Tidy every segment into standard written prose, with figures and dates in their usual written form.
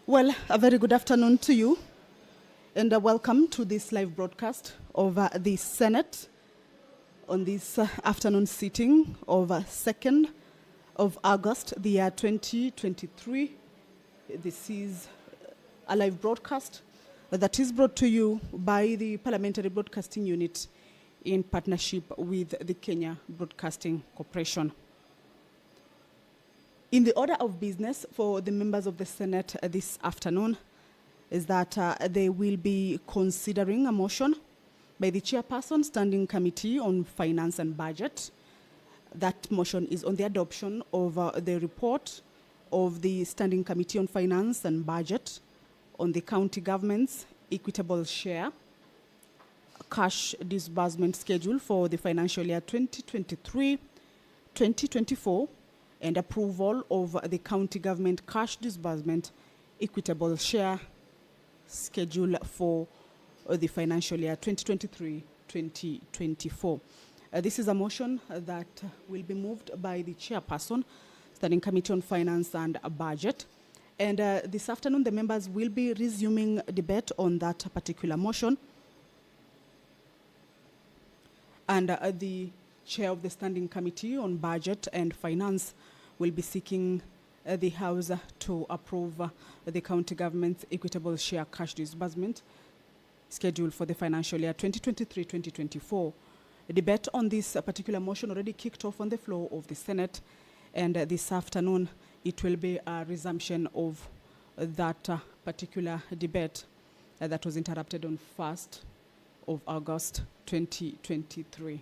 Well, a very good afternoon to you, and welcome to this live broadcast of the Senate on this afternoon sitting of 2nd of August, the year 2023. This is a live broadcast that is brought to you by the Parliamentary Broadcasting Unit in partnership with the Kenya Broadcasting Corporation. In the order of business for the members of the Senate this afternoon is that they will be considering a motion by the Chairperson Standing Committee on Finance and Budget. That motion is on the adoption of the report of the Standing Committee on Finance and Budget on the county government's equitable share cash disbursement schedule for the financial year 2023-2024 and approval of the county government cash disbursement equitable share schedule for the financial year 2023-2024. This is a motion that will be moved by the Chairperson, Standing Committee on Finance and Budget. And this afternoon, the members will be resuming debate on that particular motion. And the Chair of the Standing Committee on Budget and Finance will be seeking the House to approve the county government's equitable share cash disbursement schedule for the financial year 2023-2024. A debate on this particular motion already kicked off on the floor of the Senate, and this afternoon it will be a resumption of that particular debate that was interrupted on 1st of August 2023.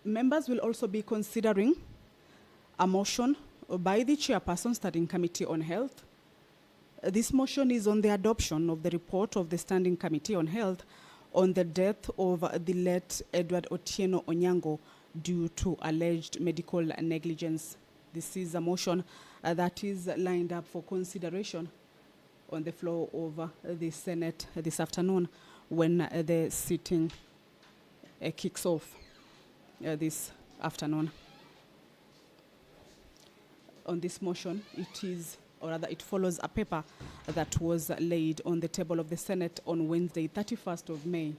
Members will also be considering a motion by the Chairperson Standing Committee on Health. This motion is on the adoption of the report of the Standing Committee on Health on the death of the late Edward Otieno Onyango due to alleged medical negligence. This is a motion that is lined up for consideration on the floor of the Senate this afternoon when the sitting kicks off this afternoon. On this motion, it follows a paper that was laid on the table of the Senate on Wednesday, 31st of May,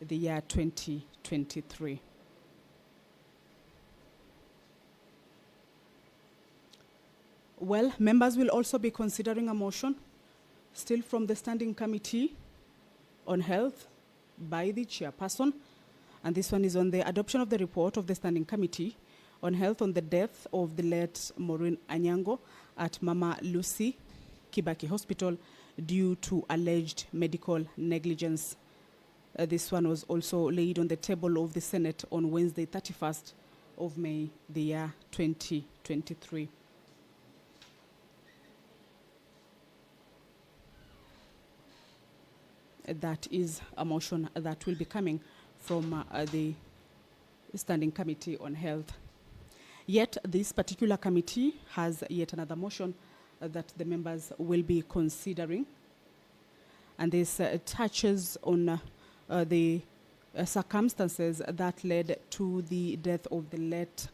the year 2023. Well, members will also be considering a motion still from the Standing Committee on Health by the Chairperson, and this one is on the adoption of the report of the Standing Committee on Health on the death of the late Maureen Anyango at Mama Lucy Kibaki Hospital due to alleged medical negligence. This one was also laid on the table of the Senate on Wednesday, 31st of May, the year 2023. That is a motion that will be coming from the Standing Committee on Health. Yet this particular committee has yet another motion that the members will be considering, and this touches on the circumstances that led to the death of the late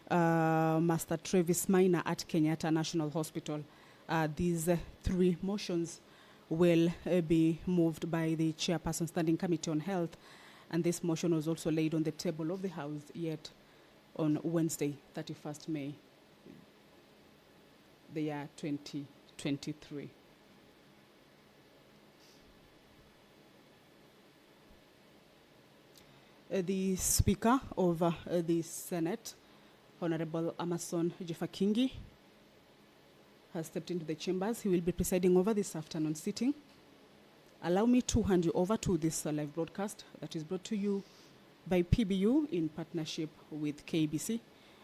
Master Travis Minor at Kenyatta National Hospital. These three motions will be moved by the Chairperson Standing Committee on Health, and this motion was also laid on the table of the House yet on Wednesday, 31st May, the year 2023. The Speaker of the Senate, Honorable Amason Jeffakingi, has stepped into the chambers. He will be presiding over this afternoon sitting. Allow me to hand you over to this live broadcast that is brought to you by PBU in partnership with KBC.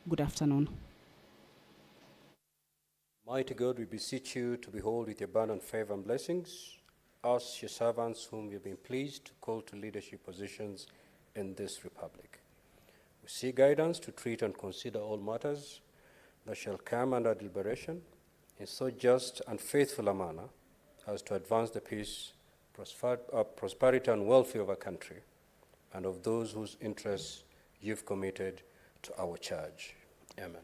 Good afternoon. Mighty God, we beseech you to behold with your abundant favor and blessings us, your servants, whom you've been pleased to call to leadership positions in this republic. We seek guidance to treat and consider all matters that shall come under deliberation in so just and faithful a manner as to advance the peace, prosperity and welfare of our country and of those whose interests you've committed to our charge. Amen.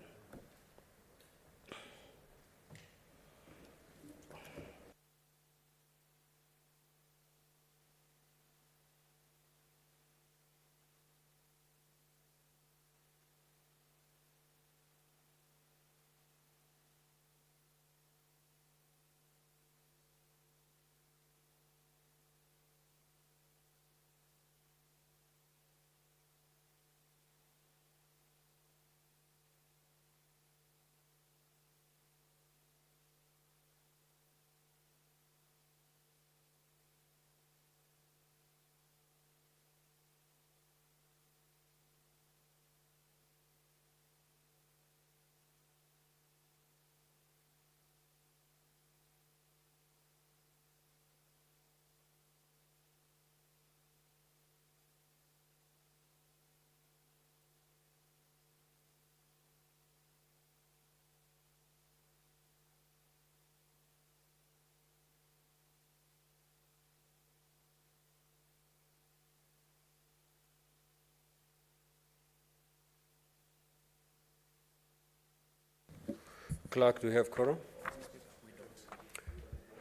Clerk, do we have quorum?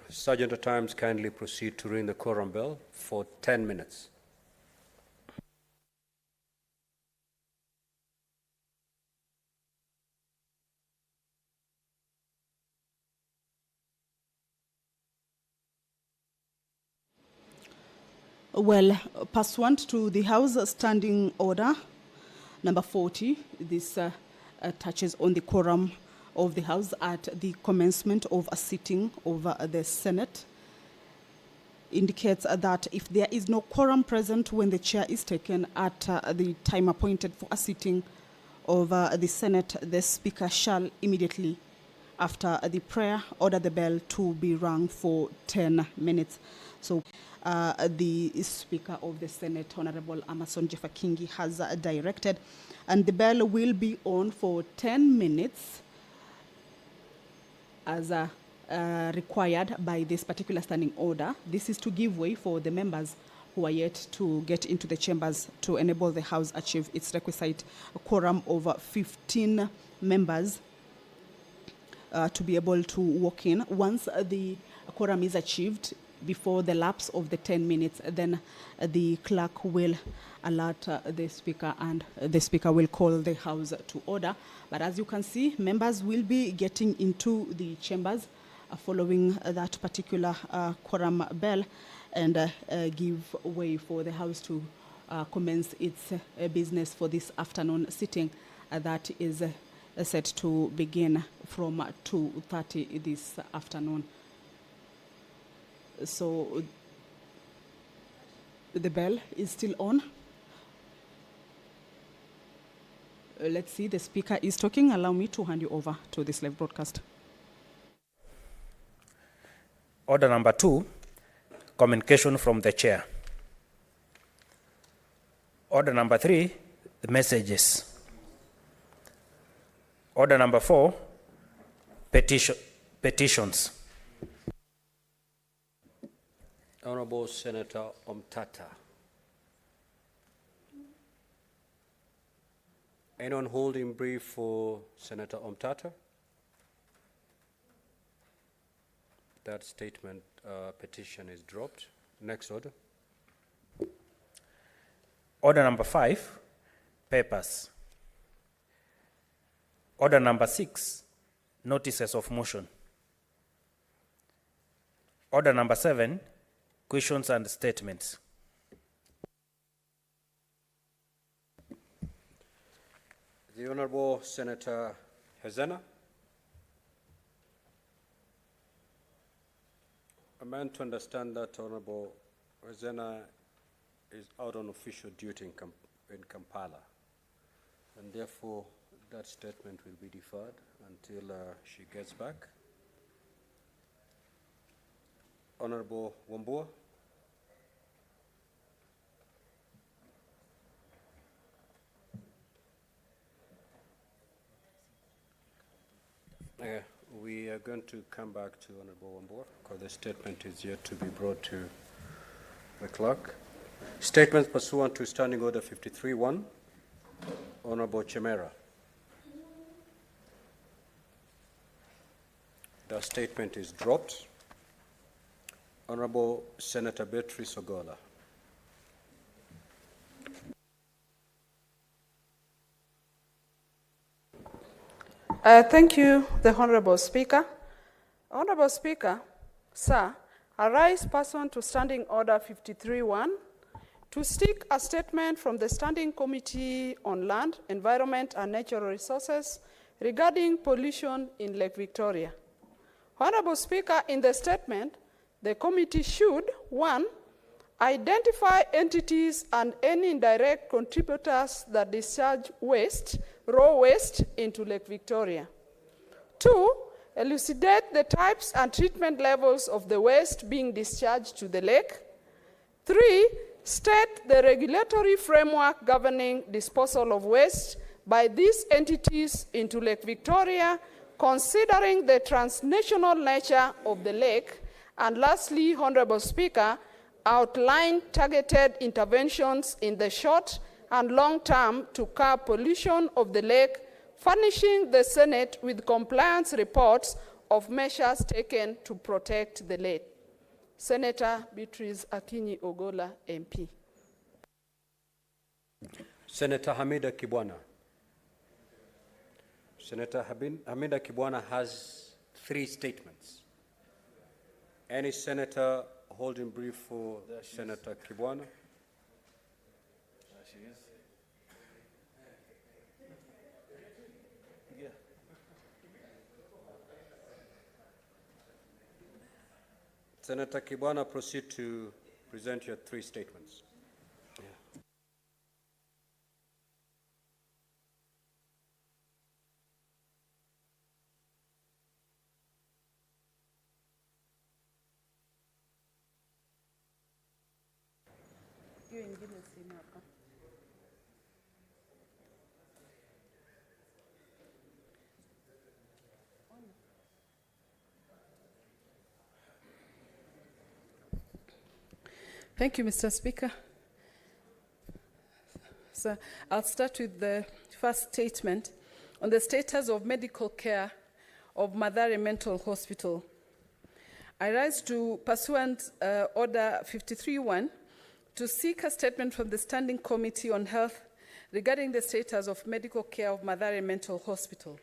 Sergeant at Times, kindly proceed to ring the quorum bell for 10 minutes. Well, pursuant to the House Standing Order number 40, this touches on the quorum of the House at the commencement of a sitting of the Senate. Indicates that if there is no quorum present when the chair is taken at the time appointed for a sitting of the Senate, the Speaker shall immediately, after the prayer, order the bell to be rung for 10 minutes. So the Speaker of the Senate, Honorable Amason Jeffakingi, has directed, and the bell will be on for 10 minutes as required by this particular standing order. This is to give way for the members who are yet to get into the chambers to enable the House achieve its requisite quorum of 15 members to be able to walk in. Once the quorum is achieved, before the lapse of the 10 minutes, then the clerk will alert the Speaker, and the Speaker will call the House to order. But as you can see, members will be getting into the chambers following that particular quorum bell, and give way for the House to commence its business for this afternoon sitting that is set to begin from 2:30 this afternoon. So the bell is still on. Let's see, the Speaker is talking. Allow me to hand you over to this live broadcast. Order number 2, communication from the chair. Order number 3, the messages. Order number 4, petitions. Honorable Senator Omtata. Anyone holding brief for Senator Omtata? That statement petition is dropped. Next order. Order number 5, papers. Order number 6, notices of motion. Order number 7, questions and statements. The Honorable Senator Hezena. I'm meant to understand that Honorable Hezena is out on official duty in Kampala, and therefore that statement will be deferred until she gets back. Honorable Wambua. We are going to come back to Honorable Wambua because the statement is yet to be brought to the clerk. Statement pursuant to Standing Order 53-1. Honorable Chemera. The statement is dropped. Honorable Senator Beatrice Ogola. Thank you, the Honorable Speaker. Honorable Speaker, sir, I rise pursuant to Standing Order 53-1 to seek a statement from the Standing Committee on Land, Environment and Natural Resources regarding pollution in Lake Victoria. Honorable Speaker, in the statement, the committee should, 1, identify entities and any indirect contributors that discharge waste, raw waste, into Lake Victoria. 2, elucidate the types and treatment levels of the waste being discharged to the lake. 3, state the regulatory framework governing disposal of waste by these entities into Lake Victoria, considering the transnational nature of the lake. And lastly, Honorable Speaker, outline targeted interventions in the short and long term to curb pollution of the lake furnishing the Senate with compliance reports of measures taken to protect the late. Senator Beatrice Akinyi Ogola, MP. Senator Hamida Kibwana. Senator Hamida Kibwana has 3 statements. Any senator holding brief for Senator Kibwana? Senator Kibwana, proceed to present your 3 statements. Thank you, Mr. Speaker. So I'll start with the first statement on the status of medical care of Mathare Mental Hospital. I rise to pursuant Order 53.1 to seek a statement from the Standing Committee on Health regarding the status of medical care of Mathare Mental Hospital.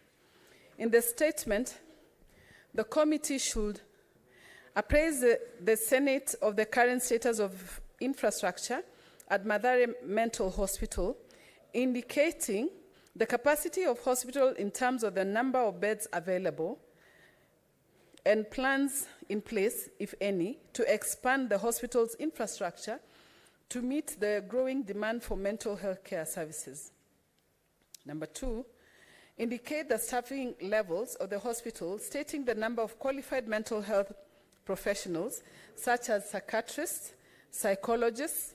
In the statement, the committee should appraise the Senate of the current status of infrastructure at Mathare Mental Hospital, indicating the capacity of hospital in terms of the number of beds available and plans in place, if any, to expand the hospital's infrastructure to meet the growing demand for mental health care services. Number 2, indicate the staffing levels of the hospital, stating the number of qualified mental health professionals, such as psychiatrists, psychologists,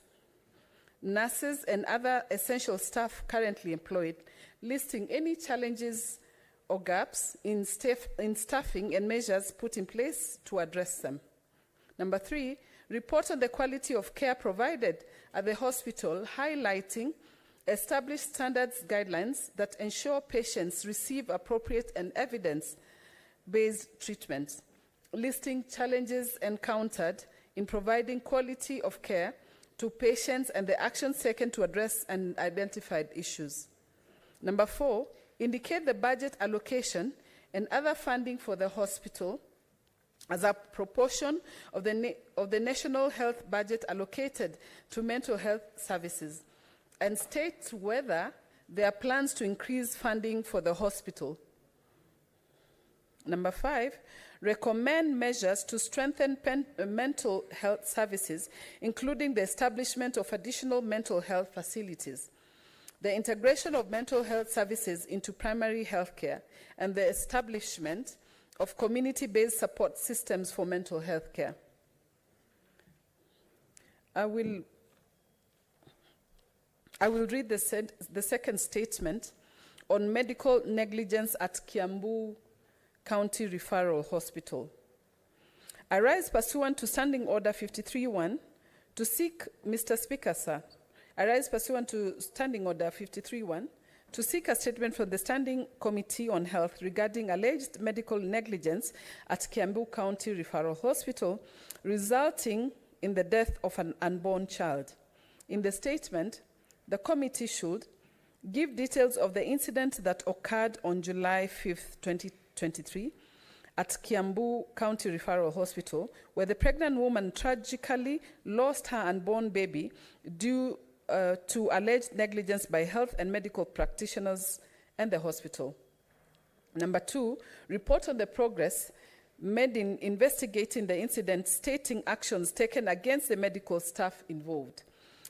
nurses, and other essential staff currently employed, listing any challenges or gaps in staffing and measures put in place to address them. Number 3, report on the quality of care provided at the hospital, highlighting established standards guidelines that ensure patients receive appropriate and evidence-based treatment, listing challenges encountered in providing quality of care to patients and the actions taken to address and identified issues. Number 4, indicate the budget allocation and other funding for the hospital as a proportion of the national health budget allocated to mental health services, and state whether there are plans to increase funding for the hospital. Number 5, recommend measures to strengthen mental health services, including the establishment of additional mental health facilities, the integration of mental health services into primary health care, and the establishment of community-based support systems for mental health care. I will read the second statement on medical negligence at Kiambu County Referral Hospital. I rise pursuant to Standing Order 53.1 to seek, Mr. Speaker, sir, I rise pursuant to Standing Order 53.1 to seek a statement from the Standing Committee on Health regarding alleged medical negligence at Kiambu County Referral Hospital, resulting in the death of an unborn child. In the statement, the committee should give details of the incident that occurred on July 5th, 2023 at Kiambu County Referral Hospital, where the pregnant woman tragically lost her unborn baby due to alleged negligence by health and medical practitioners and the hospital. Number 2, report on the progress made in investigating the incident, stating actions taken against the medical staff involved.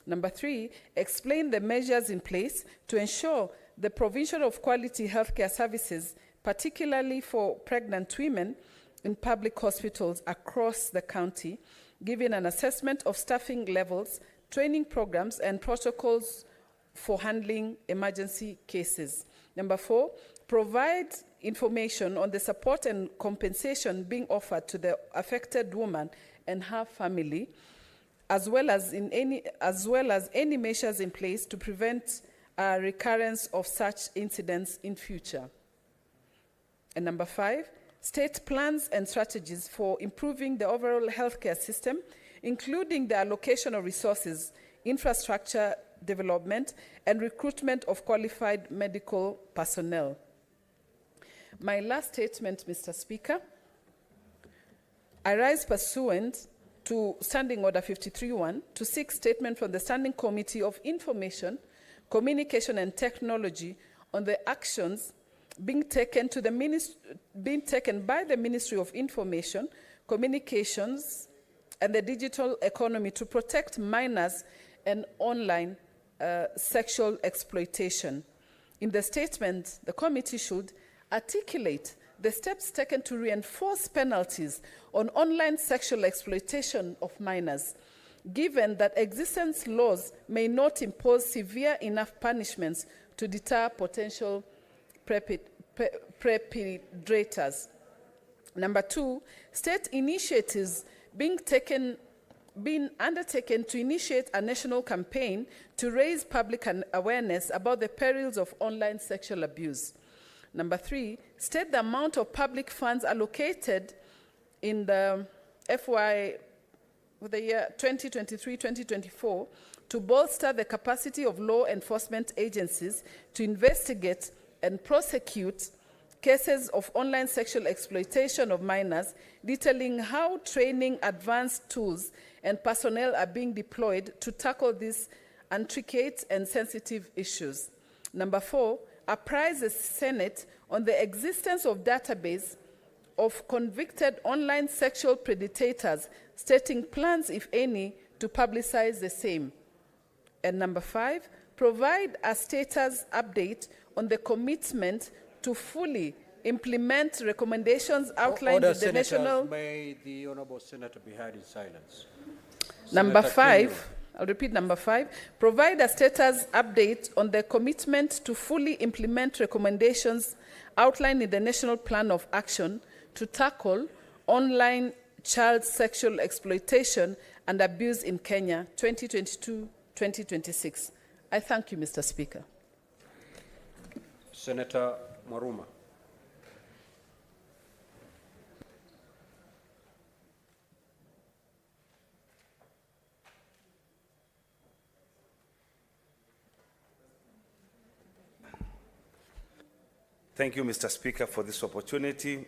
Number 3, explain the measures in place to ensure the provision of quality healthcare services, particularly for pregnant women in public hospitals across the county, giving an assessment of staffing levels, training programs, and protocols for handling emergency cases. Number 4, provide information on the support and compensation being offered to the affected woman and her family, as well as any measures in place to prevent a recurrence of such incidents in future. And number 5, state plans and strategies for improving the overall healthcare system, including the allocation of resources, infrastructure development, and recruitment of qualified medical personnel. My last statement, Mr. Speaker, I rise pursuant to Standing Order 53-1 to seek statement from the Standing Committee of Information, Communication and Technology on the actions being taken by the Ministry of Information, Communications and the Digital Economy to protect minors and online sexual exploitation. In the statement, the committee should articulate the steps taken to reinforce penalties on online sexual exploitation of minors, given that existing laws may not impose severe enough punishments to deter potential perpetrators. Number 2, state initiatives being undertaken to initiate a national campaign to raise public awareness about the perils of online sexual abuse. Number 3, state the amount of public funds allocated in the FY for the year 2023-2024 to bolster the capacity of law enforcement agencies to investigate and prosecute cases of online sexual exploitation of minors, detailing how training, advanced tools, and personnel are being deployed to tackle these intricate and sensitive issues. Number 4, apprise the Senate on the existence of database of convicted online sexual predators, stating plans, if any, to publicize the same. And number 5, provide a status update on the commitment to fully implement recommendations outlined in the national... May the Honourable Senator be heard in silence. Number Senator 5, Kinyua. I'll repeat number 5, provide a status update on the commitment to fully implement recommendations outlined in the National Plan of Action to tackle online child sexual exploitation and abuse in Kenya, 2022-2026. I thank you, Mr. Speaker. Senator Maruma. Thank you, Mr. Speaker, for this opportunity.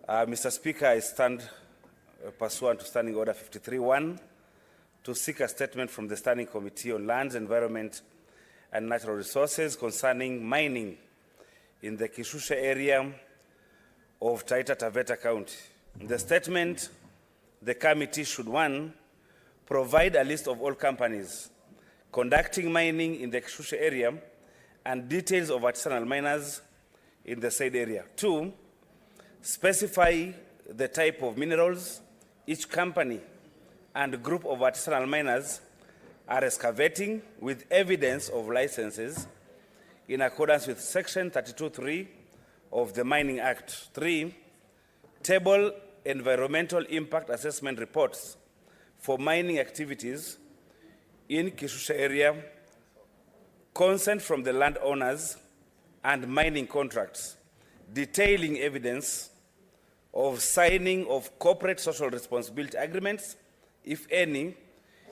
Mr. Speaker, I stand pursuant to Standing Order 53-1 to seek a statement from the Standing Committee on Lands, Environment and Natural Resources concerning mining in the Kishushe area of Taita Taveta County. In the statement, the committee should, 1, provide a list of all companies conducting mining in the Kishushe area and details of artisanal miners in the said area. 2, specify the type of minerals each company and group of artisanal miners are excavating with evidence of licenses in accordance with Section 32(3) of the Mining Act. 3, table environmental impact assessment reports for mining activities in Kishushe area, consent from the landowners and mining contracts, detailing evidence of signing of corporate social responsibility agreements, if any,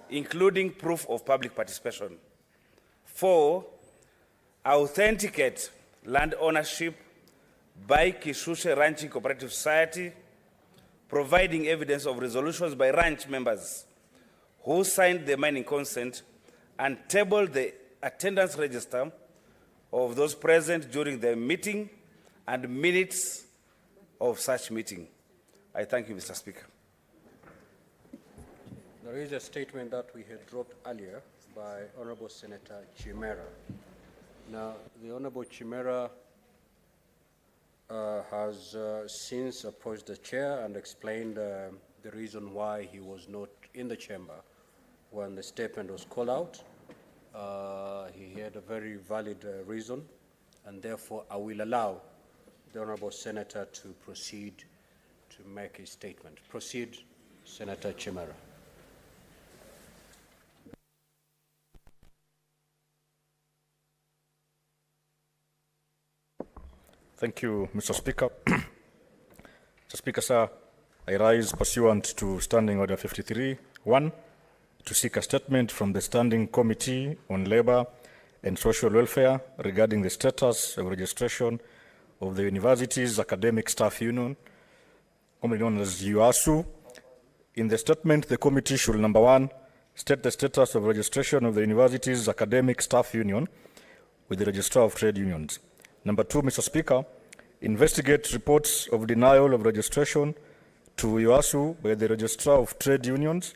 including proof of public participation. 4, authenticate land ownership by Kishushe Ranching Cooperative Society, providing evidence of resolutions by ranch members who signed the mining consent, and table the attendance register of those present during the meeting and minutes of such meeting. I thank you, Mr. Speaker. There is a statement that we had dropped earlier by Honourable Senator Chimera. Now, the Honourable Chimera has since approached the chair and explained the reason why he was not in the chamber when the statement was called out. He had a very valid reason, and therefore I will allow the Honourable Senator to proceed to make a statement. Proceed, Senator Chimera. Thank you, Mr. Speaker. Mr. Speaker, sir, I rise pursuant to Standing Order 53-1 to seek a statement from the Standing Committee on Labour and Social Welfare regarding the status of registration of the University's Academic Staff Union, commonly known as UASU. In the statement, the committee should, number one, state the status of registration of the University's Academic Staff Union with the Registrar of Trade Unions. Number two, Mr. Speaker, investigate reports of denial of registration to UASU by the Registrar of Trade Unions,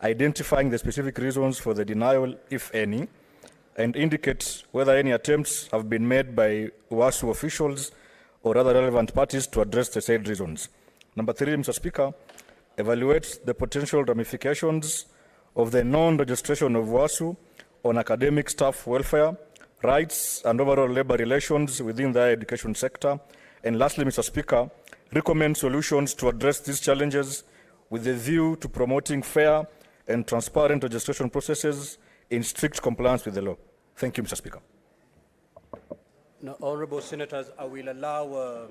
identifying the specific reasons for the denial, if any, and indicate whether any attempts have been made by UASU officials or other relevant parties to address the said reasons. Number three, Mr. Speaker, evaluate the potential ramifications of the non-registration of UASU on academic staff welfare, rights, and overall labor relations within the higher education sector. And lastly, Mr. Speaker, recommend solutions to address these challenges with a view to promoting fair and transparent registration processes in strict compliance with the law. Thank you, Mr. Speaker. Now, honorable senators, I will allow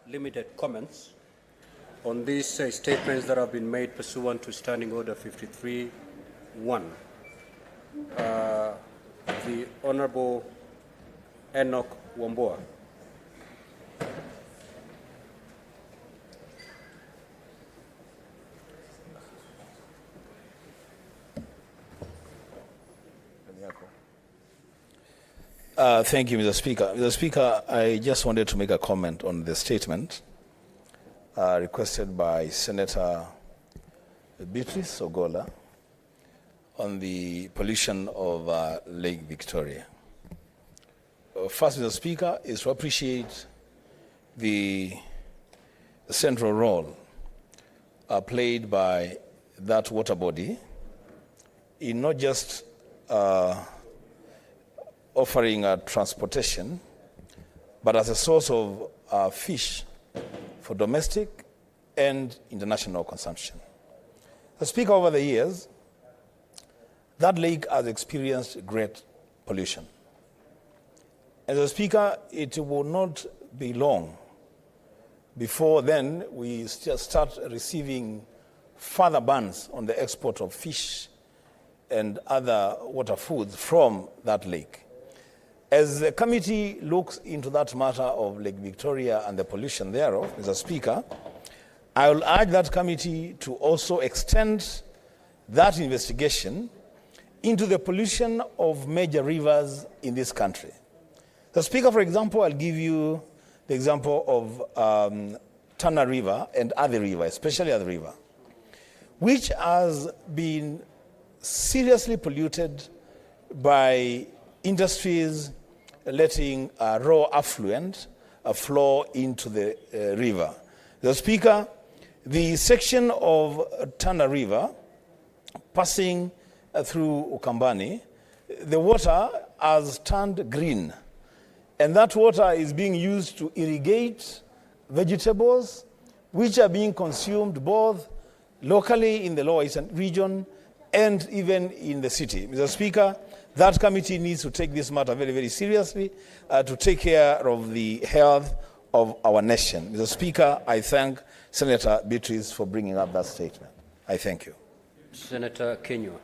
limited comments on these statements that have been made pursuant to Standing Order 53-1. The Honorable Enoch Wamboa. Thank you, Mr. Speaker. Mr. Speaker, I just wanted to make a comment on the statement requested by Senator Beatrice Ogola on the pollution of Lake Victoria. First, Mr. Speaker, is to appreciate the central role played by that water body in not just offering transportation, but as a source of fish for domestic and international consumption. Mr. Speaker, over the years, that lake has experienced great pollution. As a Speaker, it will not be long before then we start receiving further bans on the export of fish and other water foods from that lake. As the committee looks into that matter of Lake Victoria and the pollution thereof, Mr. Speaker, I will urge that committee to also extend that investigation into the pollution of major rivers in this country. The Speaker, for example, I'll give you the example of Tana River and Athi River, especially Athi River, which has been seriously polluted by industries letting raw affluent flow into the river. The Speaker, the section of Tana River passing through Ukambani, the water has turned green, and that water is being used to irrigate vegetables which are being consumed both locally in the Lower Eastern region and even in the city. Mr. Speaker, that committee needs to take this matter very, very seriously to take care of the health of our nation. Mr. Speaker, I thank Senator Beatrice for bringing up that statement. I thank you. Senator Kenywa.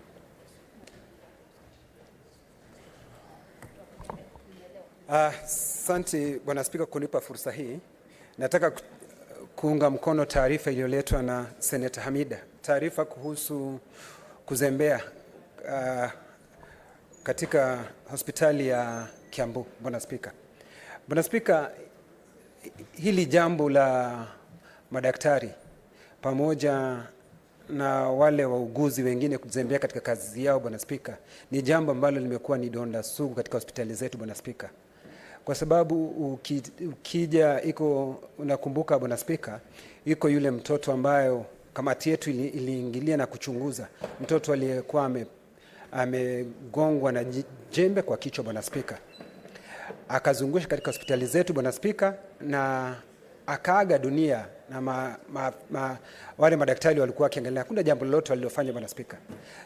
Asante Bwana Spika kunipa fursa hii. Nataka kuunga mkono taarifa iliyoletwa na Senator Hamida. Taarifa kuhusu kuzembea katika hospitali ya Kiambu, Bwana Spika. Bwana Spika, hili jambo la madaktari pamoja na wale wauguzi wengine kuzembea katika kazi yao, Bwana Spika, ni jambo ambalo limekuwa ni donda sugu katika hospitali zetu, Bwana Spika. Kwa sababu ukija unakumbuka Bwana Spika, iko yule mtoto ambayo kamati yetu iliingilia na kuchunguza, mtoto aliyekuwa amegongwa na jembe kwa kichwa, Bwana Spika. Akazungusha katika hospitali zetu, Bwana Spika, na akaaga dunia, na wale madaktari walikuwa wakiangalia. Hakuna jambo lolote walilofanya, Bwana Spika.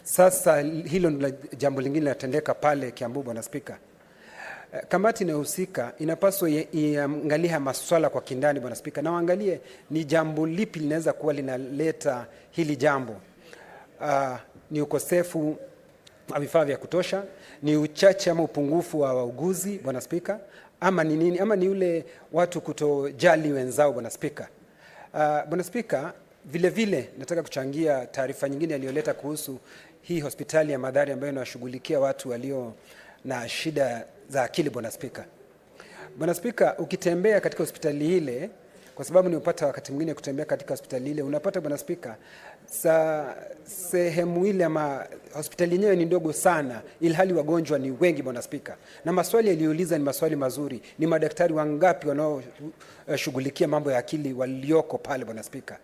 Sasa hilo ndio jambo lingine linatendeka pale Kiambu, Bwana Spika. kamati inayohusika inapaswa iangalie masuala kwa kindani, Bwana Spika, na waangalie ni jambo lipi linaweza kuwa linaleta hili jambo. Ni ukosefu wa vifaa vya kutosha, ni uchache ama upungufu wa wauguzi, Bwana Spika, ama ni nini, ama ni ule watu kutojali wenzao, Bwana Spika. Bwana Spika, vile vile nataka kuchangia taarifa nyingine aliyoleta kuhusu hii hospitali ya Mathare ambayo inashughulikia watu walio na shida za akili, Bwana Spika. Bwana Spika, ukitembea katika hospitali ile, kwa sababu ni upata wakati mwingine kutembea katika hospitali ile, unapata Bwana Spika, sehemu ile ama hospitali yenyewe ni ndogo sana, ilhali wagonjwa ni wengi, Bwana Spika. Na maswali aliyouliza ni maswali mazuri. Ni madaktari wangapi wanaoshughulikia mambo ya akili walioko pale, Bwana Spika?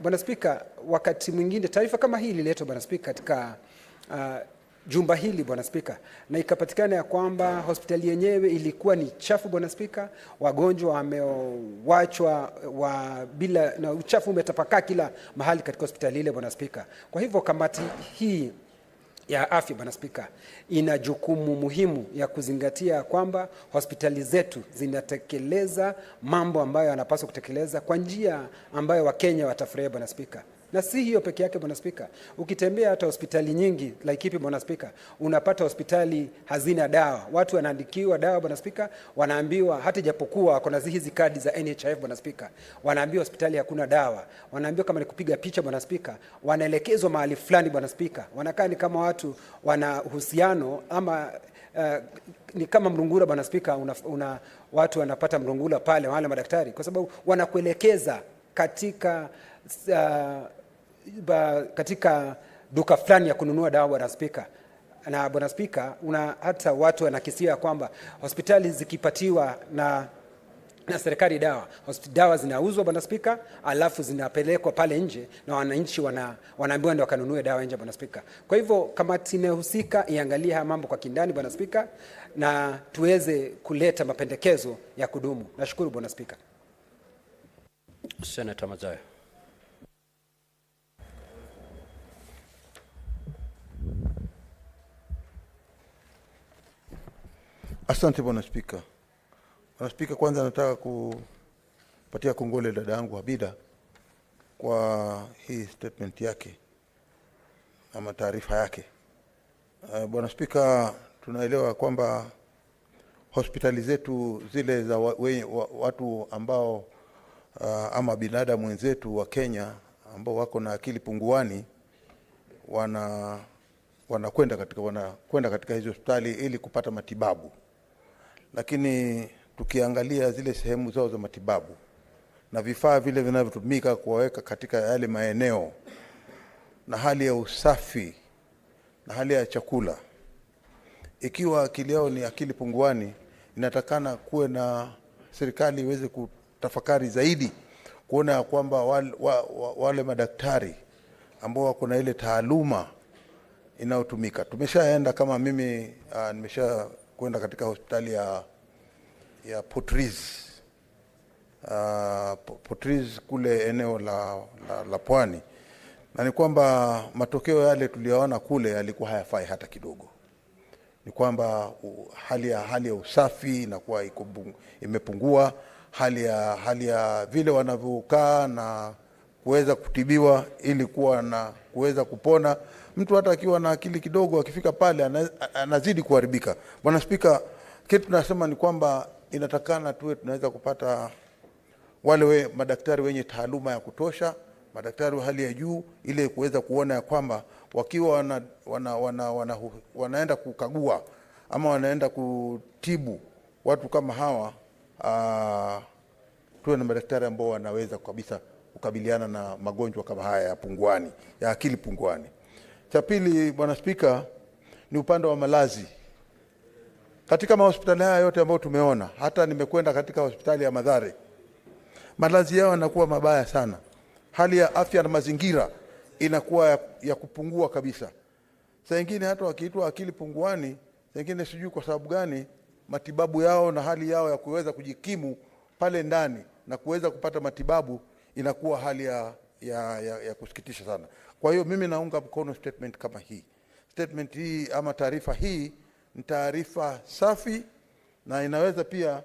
Bwana Spika, wakati mwingine taarifa kama hii ililetwa, Bwana Spika, katika jumba hili, Bwana Spika, na ikapatikana ya kwamba hospitali yenyewe ilikuwa ni chafu, Bwana Spika. Wagonjwa wamewachwa bila, na uchafu umetapakaa kila mahali katika hospitali ile, Bwana Spika. Kwa hivyo kamati hii ya afya, Bwana Spika, ina jukumu muhimu ya kuzingatia kwamba hospitali zetu zinatekeleza mambo ambayo yanapaswa kutekeleza kwa njia ambayo Wakenya watafurahia, Bwana Spika. Na si hiyo peke yake, Bwana Spika. Ukitembea hata hospitali nyingi like ipi, Bwana Spika, unapata hospitali hazina dawa. Watu wanaandikiwa dawa, Bwana Spika, wanaambiwa hata japokuwa wako na hizi kadi za NHIF, Bwana Spika, wanaambiwa hospitali hakuna dawa. Wanaambiwa kama ni kupiga picha, Bwana Spika, wanaelekezwa mahali fulani, Bwana Spika. Wanakaa ni kama watu wana uhusiano ama ni kama mrungura, Bwana Spika, watu wanapata mrungula pale wale madaktari, kwa sababu wanakuelekeza katika duka fulani ya kununua dawa, Bwana Spika. Na Bwana Spika, hata watu wanakisia kwamba hospitali zikipatiwa na serikali dawa zinauzwa, Bwana Spika, alafu zinapelekwa pale nje na wananchi wanaambiwa ndio wakanunue dawa nje, Bwana Spika. Kwa hivyo kamati inahusika iangalie haya mambo kwa kindani, Bwana Spika, na tuweze kuleta mapendekezo ya kudumu. Nashukuru, Bwana Spika. Senator Mathare. Asante Bwana Spika. Bwana Spika, kwanza nataka kupatia kongole dada yangu Habida kwa hii statement yake ama taarifa yake. Bwana Spika, tunaelewa kwamba hospitali zetu zile za watu ambao ama binadamu wenzetu wa Kenya ambao wako na akili punguani wanakwenda katika hizo hospitali ili kupata matibabu. Lakini tukiangalia zile sehemu zao za matibabu na vifaa vile vinavyotumika kuwaweka katika yale maeneo na hali ya usafi na hali ya chakula, ikiwa akili yao ni akili punguani, inatakana kuwe na serikali iweze kutafakari zaidi kuona ya kwamba wale madaktari ambao wako na ile taaluma inayotumika. Tumeshaenda kama mimi nimesha kwenda katika hospitali ya Potriz kule eneo la Pwani, na ni kwamba matokeo yale tuliyoona kule yalikuwa hayafai hata kidogo. Ni kwamba hali ya usafi inakuwa imepungua, hali ya vile wanavyokaa na kuweza kutibiwa ili kuwa na kuweza kupona. Mtu hata akiwa na akili kidogo akifika pale anazidi kuharibika. Bwana Spika, kitu tunasema ni kwamba inatakana tunaweza kupata wale madaktari wenye taaluma ya kutosha, madaktari wa hali ya juu, ili kuweza kuona ya kwamba wakiwa wanaenda kukagua ama wanaenda kutibu watu kama hawa, tuwe na madaktari ambao wanaweza kabisa kukabiliana na magonjwa kama haya ya akili punguani. Cha pili, Bwana Spika, ni upande wa malazi. Katika mahospitali haya yote ambayo tumeona, hata nimekwenda katika hospitali ya Mathare, malazi yao yanakuwa mabaya sana. Hali ya afya na mazingira inakuwa ya kupungua kabisa. Saa nyingine hata wakiitwa akili punguani, saa nyingine sijui kwa sababu gani, matibabu yao na hali yao ya kuweza kujikimu pale ndani na kuweza kupata matibabu inakuwa hali ya kusikitisha sana. Kwa hiyo mimi naunga mkono statement kama hii. Statement hii ama taarifa hii ni taarifa safi na inaweza pia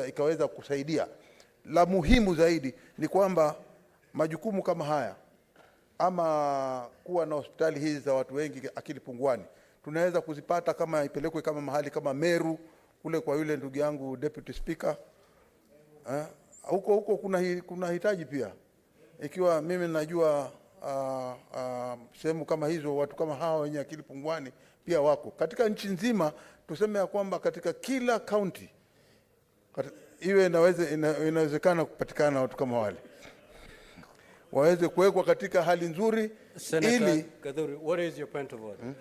ikaweza kusaidia. La muhimu zaidi ni kwamba majukumu kama haya ama kuwa na hospitali hizi za watu wengi akili punguani tunaweza kuzipata kama ipelekwe kama mahali kama Meru kule kwa yule ndugu yangu deputy speaker. Huko kuna hitaji pia, ikiwa mimi najua sehemu kama hizo watu kama hawa wenye akili punguani pia wako katika nchi nzima. Tuseme ya kwamba katika kila county iwe inawezekana kupatikana watu kama wale waweze kuwekwa katika hali nzuri. Senator Kadhuri, what is your point of order?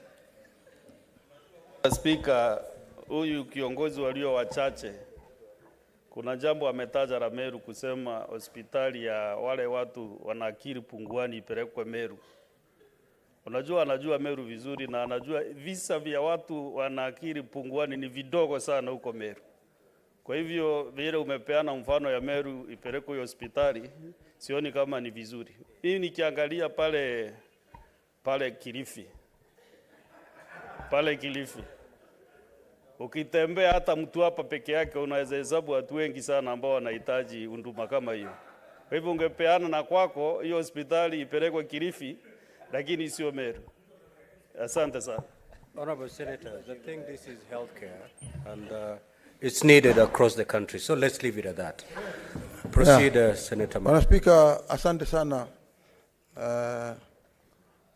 Speaker, huyu kiongozi walio wachache, kuna jambo ametaja la Meru, kusema hospitali ya wale watu wana akili punguani ipelekwe Meru. Unajua, anajua Meru vizuri na anajua visa vya watu wana akili punguani ni vidogo sana huko Meru. Kwa hivyo vile umepeana mfano ya Meru ipelekwe hospitali, sioni kama ni vizuri. Mimi nikiangalia pale Kilifi. Ukitembea hata mtu hapa peke yake unaweza hesabu watu wengi sana ambao wanahitaji huduma kama hiyo. Kwa hivyo ungepeana na kwako hiyo hospitali ipelekwe Kilifi, lakini sio Meru. Asante sana. Honorable Senators, I think this is healthcare and it's needed across the country. So let's leave it at that. Proceed, Senator. Bwana Speaker, asante sana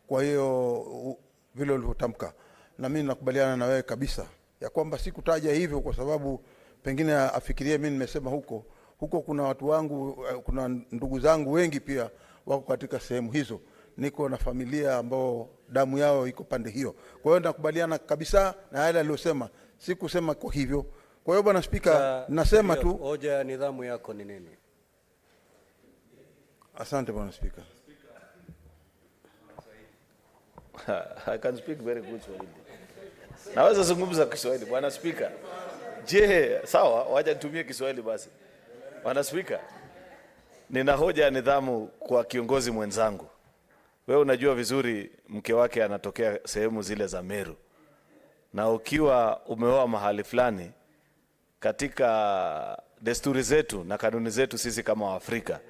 kwa hiyo vile ulivyotamka, na mimi nakubaliana na wewe kabisa ya kwamba sikutaja hivyo kwa sababu pengine afikirie mimi nimesema huko kuna watu wangu, kuna ndugu zangu wengi pia wako katika sehemu hizo. Niko na familia ambao damu yao iko pande hiyo. Kwa hiyo nakubaliana kabisa na yale aliyosema. Sikusema kwa hivyo. Kwa hiyo Bwana Speaker, nasema tu hoja ya nidhamu yako ni nini? Asante Bwana Speaker. I can speak very good Swahili. Naweza zungumza Kiswahili Bwana Speaker. Je, sawa, wacha nitumie Kiswahili basi. Bwana Speaker, nina hoja ya nidhamu kwa kiongozi mwenzangu. Wewe unajua vizuri mke wake anatokea sehemu zile za Meru. Na ukiwa umeoa mahali fulani, katika desturi zetu na kanuni zetu sisi kama Waafrika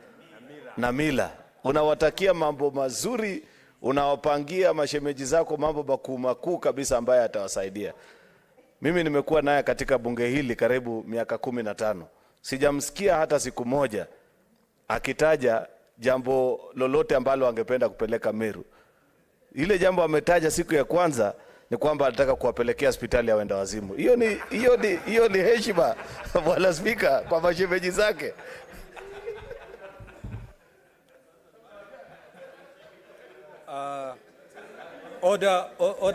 na mila, unawatakia mambo mazuri, unawapangia mashemeji zako mambo makuu kabisa ambayo atawasaidia. Mimi nimekuwa naye katika bunge hili karibu miaka 15. Sijamsikia hata siku moja akitaja jambo lolote ambalo angependa kupeleka Meru. Ile jambo ametaja siku ya kwanza ni kwamba anataka kuwapelekea hospitali ya wenda wazimu. Hiyo ni heshima Bwana Speaker kwa mashemeji zake. Order,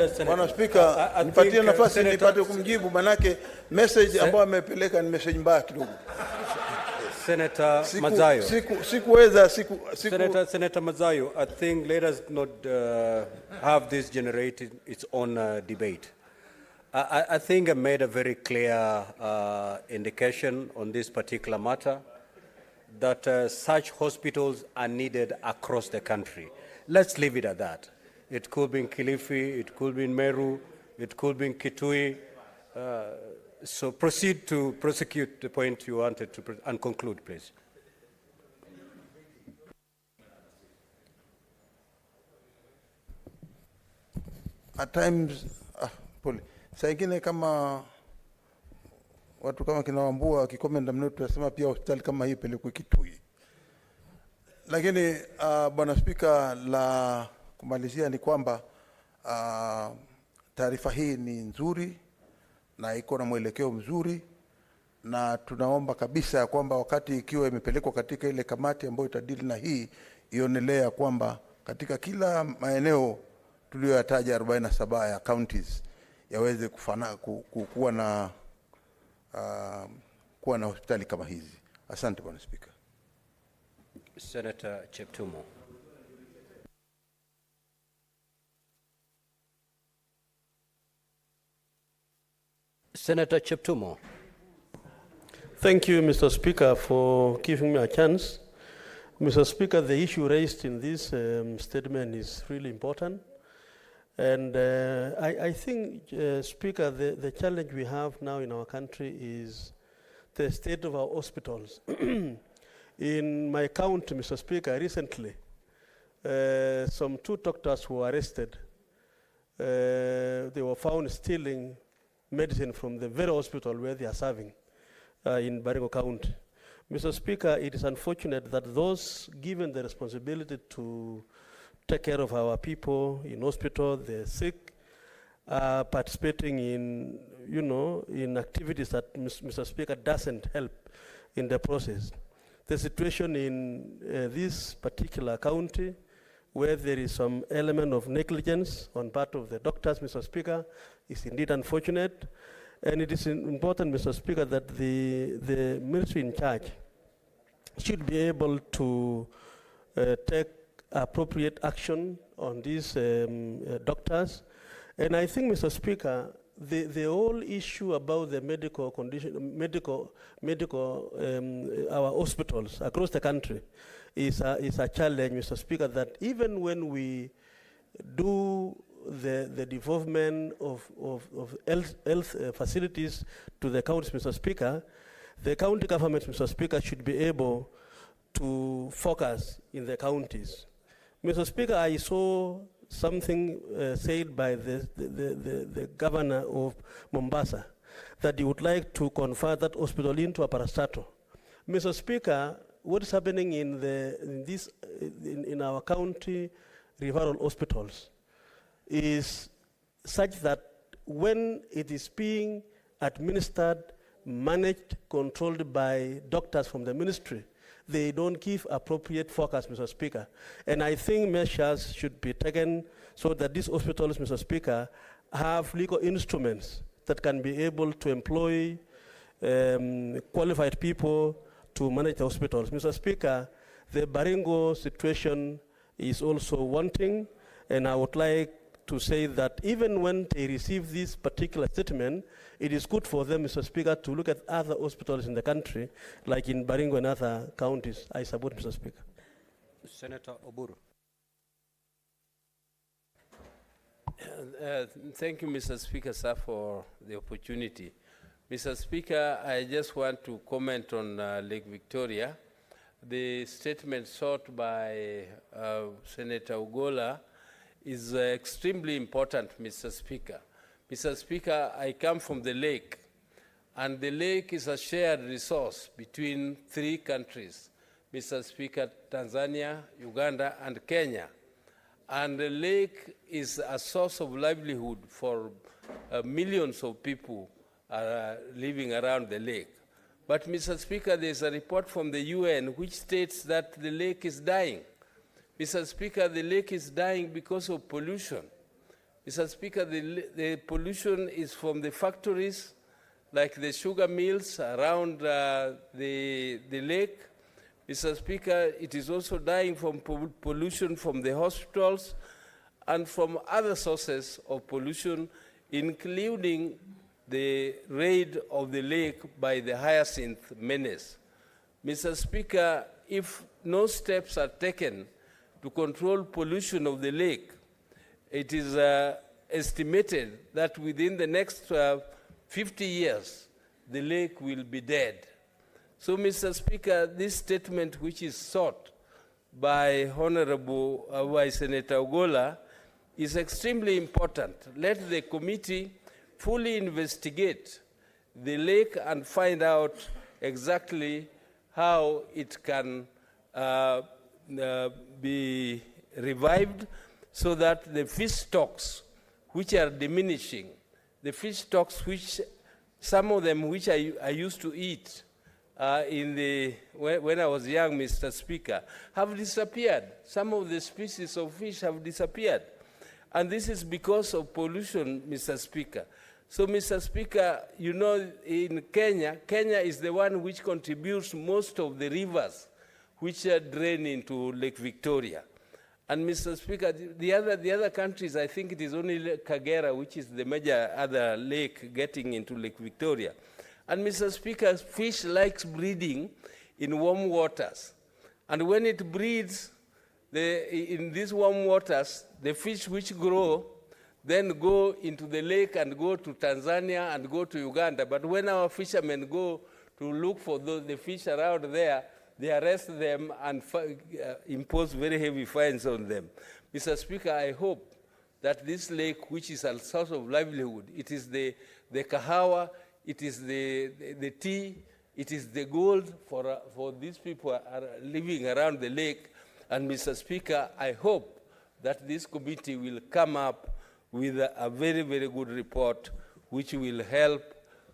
Senator. Bwana Speaker, nipatie nafasi nipate kumjibu, manake message ambayo amepeleka ni message mbaya kidogo. Senator Mazayo. Senator Mazayo, I think let us not have this generated its own debate. I think I made a very clear indication on this particular matter that such hospitals are needed across the country. Let's leave it at that. It could be in Kilifi, it could be in Meru, it could be in Kitui. So proceed to prosecute the point you wanted to and conclude, please. At times, saa ingine kama watu kama kina Wambua kikomenda mnetu tunasema pia hospitali kama hii pelekwe Kitui. Lakini Bwana Speaker, la kumalizia ni kwamba taarifa hii ni nzuri na iko na mwelekeo mzuri, na tunaomba kabisa ya kwamba wakati ikiwa imepelekwa katika ile kamati ambayo itadili na hii, ionelea kwamba katika kila maeneo tuliyoyataja 47 ya counties yaweze kuwa na hospitali kama hizi. Asante Bwana Speaker. Senator Cheptumo. Senator Cheptumo. Thank you, Mr. Speaker, for giving me a chance. Mr. Speaker, the issue raised in this statement is really important. And I think, Speaker, the challenge we have now in our country is the state of our hospitals. In my county, Mr. Speaker, recently, some 2 doctors were arrested. They were found stealing medicine from the very hospital where they are serving in Baringo County. Mr. Speaker, it is unfortunate that those given the responsibility to take care of our people in hospital, the sick, participating in, in activities that, Mr. Speaker, doesn't help in the process. The situation in this particular county, where there is some element of negligence on part of the doctors, Mr. Speaker, is indeed unfortunate. And it is important, Mr. Speaker, that the ministry in charge should be able to take appropriate action on these doctors. And I think, Mr. Speaker, the whole issue about the medical condition, our hospitals across the country is a challenge, Mr. Speaker, that even when we do the development of health facilities to the counties, Mr. Speaker, the county government, Mr. Speaker, should be able to focus in the counties. Mr. Speaker, I saw something said by the governor of Mombasa that he would like to convert that hospital into a parastatal. Mr. Speaker, what is happening in our county referral hospitals is such that when it is being administered, managed, controlled by doctors from the ministry, they don't give appropriate focus, Mr. Speaker. And I think measures should be taken so that these hospitals, Mr. Speaker, have legal instruments that can be able to employ qualified people to manage the hospitals. Mr. Speaker, the Baringo situation is also wanting, and I would like to say that even when they receive this particular statement, it is good for them, Mr. Speaker, to look at other hospitals in the country, like in Baringo and other counties. I support, Mr. Speaker. Senator Oburu. Thank you, Mr. Speaker, sir, for the opportunity. Mr. Speaker, I just want to comment on Lake Victoria. The statement sought by Senator Ugola is extremely important, Mr. Speaker. Mr. Speaker, I come from the lake, and the lake is a shared resource between 3 countries, Mr. Speaker, Tanzania, Uganda, and Kenya. And the lake is a source of livelihood for millions of people living around the lake. But, Mr. Speaker, there's a report from the UN which states that the lake is dying. Mr. Speaker, the lake is dying because of pollution. Mr. Speaker, the pollution is from the factories, like the sugar mills around the lake. Mr. Speaker, it is also dying from pollution from the hospitals and from other sources of pollution, including the raid of the lake by the hyacinth menace. Mr. Speaker, if no steps are taken to control pollution of the lake, it is estimated that within the next 50 years, the lake will be dead. So, Mr. Speaker, this statement which is sought by Honorable Senator Ugola is extremely important. Let the committee fully investigate the lake and find out exactly how it can be revived so that the fish stocks which are diminishing, the fish stocks which, some of them which I used to eat when I was young, Mr. Speaker, have disappeared. Some of the species of fish have disappeared. And this is because of pollution, Mr. Speaker. So, Mr. Speaker, you know, in Kenya is the one which contributes most of the rivers which drain into Lake Victoria. And, Mr. Speaker, the other countries, I think it is only Kagera, which is the major other lake getting into Lake Victoria. And, Mr. Speaker, fish likes breeding in warm waters. And when it breeds in these warm waters, the fish which grow, then go into the lake and go to Tanzania and go to Uganda. But when our fishermen go to look for the fish around there, they arrest them and impose very heavy fines on them. Mr. Speaker, I hope that this lake, which is a source of livelihood, it is the kahawa, it is the tea, it is the gold for these people are living around the lake. And Mr. Speaker, I hope that this committee will come up with a very, very good report which will help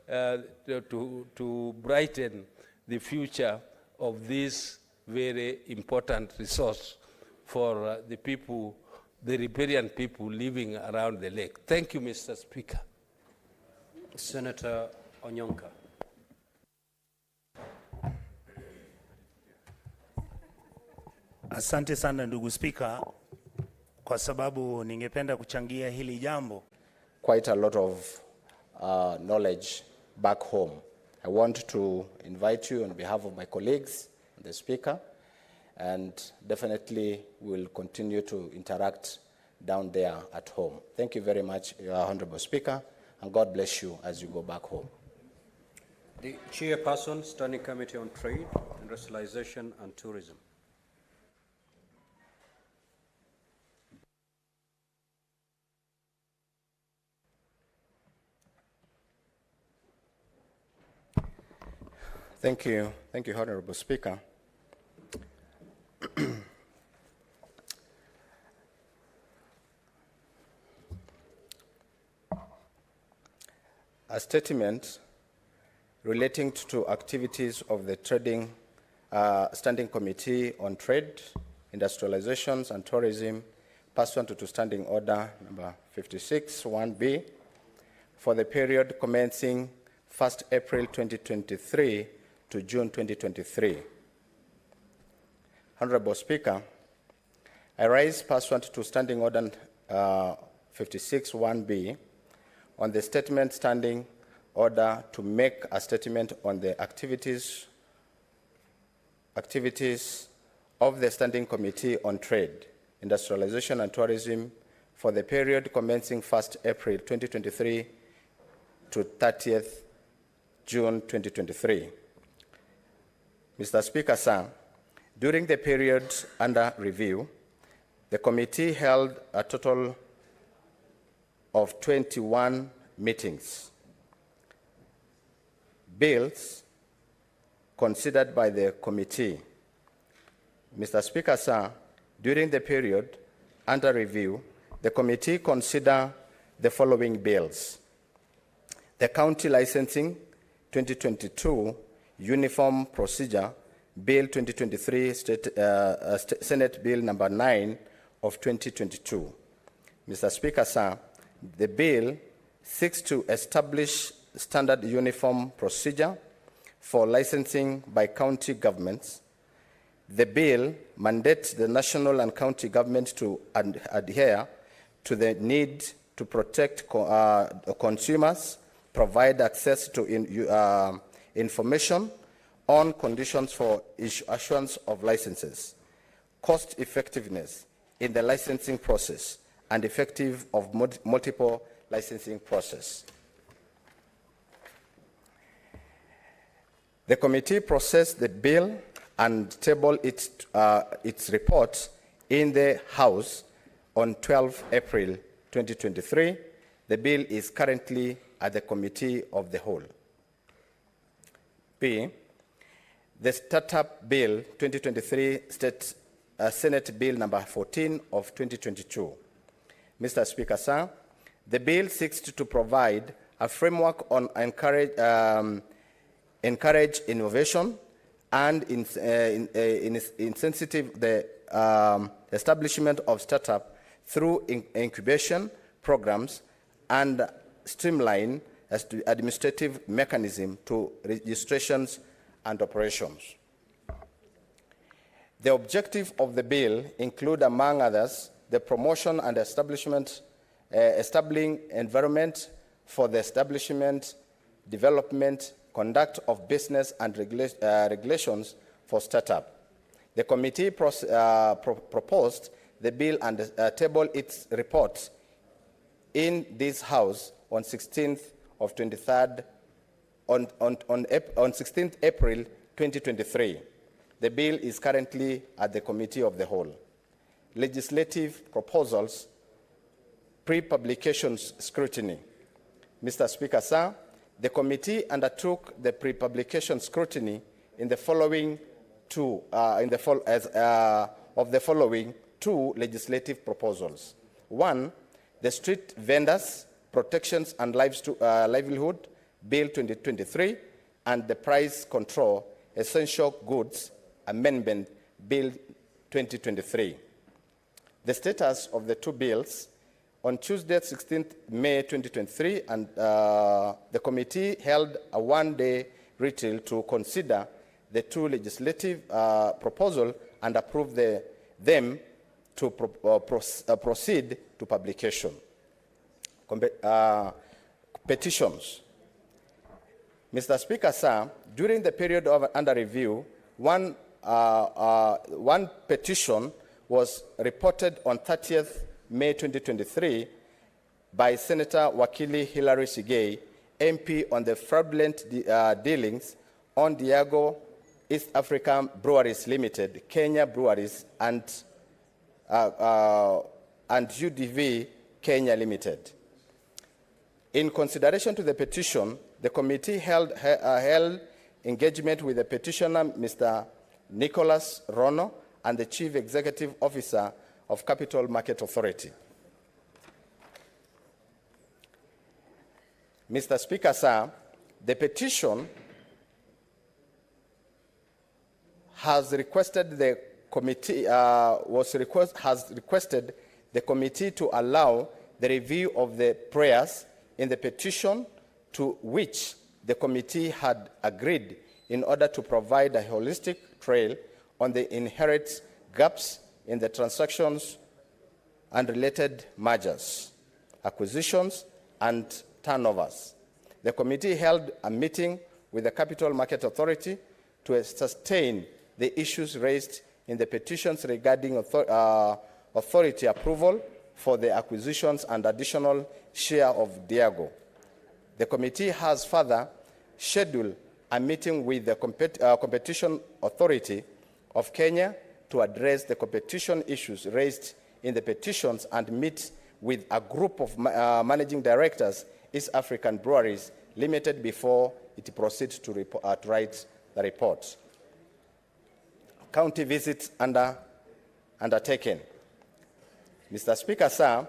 to brighten the future of this very important resource for the people, the riparian people living around the lake. Thank you, Mr. Speaker. Senator Onyonka. Asante sana ndugu Spika, kwa sababu ningependa kuchangia hili jambo. Quite a lot of knowledge back home. I want to invite you on behalf of my colleagues, the Speaker, and definitely we'll continue to interact down there at home. Thank you very much, Honorable Speaker, and God bless you as you go back home. The Chairperson, Standing Committee on Trade, Industrialization and Tourism. Thank you, Honorable Speaker. A statement relating to activities of the Trading Standing Committee on Trade, Industrializations and Tourism, pursuant to Standing Order number 56, 1B, for the period commencing 1st April 2023 to June 2023. Honorable Speaker, I rise pursuant to Standing Order 56 1B on the statement standing order to make a statement on the activities of the Standing Committee on Trade, Industrialization and Tourism for the period commencing 1st April 2023 to 30th June 2023. Mr. Speaker, sir, during the period under review, the committee held a total of 21 meetings. Bills considered by the committee. Mr. Speaker, sir, during the period under review, the committee considered the following bills: the County Licensing 2022 Uniform Procedure Bill 2023, Senate Bill number 9 of 2022. Mr. Speaker, sir, the bill seeks to establish standard uniform procedure for licensing by county governments. The bill mandates the national and county government to adhere to the need to protect consumers, provide access to information on conditions for issuance of licenses, cost effectiveness in the licensing process, and effective of multiple licensing process. The committee processed the bill and tabled its report in the House on 12 April 2023. The bill is currently at the Committee of the Whole. B, the Startup Bill 2023, Senate Bill number 14 of 2022. Mr. Speaker, sir, the bill seeks to provide a framework on encourage innovation and incentive the establishment of startup through incubation programs and streamline administrative mechanism to registrations and operations. The objective of the bill include, among others, the promotion and establishing environment for the establishment, development, conduct of business and regulations for startup. The committee proposed the bill and tabled its report in this House on 16th April 2023. The bill is currently at the Committee of the Whole. Legislative proposals, pre-publication scrutiny. Mr. Speaker, sir, the committee undertook the pre-publication scrutiny in the following two legislative proposals. One, the Street Vendors Protections and Livelihood Bill 2023, and the Price Control Essential Goods Amendment Bill 2023. The status of the two bills: on Tuesday, 16th May 2023, and the committee held a one-day ritual to consider the two legislative proposals and approve them to proceed to publication. Petitions. Mr. Speaker, sir, during the period under review, one petition was reported on 30th May 2023 by Senator Wakili Hilary Sigei, MP, on the fraudulent dealings on Diageo East African Breweries Limited, Kenya Breweries, and UDV Kenya Limited. In consideration to the petition, the committee held engagement with the petitioner, Mr. Nicholas Rono, and the Chief Executive Officer of Capital Market Authority. Mr. Speaker, sir, the petition has requested the committee to allow the review of the prayers in the petition, to which the committee had agreed, in order to provide a holistic trail on the inherent gaps in the transactions and related mergers, acquisitions, and turnovers. The committee held a meeting with the Capital Market Authority to sustain the issues raised in the petitions regarding authority approval for the acquisitions and additional share of Diageo. The committee has further scheduled a meeting with the Competition Authority of Kenya to address the competition issues raised in the petitions and meet with a group of managing directors, East African Breweries Limited, before it proceeds to write the report. County visits undertaken. Mr. Speaker, sir,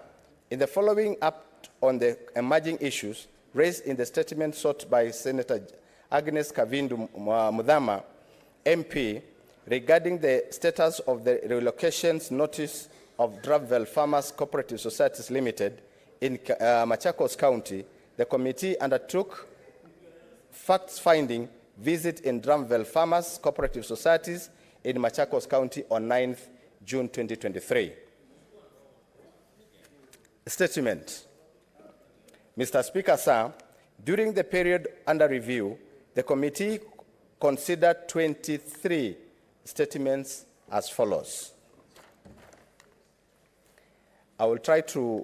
in the following up on the emerging issues raised in the statement sought by Senator Agnes Kavindu Mudhama, MP, regarding the status of the relocations notice of Dravell Farmers Cooperative Societies Limited in Machakos County, the committee undertook facts-finding visit in Dravell Farmers Cooperative Societies in Machakos County on 9th June 2023. Statement. Mr. Speaker, sir, during the period under review, the committee considered 23 statements as follows. I will try to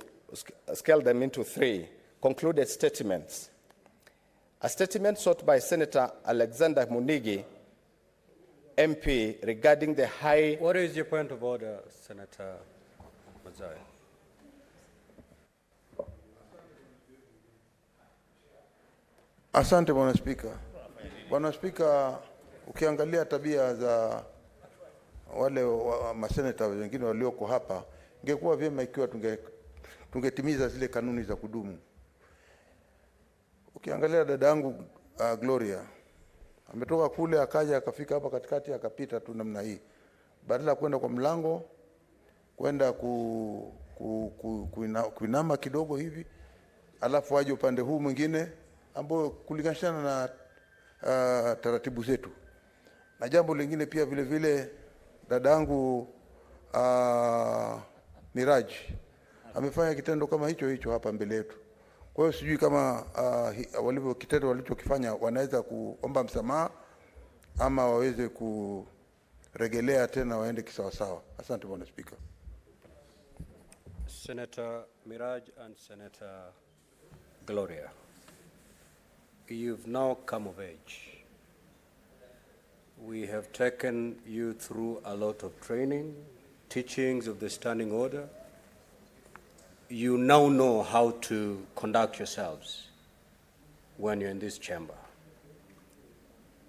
scale them into three concluded statements. A statement sought by Senator Alexander Munigi, MP, regarding the high... What is your point of order, Senator Mazai? Asante Bwana Spika. Bwana Spika, ukiangalia tabia za wale maseneta wengine walioko hapa, ingekuwa vyema ikiwa tungetimiza zile kanuni za kudumu. Ukiangalia dada yangu Gloria, ametoka kule akaja akafika hapa katikati akapita tu namna hii. Badala kwenda kwa mlango, kwenda kuinama kidogo hivi, alafu aje upande huu mwingine ambao kulingana na taratibu zetu. Na jambo lingine pia vile vile dadangu Miraji amefanya kitendo kama hicho hapa mbele yetu. Kwa hiyo sijui kama walivyo kitendo walichokifanya wanaweza kuomba msamaha ama waweze kurejelea tena waende kisawasawa. Asante Bwana Spika. Senator Miraj and Senator Gloria, you've now come of age. We have taken you through a lot of training, teachings of the standing order. You now know how to conduct yourselves when you're in this chamber.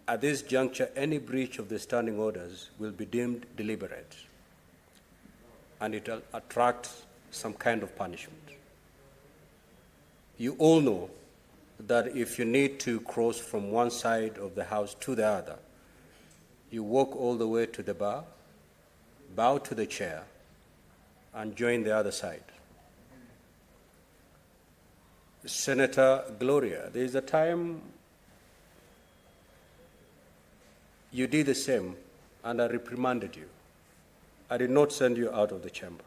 At this juncture, any breach of the standing orders will be deemed deliberate, and it will attract some kind of punishment. You all know that if you need to cross from one side of the house to the other, you walk all the way to the bar, bow to the chair, and join the other side. Senator Gloria, there is a time you did the same, and I reprimanded you. I did not send you out of the chamber.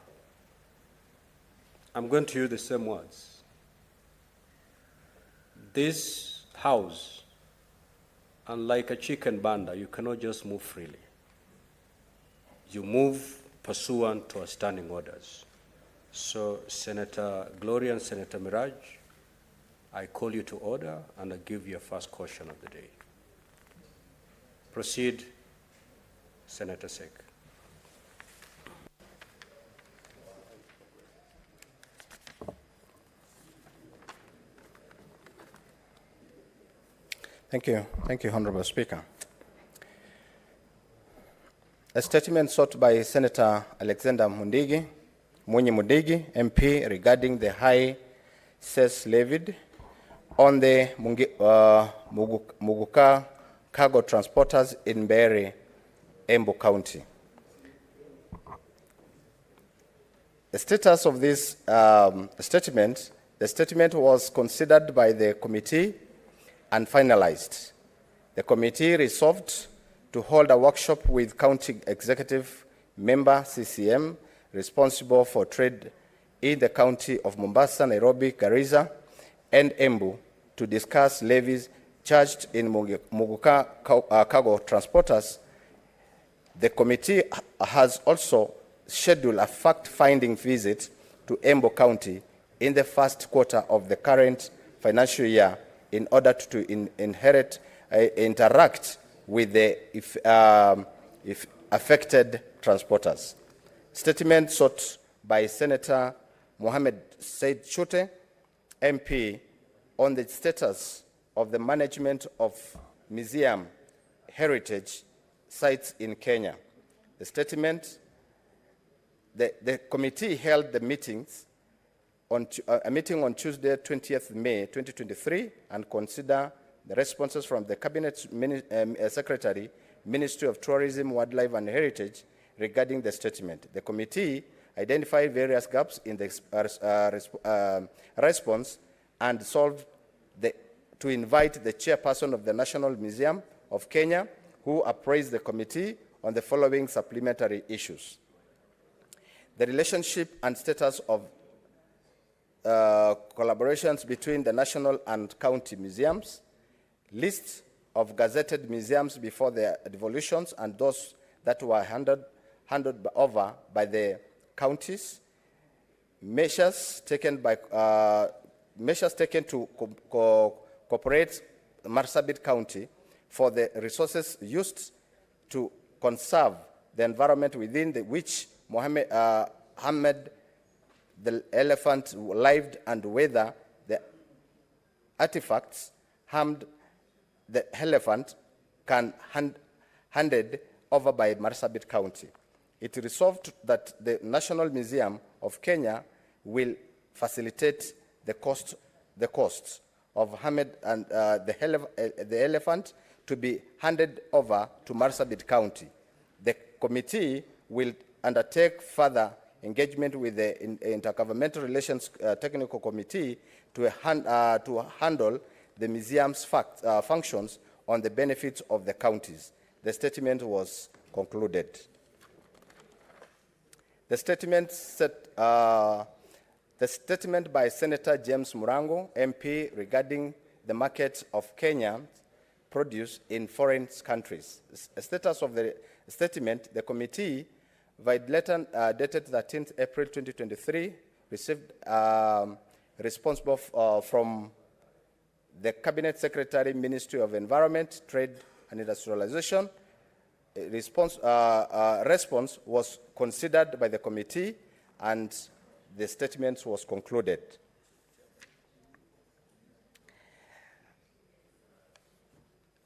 I'm going to use the same words. This house, unlike a chicken banda, you cannot just move freely. You move pursuant to our standing orders. So, Senator Gloria and Senator Miraj, I call you to order, and I give you a first caution of the day. Proceed, Senator Sek. Thank you, Honorable Speaker. A statement sought by Senator Alexander Munyi Mundigi, MP, regarding the high cess levied on the Muguka cargo transporters in Mbeere, Embu County. The status of this statement, the statement was considered by the committee and finalized. The committee resolved to hold a workshop with County Executive Member CCM responsible for trade in the county of Mombasa, Nairobi, Garissa, and Embu to discuss levies charged in Muguka cargo transporters. The committee has also scheduled a fact-finding visit to Embu County in the first quarter of the current financial year in order to interact with the affected transporters. Statement sought by Senator Mohammed Said Chute, MP, on the status of the management of museum heritage sites in Kenya. The statement, the committee held the meetings a meeting on Tuesday, 20th May 2023, and consider the responses from the Cabinet Secretary, Ministry of Tourism, Wildlife and Heritage regarding the statement. The committee identified various gaps in the response and solved to invite the chairperson of the National Museum of Kenya, who appraised the committee on the following supplementary issues: the relationship and status of collaborations between the national and county museums, lists of gazetted museums before their devolutions and those that were handed over by the counties, measures taken to cooperate Marsabit County for the resources used to conserve the environment within which Mohammed the elephant lived, and whether the artifacts harmed the elephant can handed over by Marsabit County. It resolved that the National Museum of Kenya will facilitate the cost of Hamid and the elephant to be handed over to Marsabit County. The committee will undertake further engagement with the Intergovernmental Relations Technical Committee to handle the museum's functions on the benefits of the counties. The statement was concluded. The statement by Senator James Murango, MP, regarding the market of Kenyan produce in foreign countries. The status of the statement: the committee, via letter dated 13th April 2023, received responsible from the Cabinet Secretary, Ministry of Environment, Trade and Industrialization. Response was considered by the committee and the statement was concluded.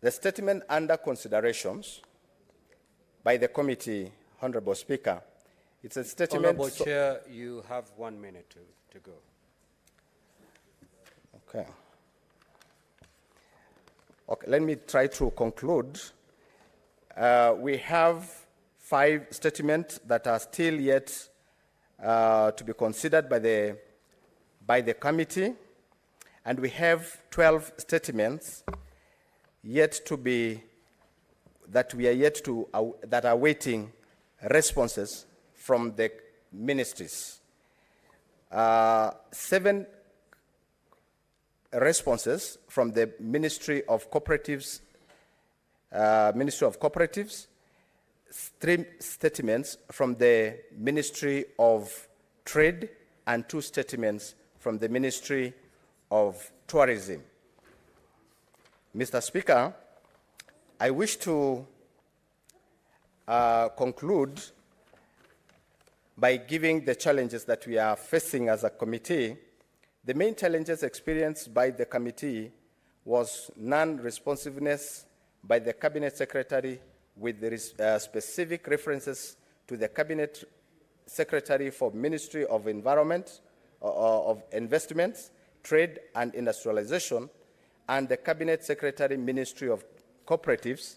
The statement under considerations by the committee, Honorable Speaker, it's a statement... Honorable Chair, you have 1 minute to go. Okay. Okay, let me try to conclude. We have 5 statements that are still yet to be considered by the committee, and we have 12 statements yet to be that are waiting responses from the ministries. 7 responses from the Ministry of Cooperatives, 3 statements from the Ministry of Trade, and 2 statements from the Ministry of Tourism. Mr. Speaker, I wish to conclude by giving the challenges that we are facing as a committee. The main challenges experienced by the committee was non-responsiveness by the Cabinet Secretary with the specific references to the Cabinet Secretary for Ministry of Environment, of Investments, Trade and Industrialization, and the Cabinet Secretary Ministry of Cooperatives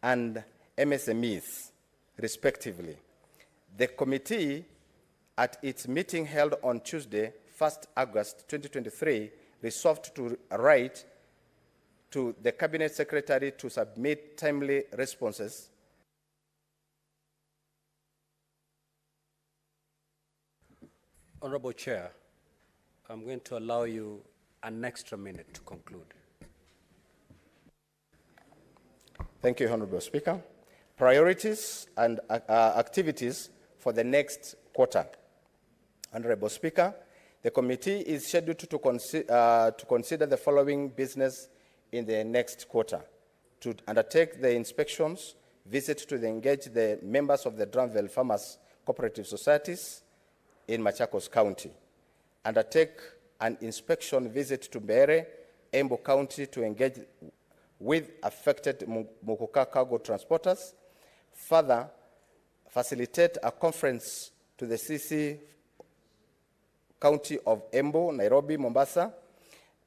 and MSMEs, respectively. The committee, at its meeting held on Tuesday, 1st August 2023, resolved to write to the Cabinet Secretary to submit timely responses. Honorable Chair, I'm going to allow you an extra minute to conclude. Thank you, Honorable Speaker. Priorities and activities for the next quarter. Honorable Speaker, the committee is scheduled to consider the following business in the next quarter: to undertake the inspections, visit to engage the members of the Dramville Farmers Cooperative Societies in Machakos County, undertake an inspection visit to Mbeere, Embu County to engage with affected Mukuka cargo transporters, further facilitate a conference to the CC County of Embu, Nairobi, Mombasa,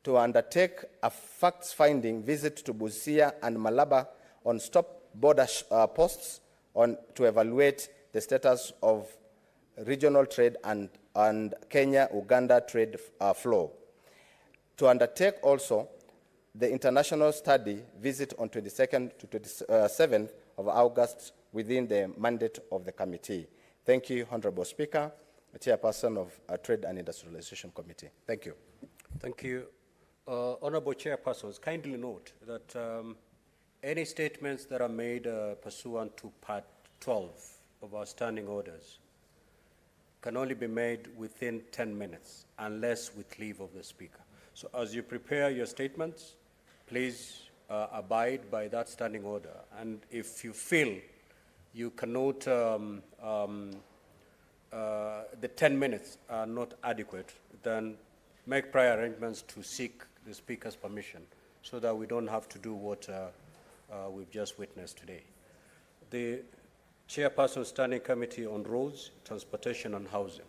to undertake a facts-finding visit to Busia and Malaba on stop border posts to evaluate the status of regional trade and Kenya-Uganda trade flow. To undertake also the international study visit on 22nd to 27th of August within the mandate of the committee. Thank you, Honorable Speaker, Chairperson of Trade and Industrialization Committee. Thank you. Thank you. Honorable Chairpersons, kindly note that any statements that are made pursuant to Part 12 of our standing orders can only be made within 10 minutes, unless with leave of the Speaker. So as you prepare your statements, please abide by that standing order. And if you feel you cannot, the 10 minutes are not adequate, then make prior arrangements to seek the Speaker's permission so that we don't have to do what we've just witnessed today. The Chairperson Standing Committee on Roads, Transportation and Housing.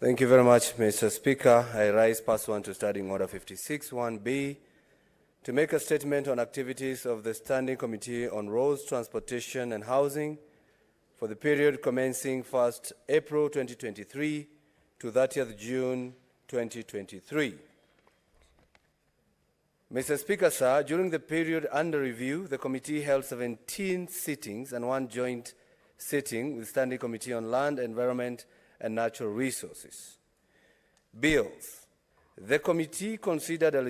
Thank you very much, Mr. Speaker. I rise pursuant to Standing Order 56(1)B to make a statement on activities of the Standing Committee on Roads, Transportation and Housing for the period commencing 1st April 2023 to 30th June 2023. Mr. Speaker, sir, during the period under review, the committee held 17 sittings and 1 joint sitting with Standing Committee on Land, Environment and Natural Resources. Bills. the committee considered a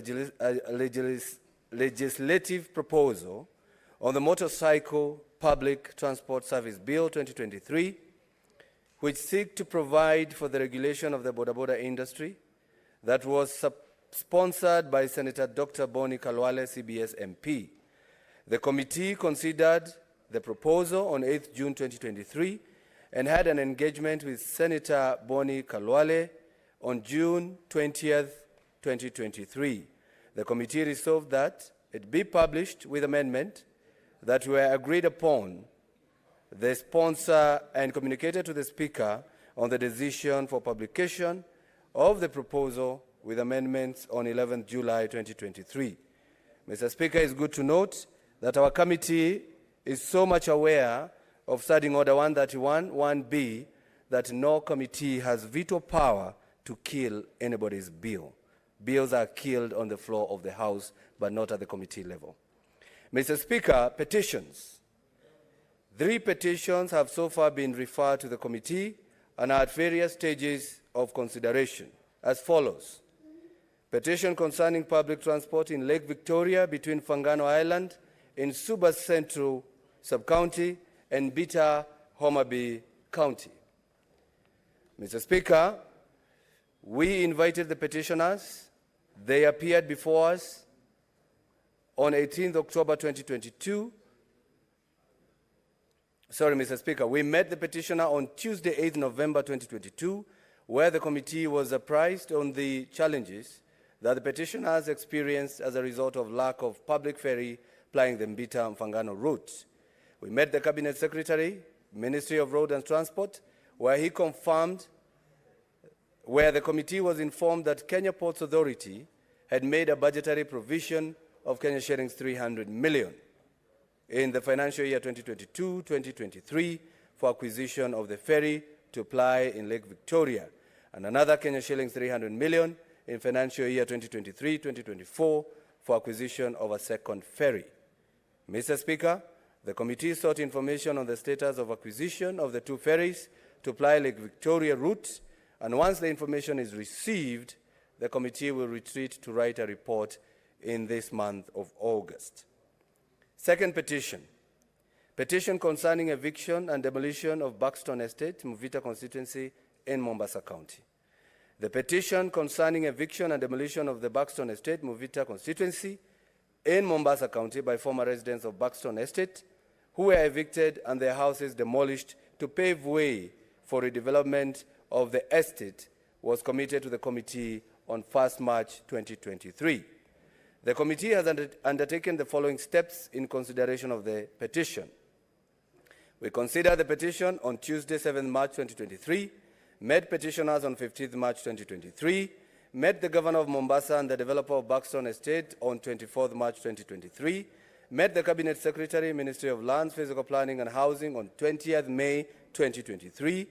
legislative proposal on the Motorcycle Public Transport Service Bill 2023, which seeks to provide for the regulation of the boda industry, that was sponsored by Senator Dr. Boni Kalwale, CBS MP. The committee considered the proposal on 8th June 2023 and had an engagement with Senator Boni Kalwale on June 20th, 2023. The committee resolved that it be published with amendment that were agreed upon the sponsor and communicated to the Speaker on the decision for publication of the proposal with amendments on 11th July 2023. Mr. Speaker, it's good to note that our committee is so much aware of Standing Order 131, 1B, that no committee has veto power to kill anybody's bill. Bills are killed on the floor of the House, but not at the committee level. Mr. Speaker, petitions. 3 petitions have so far been referred to the committee and are at various stages of consideration, as follows. Petition concerning public transport in Lake Victoria between Fangano Island in Suba Central Sub-County and Bita Homabay County. Mr. Speaker, we invited the petitioners. They appeared before us on 18th October 2022. Sorry, Mr. Speaker, we met the petitioner on Tuesday, 8th November 2022, where the committee was apprised on the challenges that the petitioners experienced as a result of lack of public ferry plying the Mbita Mfangano route. We met the Cabinet Secretary, Ministry of Road and Transport, where he confirmed, where the committee was informed that Kenya Ports Authority had made a budgetary provision of Kenya shillings 300 million in the financial year 2022-2023 for acquisition of the ferry to ply in Lake Victoria, and another Kenya shillings 300 million in financial year 2023-2024 for acquisition of a second ferry. Mr. Speaker, the committee sought information on the status of acquisition of the 2 ferries to ply Lake Victoria route, and once the information is received, the committee will retreat to write a report in this month of August. Second petition. Petition concerning eviction and demolition of Buxton Estate, Mvita constituency in Mombasa County. The petition concerning eviction and demolition of the Buxton Estate, Mvita constituency in Mombasa County by former residents of Buxton Estate who were evicted and their houses demolished to pave way for redevelopment of the estate was committed to the committee on 1st March 2023. The committee has undertaken the following steps in consideration of the petition. We considered the petition on Tuesday, 7th March 2023, met petitioners on 15th March 2023, met the Governor of Mombasa and the developer of Buxton Estate on 24th March 2023, met the Cabinet Secretary, Ministry of Lands, Physical Planning and Housing on 20th May 2023.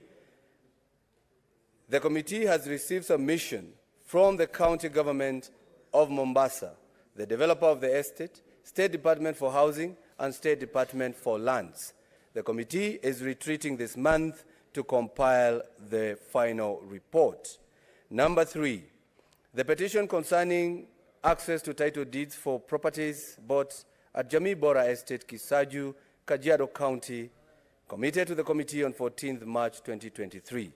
The committee has received submission from the County Government of Mombasa, the developer of the estate, State Department for Housing, and State Department for Lands. The committee is retreating this month to compile the final report. Number 3, the petition concerning access to title deeds for properties bought at Jamii Bora Estate, Kisaju, Kajiado County, committed to the committee on 14th March 2023.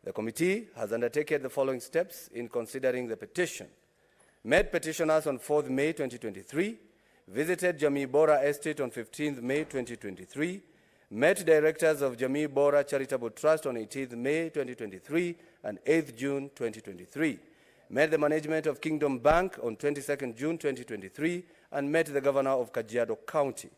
The committee has undertaken the following steps in considering the petition. Met petitioners on 4th May 2023, visited Jamii Bora Estate on 15th May 2023, met directors of Jamii Bora Charitable Trust on 18th May 2023 and 8th June 2023, met the management of Kingdom Bank on 22nd June 2023, and met the governor of Kajiado County.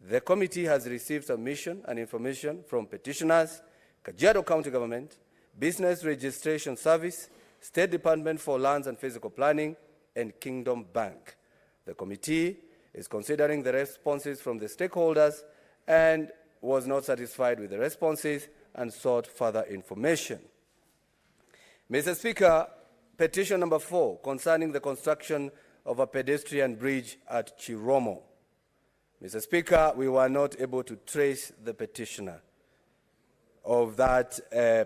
The committee has received submission and information from petitioners, Kajiado County Government, Business Registration Service, State Department for Lands and Physical Planning, and Kingdom Bank. The committee is considering the responses from the stakeholders and was not satisfied with the responses and sought further information. Mr. Speaker, petition number 4 concerning the construction of a pedestrian bridge at Chiromo. Mr. Speaker, we were not able to trace the petitioner of that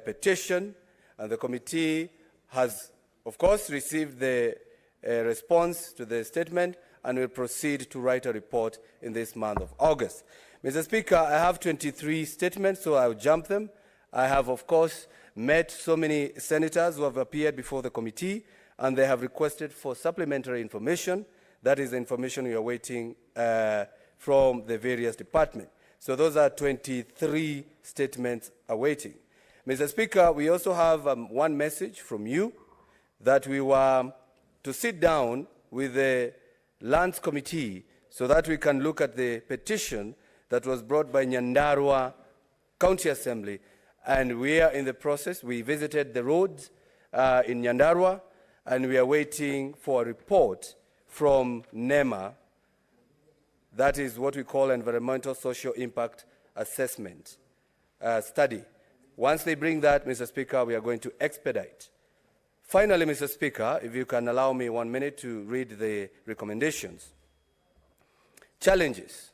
petition, and the committee has of course, received the response to the statement and will proceed to write a report in this month of August. Mr. Speaker, I have 23 statements, so I'll jump them. I have, of course, met so many senators who have appeared before the committee, and they have requested for supplementary information. That is the information we are waiting from the various departments. So those are 23 statements awaiting. Mr. Speaker, we also have one message from you that we were to sit down with the Lands Committee so that we can look at the petition that was brought by Nyandarua County Assembly. And we are in the process. We visited the roads in Nyandarua, and we are waiting for a report from NEMA. That is what we call Environmental Social Impact Assessment study. Once they bring that, Mr. Speaker, we are going to expedite. Finally, Mr. Speaker, if you can allow me 1 minute to read the recommendations. Challenges.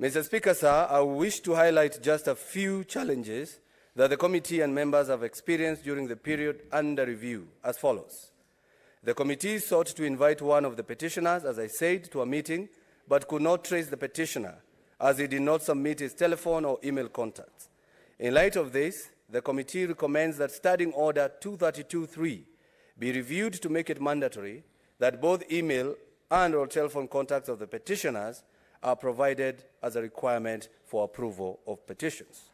Mr. Speaker, sir, I wish to highlight just a few challenges that the committee and members have experienced during the period under review as follows. The committee sought to invite one of the petitioners, as I said, to a meeting, but could not trace the petitioner as he did not submit his telephone or email contacts. In light of this, the committee recommends that Standing Order 232.3 be reviewed to make it mandatory that both email and or telephone contacts of the petitioners are provided as a requirement for approval of petitions.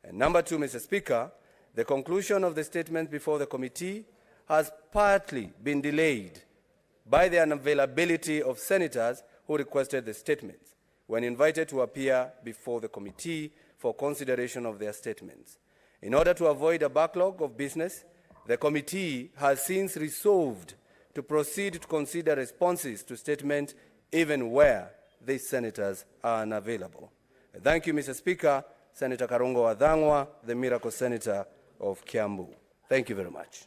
And number two, Mr. Speaker, the conclusion of the statement before the committee has partly been delayed by the unavailability of senators who requested the statements when invited to appear before the committee for consideration of their statements. In order to avoid a backlog of business, the committee has since resolved to proceed to consider responses to statements even where these senators are unavailable. Thank you, Mr. Speaker. Senator Karongo Wadhangwa, the Miracle Senator of Kiambu. Thank you very much.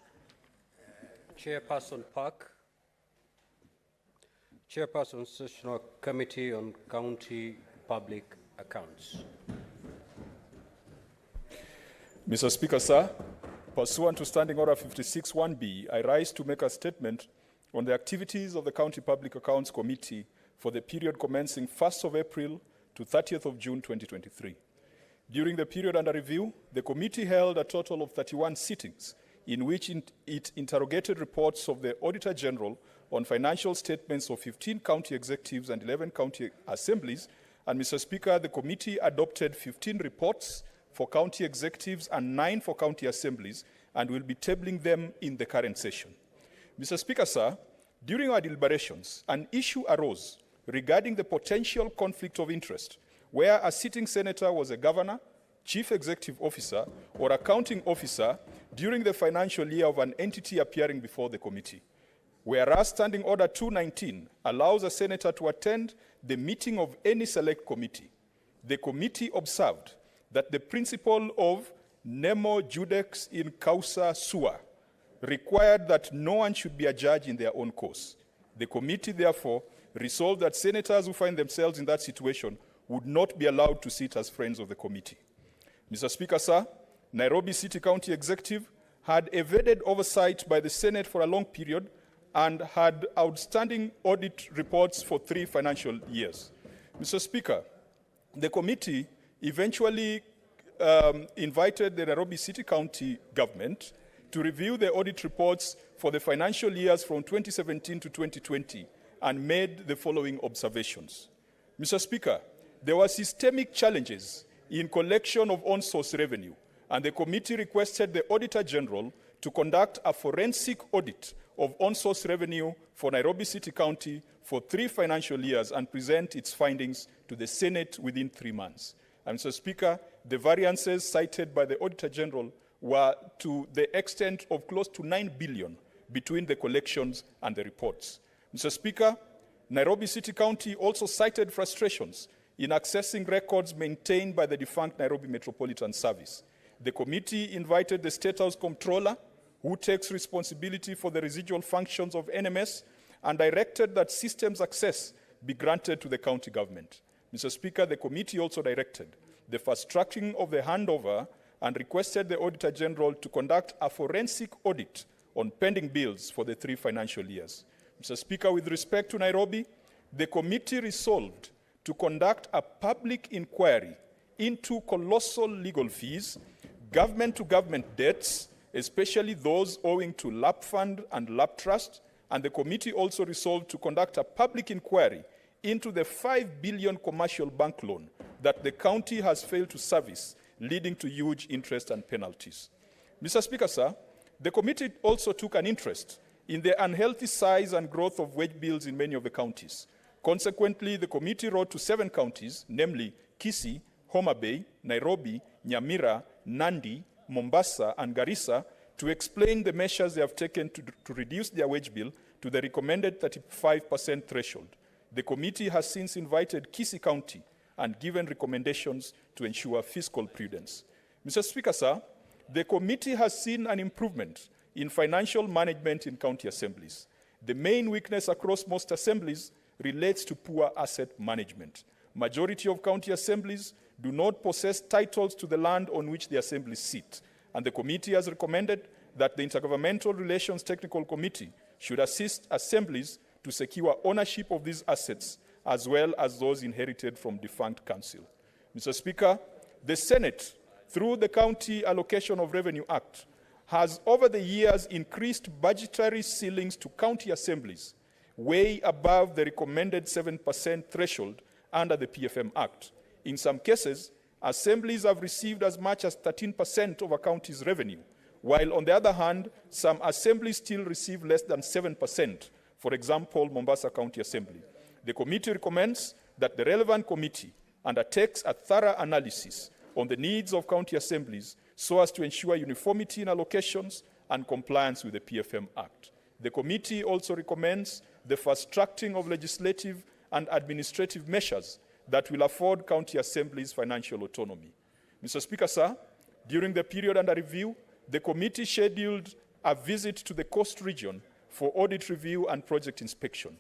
Chairperson Park. Chairperson Sessional Committee on County Public Accounts. Mr. Speaker, sir, pursuant to Standing Order 56.1b, I rise to make a statement on the activities of the County Public Accounts Committee for the period commencing 1st of April to 30th of June 2023. During the period under review, the committee held a total of 31 sittings in which it interrogated reports of the Auditor General on financial statements of 15 county executives and 11 county assemblies. And Mr. Speaker, the committee adopted 15 reports for county executives and 9 for county assemblies, and will be tabling them in the current session. Mr. Speaker, sir, during our deliberations, an issue arose regarding the potential conflict of interest where a sitting senator was a governor, chief executive officer, or accounting officer during the financial year of an entity appearing before the committee. Whereas Standing Order 219 allows a senator to attend the meeting of any select committee, the committee observed that the principle of nemo judex in causa sua required that no one should be a judge in their own cause. The committee, therefore, resolved that senators who find themselves in that situation would not be allowed to sit as friends of the committee. Mr. Speaker, sir, Nairobi City County Executive had evaded oversight by the Senate for a long period and had outstanding audit reports for 3 financial years. Mr. Speaker, the committee eventually invited the Nairobi City County government to review the audit reports for the financial years from 2017 to 2020 and made the following observations. Mr. Speaker, there were systemic challenges in collection of on-source revenue, and the committee requested the Auditor General to conduct a forensic audit of on-source revenue for Nairobi City County for 3 financial years and present its findings to the Senate within 3 months. And Mr. Speaker, the variances cited by the Auditor General were to the extent of close to 9 billion between the collections and the reports. Mr. Speaker, Nairobi City County also cited frustrations in accessing records maintained by the defunct Nairobi Metropolitan Service. The committee invited the State House Comptroller, who takes responsibility for the residual functions of NMS, and directed that systems access be granted to the county government. Mr. Speaker, the committee also directed the fast-tracking of the handover and requested the Auditor General to conduct a forensic audit on pending bills for the 3 financial years. Mr. Speaker, with respect to Nairobi, the committee resolved to conduct a public inquiry into colossal legal fees, government-to-government debts, especially those owing to LAP Fund and LAP Trust, and the committee also resolved to conduct a public inquiry into the 5 billion commercial bank loan that the county has failed to service, leading to huge interest and penalties. Mr. Speaker, sir, the committee also took an interest in the unhealthy size and growth of wage bills in many of the counties. Consequently, the committee wrote to 7 counties, namely Kisii, Homa Bay, Nairobi, Nyamira, Nandi, Mombasa, and Garissa, to explain the measures they have taken to reduce their wage bill to the recommended 35% threshold. The committee has since invited Kisii County and given recommendations to ensure fiscal prudence. Mr. Speaker, sir, the committee has seen an improvement in financial management in county assemblies. The main weakness across most assemblies relates to poor asset management. Majority of county assemblies do not possess titles to the land on which the assemblies sit, and the committee has recommended that the Intergovernmental Relations Technical Committee should assist assemblies to secure ownership of these assets, as well as those inherited from defunct council. Mr. Speaker, the Senate, through the County Allocation of Revenue Act, has over the years increased budgetary ceilings to county assemblies way above the recommended 7% threshold under the PFM Act. In some cases, assemblies have received as much as 13% of a county's revenue, while on the other hand, some assemblies still receive less than 7%, for example, Mombasa County Assembly. The committee recommends that the relevant committee undertakes a thorough analysis on the needs of county assemblies so as to ensure uniformity in allocations and compliance with the PFM Act. The committee also recommends the fast-tracking of legislative and administrative measures that will afford county assemblies financial autonomy. Mr. Speaker, sir, during the period under review, the committee scheduled a visit to the Coast region for audit review and project inspection.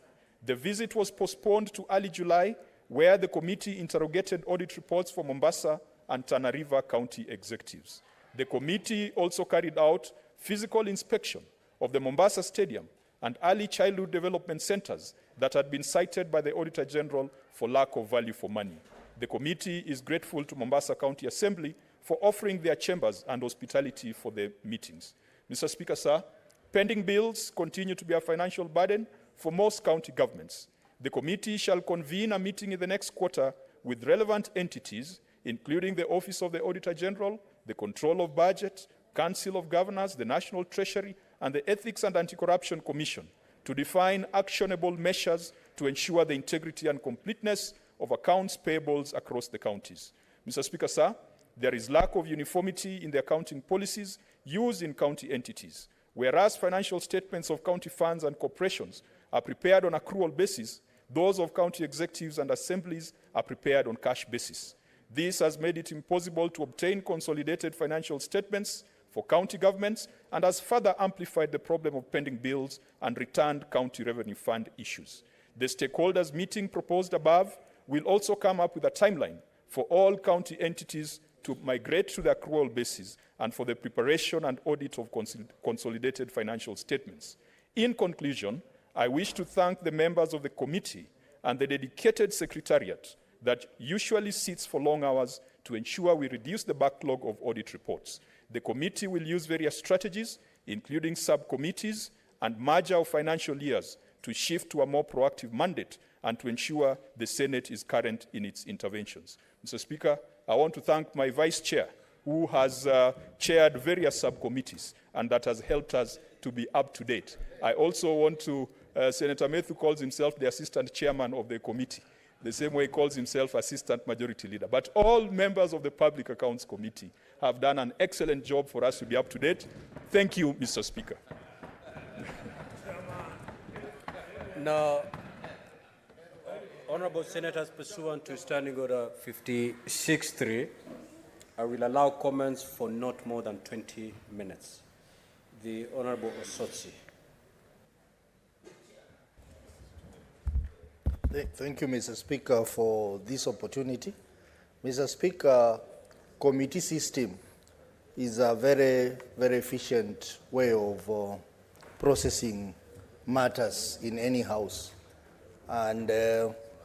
The visit was postponed to early July, where the committee interrogated audit reports for Mombasa and Tana River county executives. The committee also carried out physical inspection of the Mombasa Stadium and early childhood development centers that had been cited by the Auditor General for lack of value for money. The committee is grateful to Mombasa County Assembly for offering their chambers and hospitality for the meetings. Mr. Speaker, sir, pending bills continue to be a financial burden for most county governments. The committee shall convene a meeting in the next quarter with relevant entities, including the Office of the Auditor General, the Control of Budget, Council of Governors, the National Treasury, and the Ethics and Anti-Corruption Commission, to define actionable measures to ensure the integrity and completeness of accounts payables across the counties. Mr. Speaker, sir, there is lack of uniformity in the accounting policies used in county entities. Whereas financial statements of county funds and corporations are prepared on accrual basis, those of county executives and assemblies are prepared on cash basis. This has made it impossible to obtain consolidated financial statements for county governments and has further amplified the problem of pending bills and returned county revenue fund issues. The stakeholders meeting proposed above will also come up with a timeline for all county entities to migrate to the accrual basis and for the preparation and audit of consolidated financial statements. In conclusion, I wish to thank the members of the committee and the dedicated secretariat that usually sits for long hours to ensure we reduce the backlog of audit reports. The committee will use various strategies, including subcommittees and merger of financial years, to shift to a more proactive mandate and to ensure the Senate is current in its interventions. Mr. Speaker, I want to thank my Vice Chair, who has chaired various subcommittees, and that has helped us to be up to date. I also want to, Senator Methu calls himself the Assistant Chairman of the committee, the same way he calls himself Assistant Majority Leader. But all members of the Public Accounts Committee have done an excellent job for us to be up to date. Thank you, Mr. Speaker. Now, Honorable Senators, pursuant to Standing Order 56.3, I will allow comments for not more than 20 minutes. The Honorable Osotsi. Thank you, Mr. Speaker, for this opportunity. Mr. Speaker, committee system is a very, very efficient way of processing matters in any house. And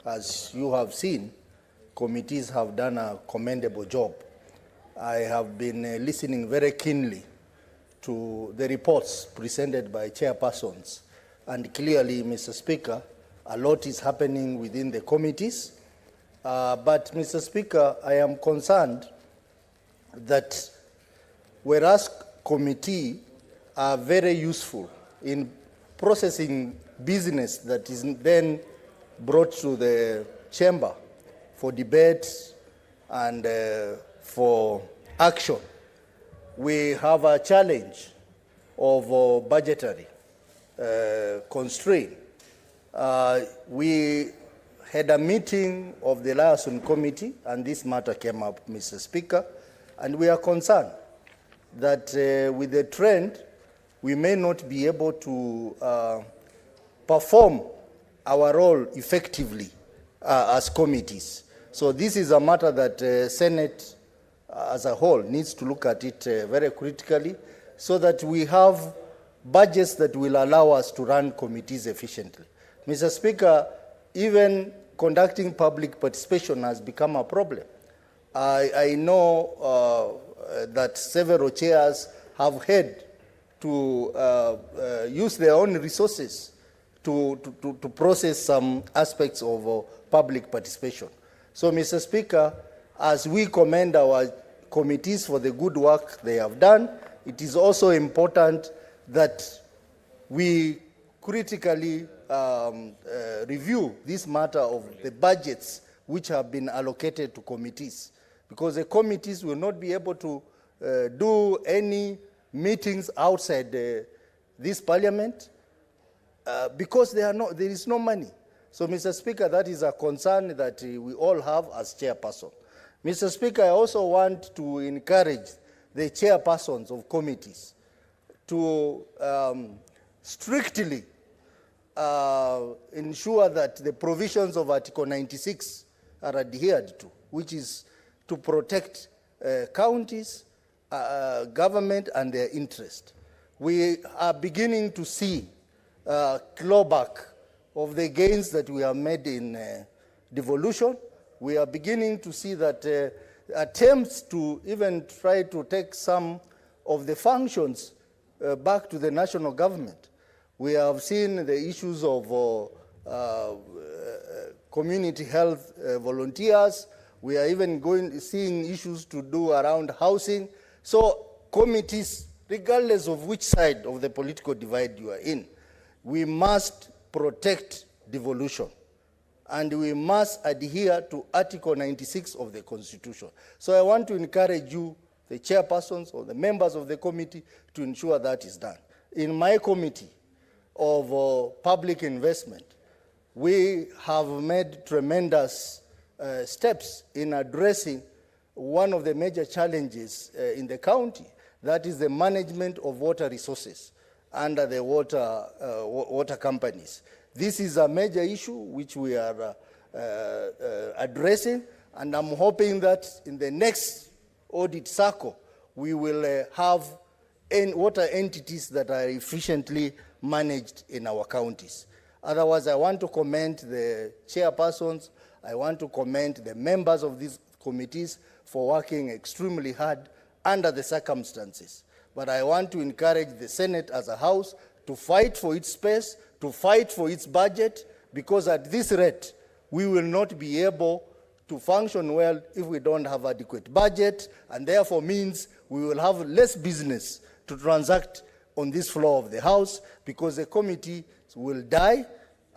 as you have seen, committees have done a commendable job. I have been listening very keenly to the reports presented by chairpersons. And clearly, Mr. Speaker, a lot is happening within the committees. But, Mr. Speaker, I am concerned that whereas committees are very useful in processing business that is then brought to the chamber for debate and for action, we have a challenge of budgetary constraint. We had a meeting of the liaison committee, and this matter came up, Mr. Speaker, and we are concerned that with the trend, we may not be able to perform our role effectively as committees. So this is a matter that Senate as a whole needs to look at it very critically so that we have budgets that will allow us to run committees efficiently. Mr. Speaker, even conducting public participation has become a problem. I know that several chairs have had to use their own resources to process some aspects of public participation. So, Mr. Speaker, as we commend our committees for the good work they have done, it is also important that we critically review this matter of the budgets which have been allocated to committees, because the committees will not be able to do any meetings outside this parliament because there is no money. So, Mr. Speaker, that is a concern that we all have as chairperson. Mr. Speaker, I also want to encourage the chairpersons of committees to strictly ensure that the provisions of Article 96 are adhered to, which is to protect counties, government, and their interest. We are beginning to see clawback of the gains that we have made in devolution. We are beginning to see that attempts to even try to take some of the functions back to the national government. We have seen the issues of community health volunteers. We are even seeing issues to do around housing. So committees, regardless of which side of the political divide you are in, we must protect devolution. And we must adhere to Article 96 of the Constitution. So I want to encourage you, the chairpersons or the members of the committee, to ensure that is done. In my committee of public investment, we have made tremendous steps in addressing one of the major challenges in the county, that is the management of water resources under the water companies. This is a major issue which we are addressing, and I'm hoping that in the next audit cycle, we will have water entities that are efficiently managed in our counties. Otherwise, I want to commend the chairpersons, I want to commend the members of these committees for working extremely hard under the circumstances. But I want to encourage the Senate as a house to fight for its space, to fight for its budget, because at this rate, we will not be able to function well if we don't have adequate budget, and therefore means we will have less business to transact on this floor of the House, because the committee will die,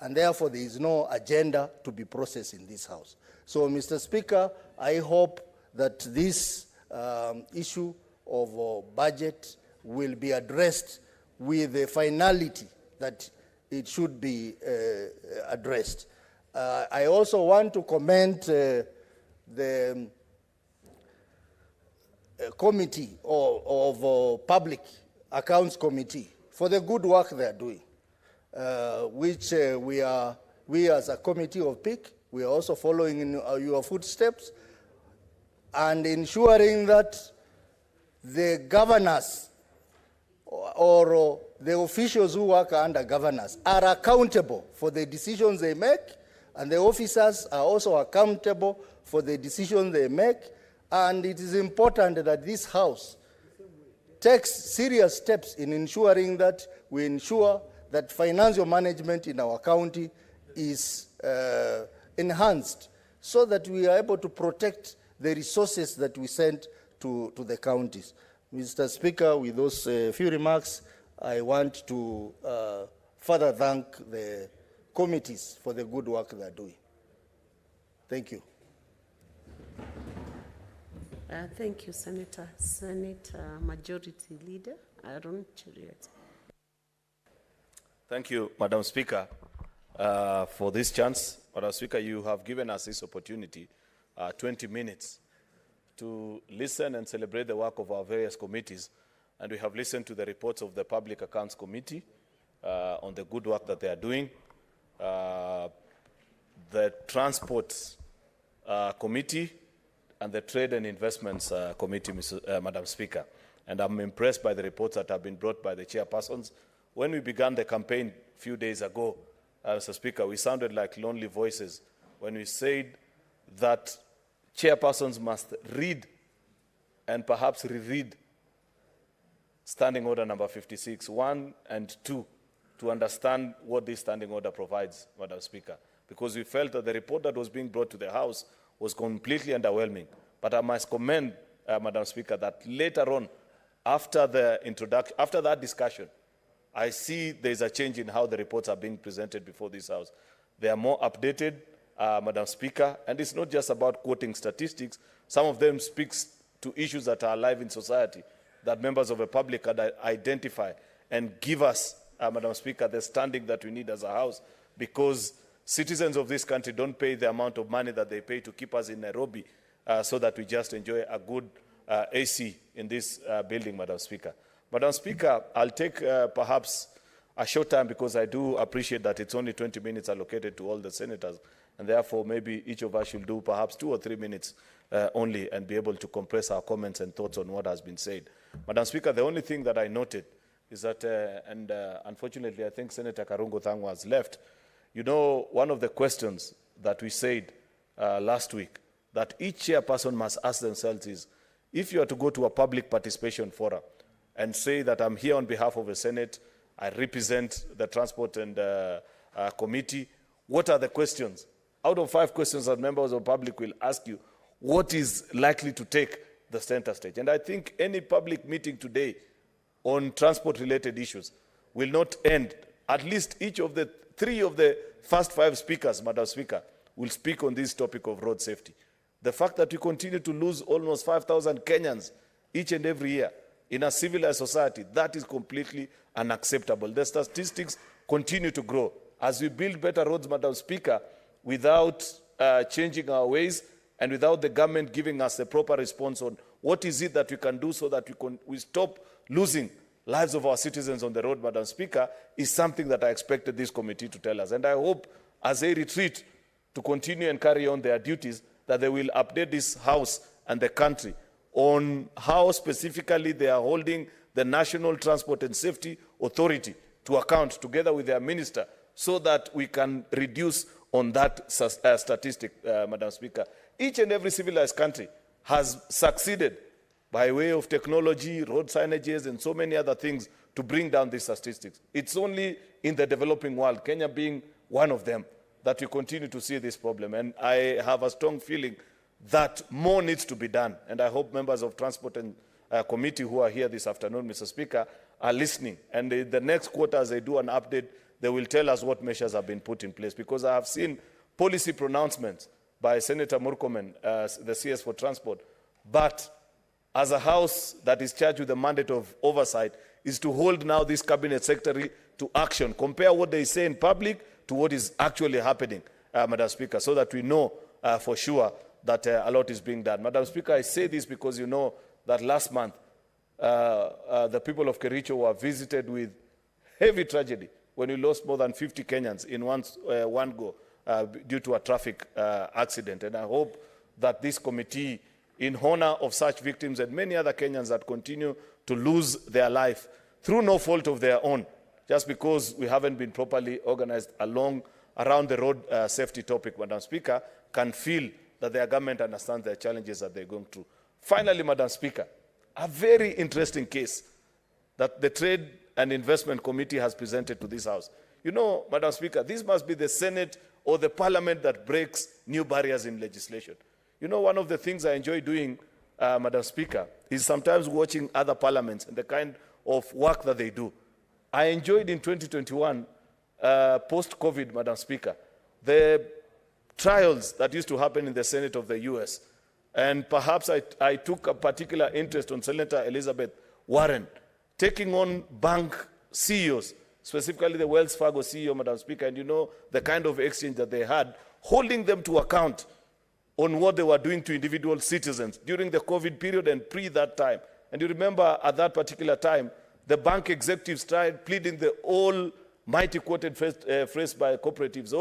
and therefore there is no agenda to be processed in this House. So, Mr. Speaker, I hope that this issue of budget will be addressed with the finality that it should be addressed. I also want to commend the committee of Public Accounts Committee for the good work they are doing, which we as a committee of PIC, we are also following in your footsteps and ensuring that the governors or the officials who work under governors are accountable for the decisions they make, and the officers are also accountable for the decisions they make. And it is important that this House takes serious steps in ensuring that we ensure that financial management in our county is enhanced, so that we are able to protect the resources that we send to the counties. Mr. Speaker, with those few remarks, I want to further thank the committees for the good work they are doing. Thank you. Thank you, Senator. Majority Leader Aaron Cheriot. Thank you, Madam Speaker, for this chance. Madam Speaker, you have given us this opportunity, 20 minutes, to listen and celebrate the work of our various committees. And we have listened to the reports of the Public Accounts Committee on the good work that they are doing, the Transport Committee, and the Trade and Investments Committee, Madam Speaker. And I'm impressed by the reports that have been brought by the chairpersons. When we began the campaign a few days ago, Mr. Speaker, we sounded like lonely voices when we said that chairpersons must read and perhaps reread Standing Order number 56, 1 and 2, to understand what this standing order provides, Madam Speaker, because we felt that the report that was being brought to the House was completely underwhelming. But I must commend, Madam Speaker, that later on, after the introduction, after that discussion, I see there's a change in how the reports are being presented before this House. They are more updated, Madam Speaker, and it's not just about quoting statistics. Some of them speaks to issues that are alive in society, that members of the public can identify and give us, Madam Speaker, the standing that we need as a House, because citizens of this country don't pay the amount of money that they pay to keep us in Nairobi so that we just enjoy a good AC in this building, Madam Speaker. Madam Speaker, I'll take perhaps a short time, because I do appreciate that it's only 20 minutes allocated to all the senators, and therefore maybe each of us should do perhaps 2 or 3 minutes only and be able to compress our comments and thoughts on what has been said. Madam Speaker, the only thing that I noted is that, unfortunately I think Senator Karungo Thangwa has left, you know, one of the questions that we said last week that each chairperson must ask themselves is, if you are to go to a public participation forum and say that I'm here on behalf of the Senate, I represent the Transport and Committee, what are the questions? Out of 5 questions that members of the public will ask you, what is likely to take the center stage? And I think any public meeting today on transport-related issues will not end. At least each of the 3 of the first 5 speakers, Madam Speaker, will speak on this topic of road safety. The fact that we continue to lose almost 5,000 Kenyans each and every year in a civilized society, that is completely unacceptable. The statistics continue to grow. As we build better roads, Madam Speaker, without changing our ways and without the government giving us a proper response on what is it that we can do so that we stop losing lives of our citizens on the road, Madam Speaker, is something that I expected this committee to tell us. And I hope, as they retreat to continue and carry on their duties, that they will update this House and the country on how specifically they are holding the National Transport and Safety Authority to account, together with their minister, so that we can reduce on that statistic, Madam Speaker. Each and every civilized country has succeeded by way of technology, road signages, and so many other things to bring down these statistics. It's only in the developing world, Kenya being one of them, that we continue to see this problem. And I have a strong feeling that more needs to be done. And I hope members of Transport and Committee who are here this afternoon, Mr. Speaker, are listening. And in the next quarter, as they do an update, they will tell us what measures have been put in place. Because I have seen policy pronouncements by Senator Murkomen, the CS for Transport. But as a House that is charged with the mandate of oversight, is to hold now this Cabinet Secretary to action. Compare what they say in public to what is actually happening, Madam Speaker, so that we know for sure that a lot is being done. Madam Speaker, I say this because you know that last month the people of Kericho were visited with heavy tragedy when we lost more than 50 Kenyans in one go due to a traffic accident. And I hope that this committee, in honor of such victims and many other Kenyans that continue to lose their life, through no fault of their own, just because we haven't been properly organized around the road safety topic, Madam Speaker, can feel that their government understands the challenges that they're going through. Finally, Madam Speaker, a very interesting case that the Trade and Investment Committee has presented to this House. You know, Madam Speaker, this must be the Senate or the Parliament that breaks new barriers in legislation. You know, one of the things I enjoy doing, Madam Speaker, is sometimes watching other parliaments and the kind of work that they do. I enjoyed in 2021, post-COVID, Madam Speaker, the trials that used to happen in the Senate of the US. And perhaps I took a particular interest on Senator Elizabeth Warren, taking on bank CEOs, specifically the Wells Fargo CEO, Madam Speaker, and you know the kind of exchange that they had, holding them to account on what they were doing to individual citizens during the COVID period and pre that time. And you remember at that particular time, the bank executives tried pleading the almighty quoted phrase by cooperatives,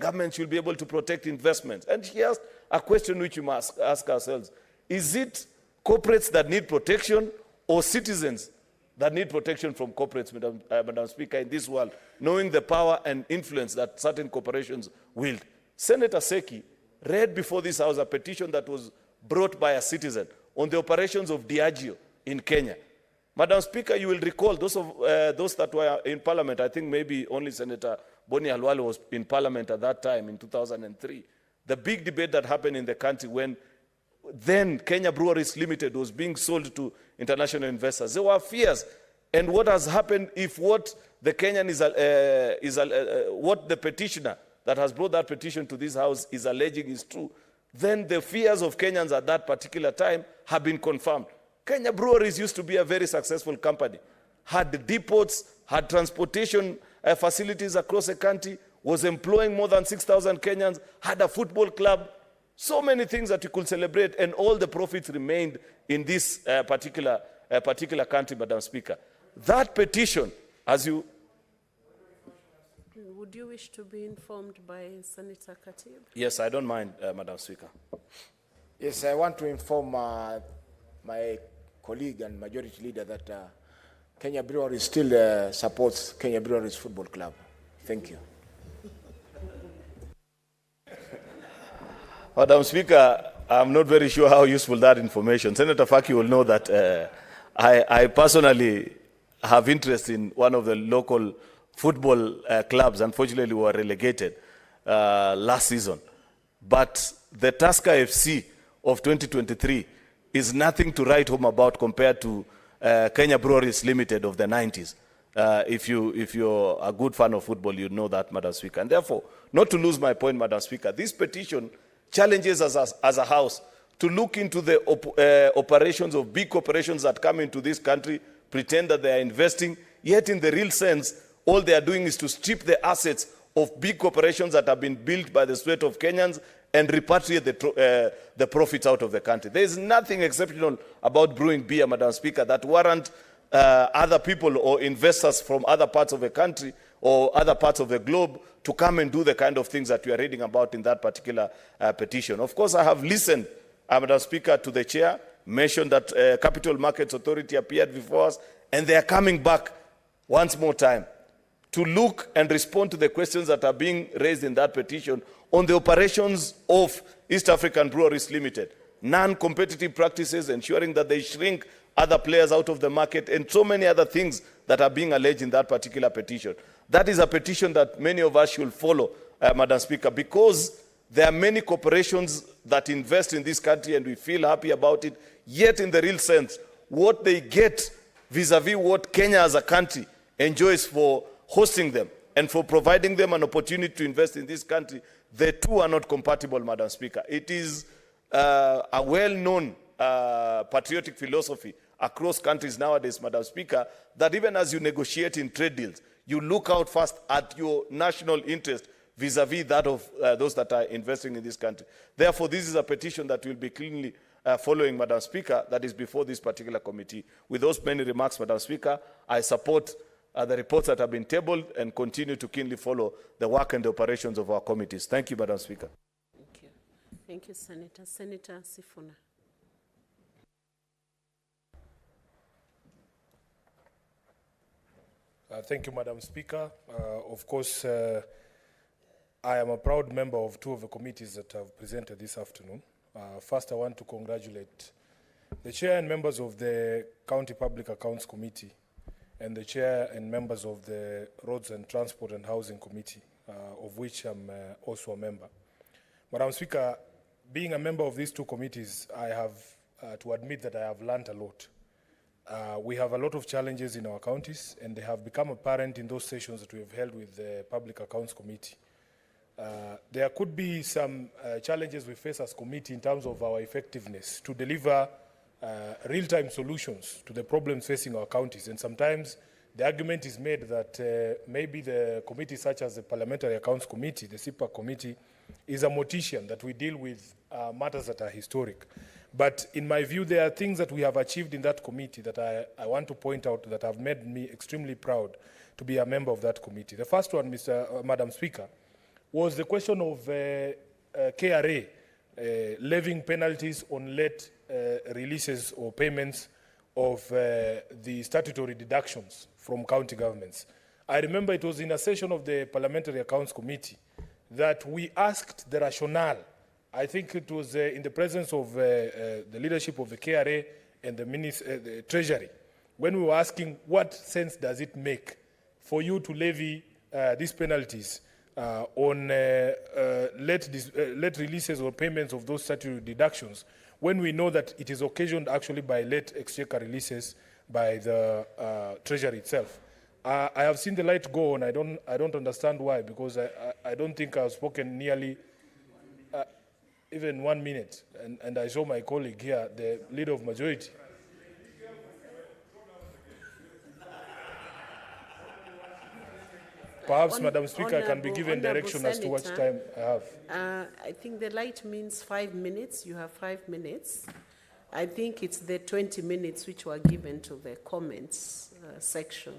government should be able to protect investments. And here's a question which we must ask ourselves. Is it corporates that need protection or citizens that need protection from corporates, Madam Speaker, in this world, knowing the power and influence that certain corporations wield? Senator Seki read before this House a petition that was brought by a citizen on the operations of Diageo in Kenya. Madam Speaker, you will recall those that were in Parliament, I think maybe only Senator Boni Halwale was in Parliament at that time in 2003. The big debate that happened in the country when then Kenya Breweries Limited was being sold to international investors. There were fears. And what has happened if what the Kenyan what the petitioner that has brought that petition to this House is alleging is true, then the fears of Kenyans at that particular time have been confirmed. Kenya Breweries used to be a very successful company, had depots, had transportation facilities across the country, was employing more than 6,000 Kenyans, had a football club, so many things that you could celebrate, and all the profits remained in this particular country, Madam Speaker. That petition, as you... Would you wish to be informed by Senator Katib? Yes, I don't mind, Madam Speaker. Yes, I want to inform my colleague and majority leader that Kenya Breweries still supports Kenya Breweries Football Club. Thank you. Madam Speaker, I'm not very sure how useful that information. Senator Faki will know that I personally have interest in one of the local football clubs. Unfortunately, we were relegated last season. But the Tusker FC of 2023 is nothing to write home about compared to Kenya Breweries Limited of the 90s. If you're a good fan of football, you know that, Madam Speaker. And therefore, not to lose my point, Madam Speaker, this petition challenges us as a House to look into the operations of big corporations that come into this country, pretend that they are investing, yet in the real sense, all they are doing is to strip the assets of big corporations that have been built by the sweat of Kenyans and repatriate the profits out of the country. There is nothing exceptional about brewing beer, Madam Speaker, that warrant other people or investors from other parts of the country or other parts of the globe to come and do the kind of things that we are reading about in that particular petition. Of course, I have listened, Madam Speaker, to the chair, mentioned that Capital Markets Authority appeared before us, and they are coming back once more time to look and respond to the questions that are being raised in that petition on the operations of East African Breweries Limited, non-competitive practices, ensuring that they shrink other players out of the market, and so many other things that are being alleged in that particular petition. That is a petition that many of us should follow, Madam Speaker, because there are many corporations that invest in this country and we feel happy about it, yet in the real sense, what they get vis-a-vis what Kenya as a country enjoys for hosting them and for providing them an opportunity to invest in this country, the two are not compatible, Madam Speaker. It is a well-known patriotic philosophy across countries nowadays, Madam Speaker, that even as you negotiate in trade deals, you look out first at your national interest vis-a-vis that of those that are investing in this country. Therefore, this is a petition that will be cleanly following, Madam Speaker, that is before this particular committee. With those many remarks, Madam Speaker, I support the reports that have been tabled and continue to keenly follow the work and the operations of our committees. Thank you, Madam Speaker. Thank you. Thank you, Senator. Senator Sifuna. Thank you, Madam Speaker. Of course, I am a proud member of two of the committees that have presented this afternoon. First, I want to congratulate the chair and members of the County Public Accounts Committee and the chair and members of the Roads and Transport and Housing Committee, of which I'm also a member. Madam Speaker, being a member of these two committees, I have to admit that I have learned a lot. We have a lot of challenges in our counties, and they have become apparent in those sessions that we have held with the Public Accounts Committee. There could be some challenges we face as committee in terms of our effectiveness to deliver real-time solutions to the problems facing our counties. And sometimes the argument is made that maybe the committee such as the Parliamentary Accounts Committee, the CPAC committee, is a mortician, that we deal with matters that are historic. But in my view, there are things that we have achieved in that committee that I want to point out that have made me extremely proud to be a member of that committee. The first one, Madam Speaker, was the question of KRA levying penalties on late releases or payments of the statutory deductions from county governments. I remember it was in a session of the Parliamentary Accounts Committee that we asked the rationale. I think it was in the presence of the leadership of the KRA and the Treasury, when we were asking what sense does it make for you to levy these penalties on late releases or payments of those statutory deductions, when we know that it is occasioned actually by late exchequer releases by the Treasury itself. I have seen the light go on. I don't understand why, because I don't think I've spoken nearly even 1 minute, and I saw my colleague here, the leader of majority. Perhaps, Madam Speaker, I can be given direction as to what time I have. I think the light means 5 minutes. You have 5 minutes. I think it's the 20 minutes which were given to the comments section.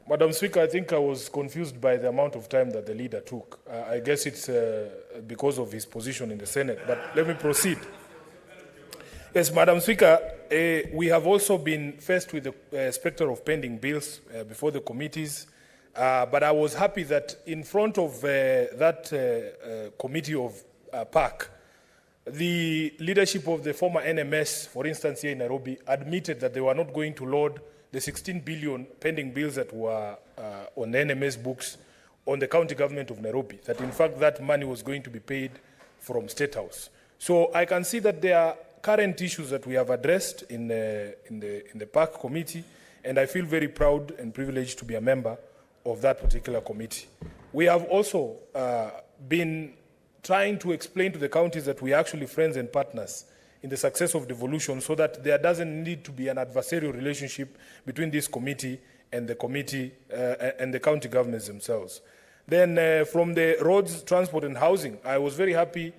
Madam Speaker, I think I was confused by the amount of time that the leader took. I guess it's because of his position in the Senate, but let me proceed. Yes, Madam Speaker, we have also been faced with the specter of pending bills before the committees, but I was happy that in front of that committee of PAC, the leadership of the former NMS, for instance, here in Nairobi, admitted that they were not going to load the 16 billion pending bills that were on the NMS books on the county government of Nairobi, that in fact that money was going to be paid from State House. So I can see that there are current issues that we have addressed in the PAC committee, and I feel very proud and privileged to be a member of that particular committee. We have also been trying to explain to the counties that we are actually friends and partners in the success of devolution, so that there doesn't need to be an adversarial relationship between this committee and the county governments themselves. Then from the roads, transport and housing, I was very happy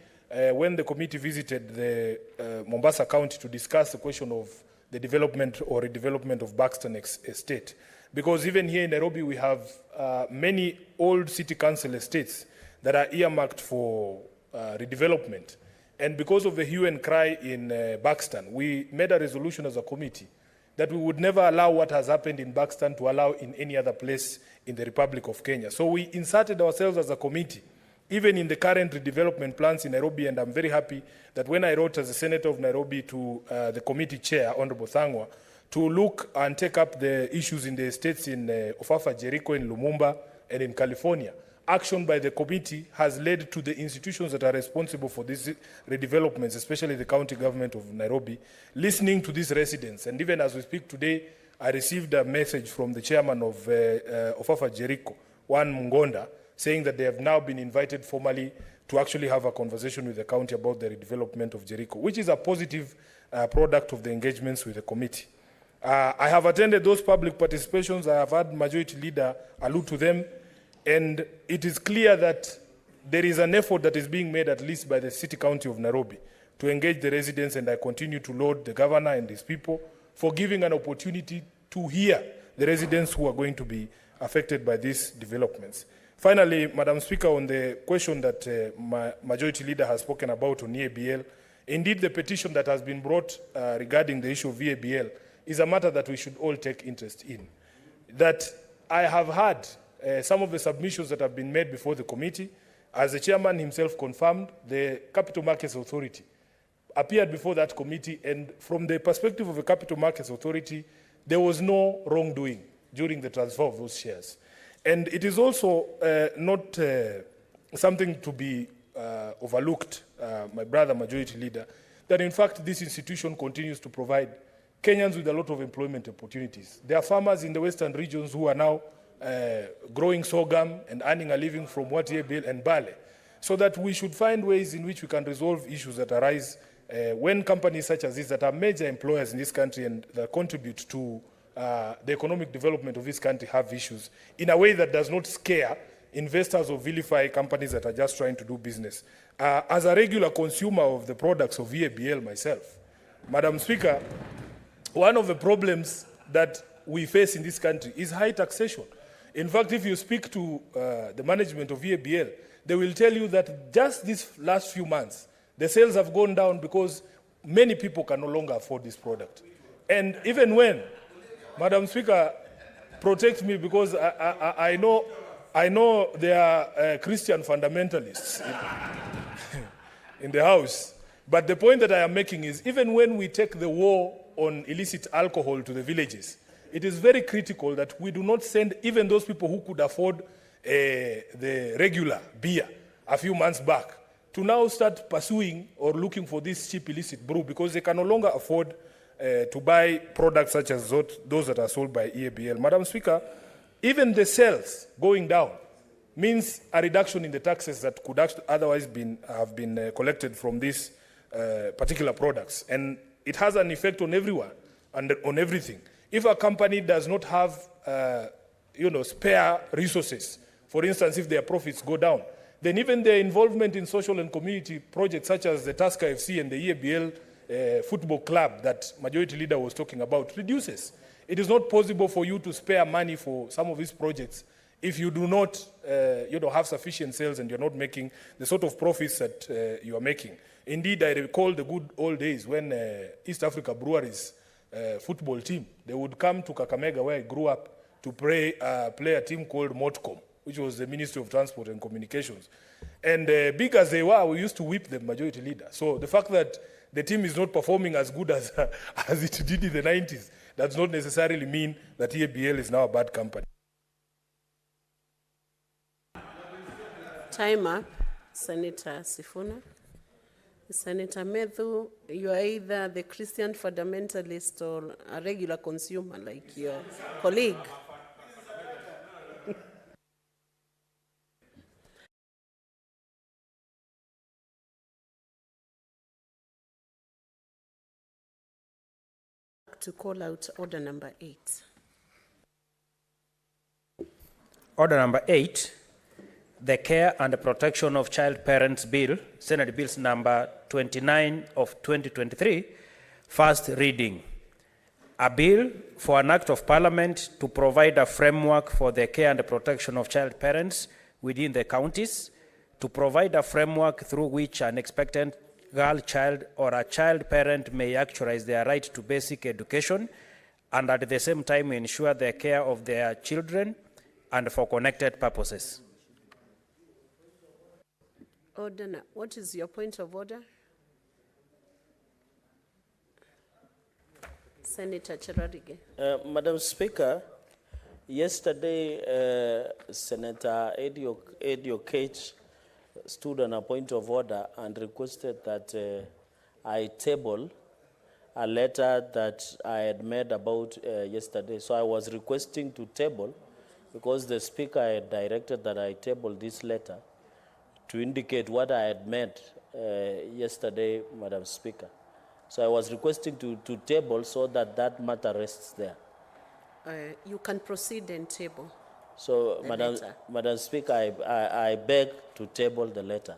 when the committee visited the Mombasa County to discuss the question of the development or redevelopment of Buxton Estate. Because even here in Nairobi, we have many old city council estates that are earmarked for redevelopment. And because of the hue and cry in Buxton, we made a resolution as a committee that we would never allow what has happened in Buxton to allow in any other place in the Republic of Kenya. So we inserted ourselves as a committee, even in the current redevelopment plans in Nairobi, and I'm very happy that when I wrote as a senator of Nairobi to the committee chair, Honorable Thangwa, to look and take up the issues in the estates in Ofafa, Jericho, in Lumumba, and in California, action by the committee has led to the institutions that are responsible for these redevelopments, especially the county government of Nairobi, listening to these residents. And even as we speak today, I received a message from the chairman of Ofafa Jericho, Juan Mungonda, saying that they have now been invited formally to actually have a conversation with the county about the redevelopment of Jericho, which is a positive product of the engagements with the committee. I have attended those public participations. I have had Majority Leader allude to them. And it is clear that there is an effort that is being made, at least by the City County of Nairobi, to engage the residents, and I continue to laud the governor and his people for giving an opportunity to hear the residents who are going to be affected by these developments. Finally, Madam Speaker, on the question that my Majority Leader has spoken about on EABL, indeed the petition that has been brought regarding the issue of EABL is a matter that we should all take interest in. that I have had some of the submissions that have been made before the committee. As the chairman himself confirmed, the Capital Markets Authority appeared before that committee, and from the perspective of the Capital Markets Authority, there was no wrongdoing during the transfer of those shares. And it is also not something to be overlooked, my brother Majority Leader, that in fact this institution continues to provide Kenyans with a lot of employment opportunities. There are farmers in the western regions who are now growing sorghum and earning a living from what EABL and barley. So that we should find ways in which we can resolve issues that arise when companies such as this that are major employers in this country and that contribute to the economic development of this country have issues in a way that does not scare investors or vilify companies that are just trying to do business. As a regular consumer of the products of EABL myself, Madam Speaker, one of the problems that we face in this country is high taxation. In fact, if you speak to the management of EABL, they will tell you that just these last few months, the sales have gone down because many people can no longer afford this product. And even when, Madam Speaker, protect me because I know there are Christian fundamentalists in the House. But the point that I am making is even when we take the war on illicit alcohol to the villages, it is very critical that we do not send even those people who could afford the regular beer a few months back to now start pursuing or looking for this cheap illicit brew because they can no longer afford to buy products such as those that are sold by EABL. Madam Speaker, even the sales going down means a reduction in the taxes that could otherwise have been collected from these particular products. And it has an effect on everyone and on everything. If a company does not have spare resources, for instance, if their profits go down, then even their involvement in social and community projects such as the Tusker FC and the EABL football club that Majority Leader was talking about reduces. It is not possible for you to spare money for some of these projects if you do not have sufficient sales and you're not making the sort of profits that you are making. Indeed, I recall the good old days when East Africa Breweries football team, they would come to Kakamega where I grew up to play a team called Motcom, which was the Ministry of Transport and Communications. And big as they were, we used to whip them, Majority Leader. So the fact that the team is not performing as good as it did in the 90s does not necessarily mean that EABL is now a bad company. Time up, Senator Sifuna. Senator Methu, you are either the Christian fundamentalist or a regular consumer like your colleague. To call out order number 8. Order number 8, the Care and Protection of Child Parents Bill, Senate Bills number 29 of 2023, first reading. A bill for an act of parliament to provide a framework for the care and protection of child parents within the counties, to provide a framework through which an expectant girl child or a child parent may actualize their right to basic education and at the same time ensure the care of their children and for connected purposes. Order, what is your point of order? Senator Cherarige. Madam Speaker, yesterday Senator Edio Cage stood on a point of order and requested that I table a letter that I had made about yesterday. So I was requesting to table because the Speaker had directed that I table this letter to indicate what I had made yesterday, Madam Speaker. So I was requesting to table so that that matter rests there. You can proceed and table. So, Madam Speaker, I beg to table the letter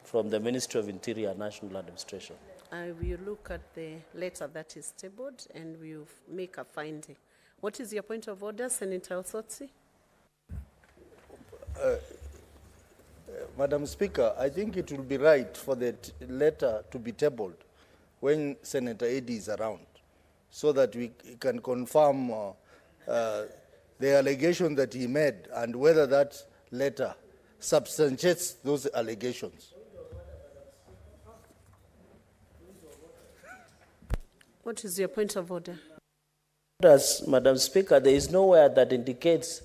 from the Ministry of Interior and National Administration. I will look at the letter that is tabled and we'll make a finding. What is your point of order, Senator Osotsi? Madam Speaker, I think it will be right for the letter to be tabled when Senator Eddy is around, so that we can confirm the the allegation that he made and whether that letter substantiates those allegations. What is your point of order? Madam Speaker, there is nowhere that indicates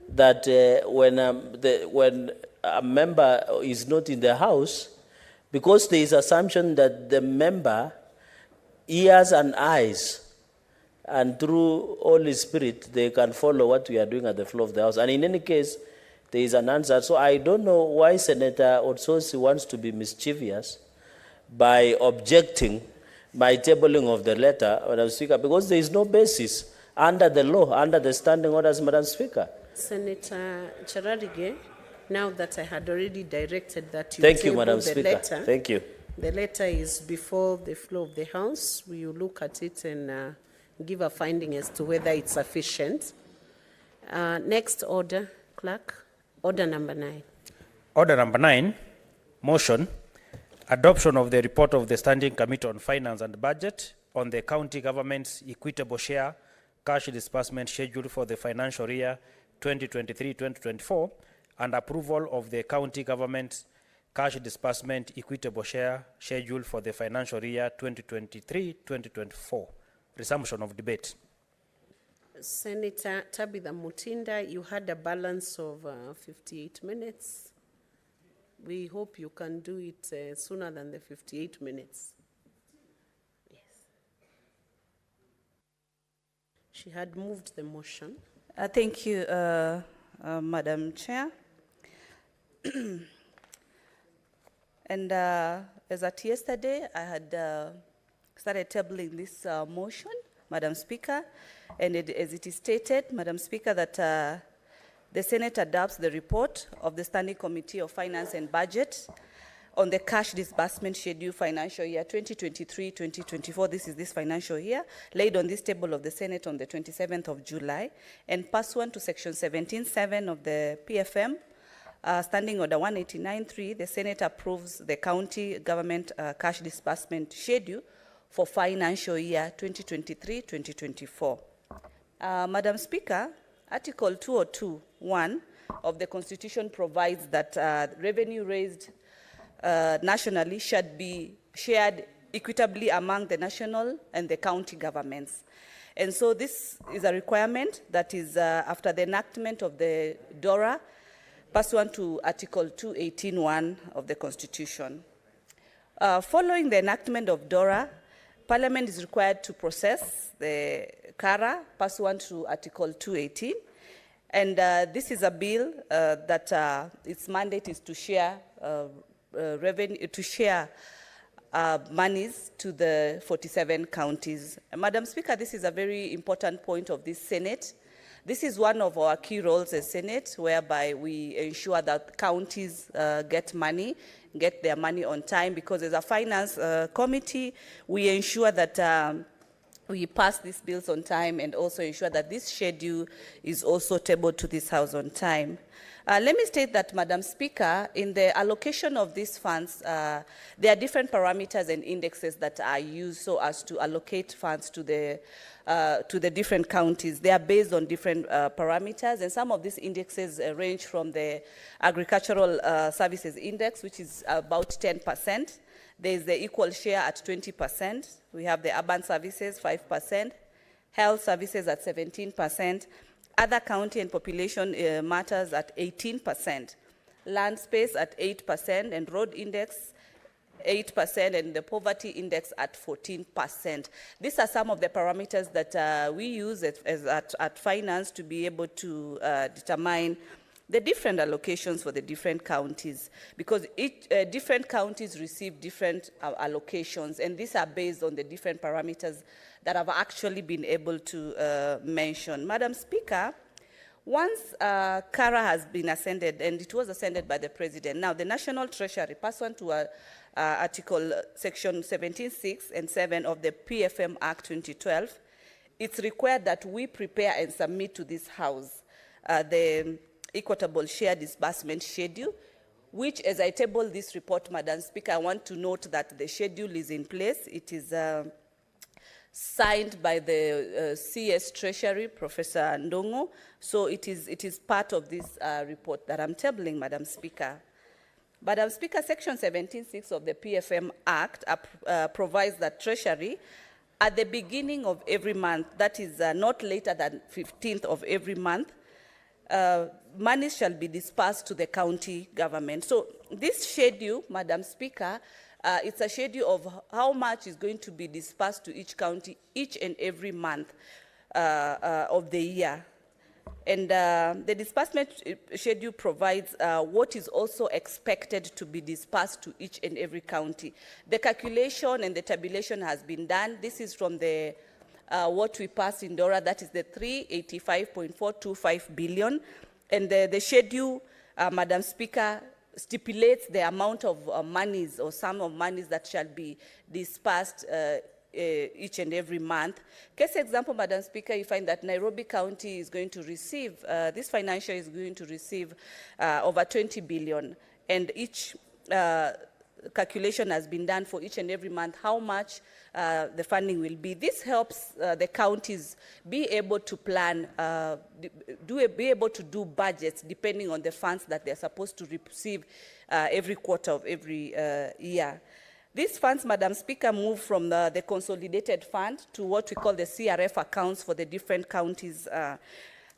that when a member is not in the House, because there is assumption that the member ears and eyes, and through Holy Spirit, they can follow what we are doing at the floor of the House. And in any case, there is an answer. So I don't know why Senator Otsosi wants to be mischievous by objecting by tabling of the letter, Madam Speaker, because there is no basis under the law, under the standing orders, Madam Speaker. Senator Chararige, now that I had already directed that you Thank you, table Madam the Speaker. letter, Thank you. the letter is before the floor of the House. We will look at it and give a finding as to whether it's sufficient. Next order, Clerk. Order number 9. Order number 9, motion, adoption of the report of the Standing Committee on Finance and Budget on the county government's equitable share cash disbursement schedule for the financial year 2023-2024 and approval of the county government's cash disbursement equitable share schedule for the financial year 2023-2024. Resumption of debate. Senator Tabitha Mutinda, you had a balance of 58 minutes. We hope you can do it sooner than the 58 minutes. Yes. She had moved the motion. Thank you, Madam Chair. And as at yesterday, I had started tabling this motion, Madam Speaker, and as it is stated, Madam Speaker, that the Senate adopts the report of the Standing Committee of Finance and Budget on the cash disbursement schedule financial year 2023-2024. This is this financial year, laid on this table of the Senate on the 27th of July, and pursuant to Section 17.7 of the PFM, Standing Order 189.3, the Senate approves the county government cash disbursement schedule for financial year 2023-2024. Madam Speaker, Article 202(1) of the Constitution provides that revenue raised nationally should be shared equitably among the national and the county governments. And so this is a requirement that is after the enactment of the DORA, pursuant to Article 218(1) of the Constitution. Following the enactment of DORA, Parliament is required to process the CARA pursuant to Article 218, and this is a bill that its mandate is to share revenue, to share monies to the 47 counties. Madam Speaker, this is a very important point of this Senate. This is one of our key roles as Senate, whereby we ensure that counties get their money on time, because as a finance committee, we ensure that we pass these bills on time and also ensure that this schedule is also tabled to this House on time. Let me state that, Madam Speaker, in the allocation of these funds, there are different parameters and indexes that are used so as to allocate funds to the different counties. They are based on different parameters, and some of these indexes range from the Agricultural Services Index, which is about 10%. There is the equal share at 20%. We have the urban services, 5%. Health services at 17%. Other county and population matters at 18%. Land space at 8%, and road index 8%, and the poverty index at 14%. These are some of the parameters that we use at finance to be able to determine the different allocations for the different counties, because different counties receive different allocations, and these are based on the different parameters that I've actually been able to mention. Madam Speaker, once CARA has been ascended, and it was ascended by the President, now the National Treasury, pursuant to Article Section 17.6 and 7 of the PFM Act 2012, it's required that we prepare and submit to this House the equitable share disbursement schedule, which, as I table this report, Madam Speaker, I want to note that the schedule is in place. It is signed by the CS Treasury, Professor Ndongo. So it is part of this report that I'm tabling, Madam Speaker. Madam Speaker, Section 17(6) of the PFM Act provides that Treasury, at the beginning of every month, that is not later than 15th of every month, money shall be dispersed to the county government. So this schedule, Madam Speaker, it's a schedule of how much is going to be dispersed to each county each and every month of the year. And the disbursement schedule provides what is also expected to be dispersed to each and every county. The calculation and the tabulation has been done. This is from the what we passed in DORA, that is the 385.425 billion. And the schedule, Madam Speaker, stipulates the amount of monies or sum of monies that shall be dispersed each and every month. Case example, Madam Speaker, you find that Nairobi County is going to receive, this financial is going to receive over 20 billion, and each calculation has been done for each and every month how much the funding will be. This helps the counties be able to plan, be able to do budgets depending on the funds that they're supposed to receive every quarter of every year. These funds, Madam Speaker, move from the consolidated fund to what we call the CRF accounts for the different counties.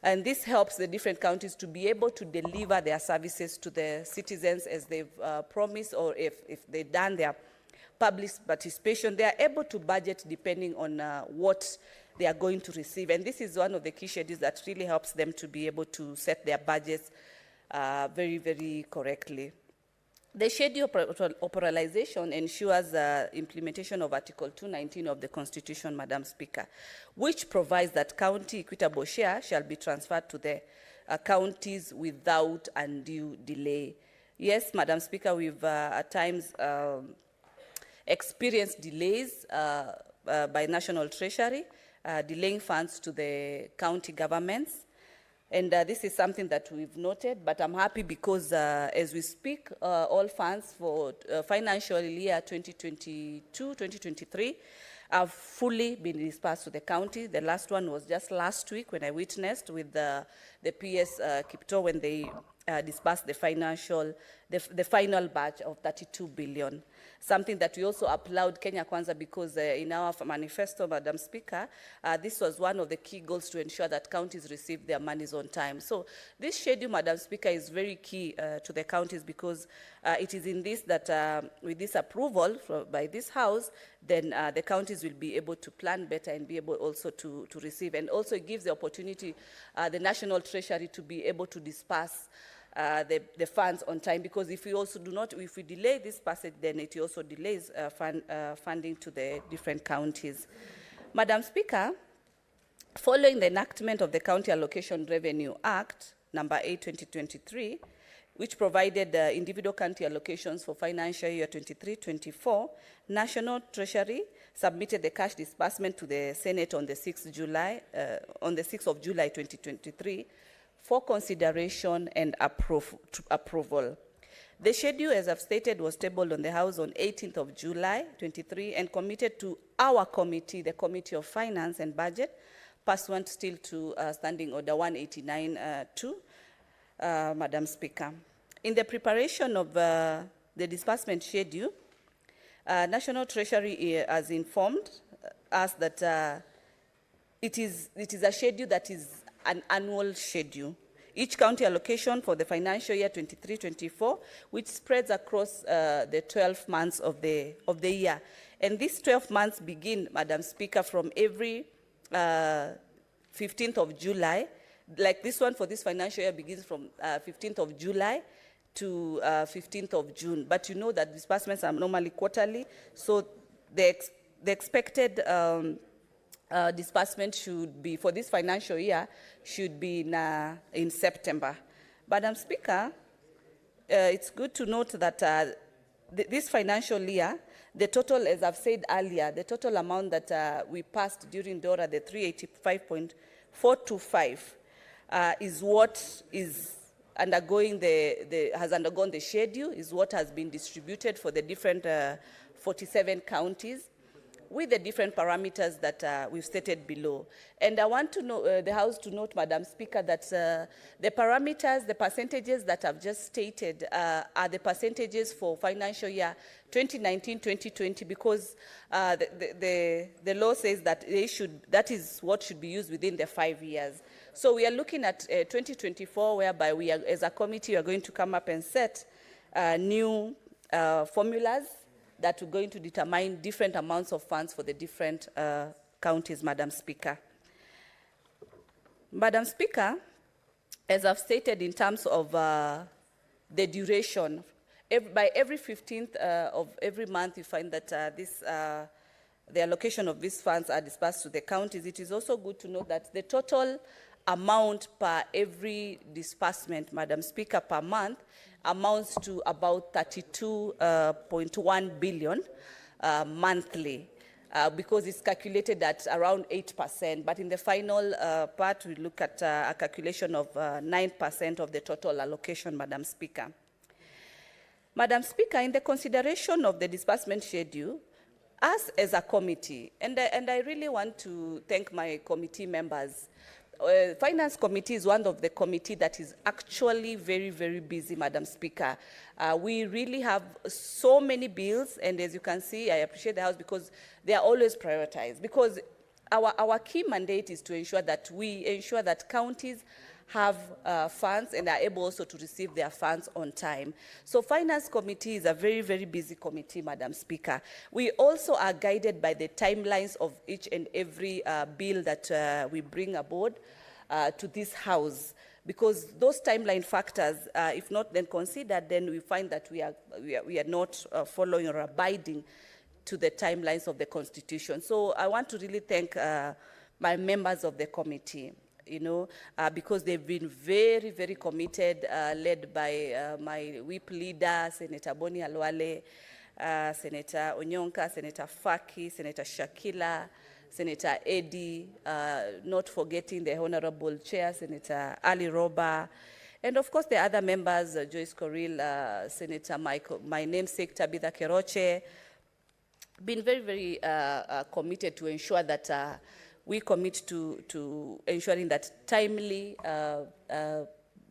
And this helps the different counties to be able to deliver their services to the citizens as they've promised, or if they've done their public participation, they are able to budget depending on what they are going to receive. And this is one of the key schedules that really helps them to be able to set their budgets very, very correctly. The schedule operationalization ensures implementation of Article 219 of the Constitution, Madam Speaker, which provides that county equitable share shall be transferred to the counties without undue delay. Yes, Madam Speaker, we've at times experienced delays by National Treasury, delaying funds to the county governments. And this is something that we've noted, but I'm happy because as we speak, all funds for financial year 2022-2023 have fully been dispersed to the county. The last one was just last week when I witnessed with the PS Kipto when they dispersed the final batch of 32 billion. Something that we also applaud Kenya Kwanza because in our manifesto, Madam Speaker, this was one of the key goals to ensure that counties receive their monies on time. So this schedule, Madam Speaker, is very key to the counties because it is in this that with this approval by this House, then the counties will be able to plan better and be able also to receive. And also it gives the opportunity the National Treasury to be able to disperse the funds on time, because if we also do not, if we delay this passage, then it also delays funding to the different counties. Madam Speaker, following the enactment of the County Allocation Revenue Act, number 8, 2023, which provided individual county allocations for financial year 23-24, National Treasury submitted the cash disbursement to the Senate on the 6th of July 2023, for consideration and approval. The schedule, as I've stated, was tabled on the House on 18th of July 23 and committed to our committee, the Committee of Finance and Budget, pursuant still to Standing Order 189-2, Madam Speaker. In the preparation of the disbursement schedule, National Treasury has informed us that it is a schedule that is an annual schedule. Each county allocation for the financial year 23-24, which spreads across the 12 months of the year. And these 12 months begin, Madam Speaker, from every 15th of July. Like this one for this financial year begins from 15th of July to 15th of June. But you know that disbursements are normally quarterly, so the expected disbursement should be, for this financial year, should be in September. Madam Speaker, it's good to note that this financial year, the total, as I've said earlier, the total amount that we passed during DORA, the 385.425, is what is undergoing has undergone the schedule, is what has been distributed for the different 47 counties. with the different parameters that we've stated below. And I want to know, the House to note, Madam Speaker, that the parameters, the percentages that I've just stated are the percentages for financial year 2019-2020, because the law says that that is what should be used within the 5 years. So we are looking at 2024, whereby we are, as a committee, are going to come up and set new formulas that are going to determine different amounts of funds for the different counties, Madam Speaker. Madam Speaker, as I've stated in terms of the duration, by every 15th of every month, you find that the allocation of these funds are disbursed to the counties. It is also good to note that the total amount per every disbursement, Madam Speaker, per month amounts to about 32.1 billion monthly, because it's calculated at around 8%. But in the final part, we look at a calculation of 9% of the total allocation, Madam Speaker. Madam Speaker, in the consideration of the disbursement schedule, us as a committee, and I really want to thank my committee members. Finance Committee is one of the committees that is actually very, very busy, Madam Speaker. We really have so many bills, and as you can see, I appreciate the House because they are always prioritized. Because our key mandate is to ensure that counties have funds and are able also to receive their funds on time. So Finance Committee is a very, very busy committee, Madam Speaker. We also are guided by the timelines of each and every bill that we bring aboard to this House, because those timeline factors, if not then considered, then we find that we are not following or abiding to the timelines of the Constitution. So I want to really thank my members of the committee, because they've been very, very committed, led by my whip leader, Senator Boni Halwale, Senator Onyonka, Senator Faki, Senator Shakila, Senator Eddie, not forgetting the Honorable Chair, Senator Ali Roba, and of course the other members, Joyce Coril, Senator my namesake Tabitha Keroche, been very, very committed to ensure that we commit to ensuring that timely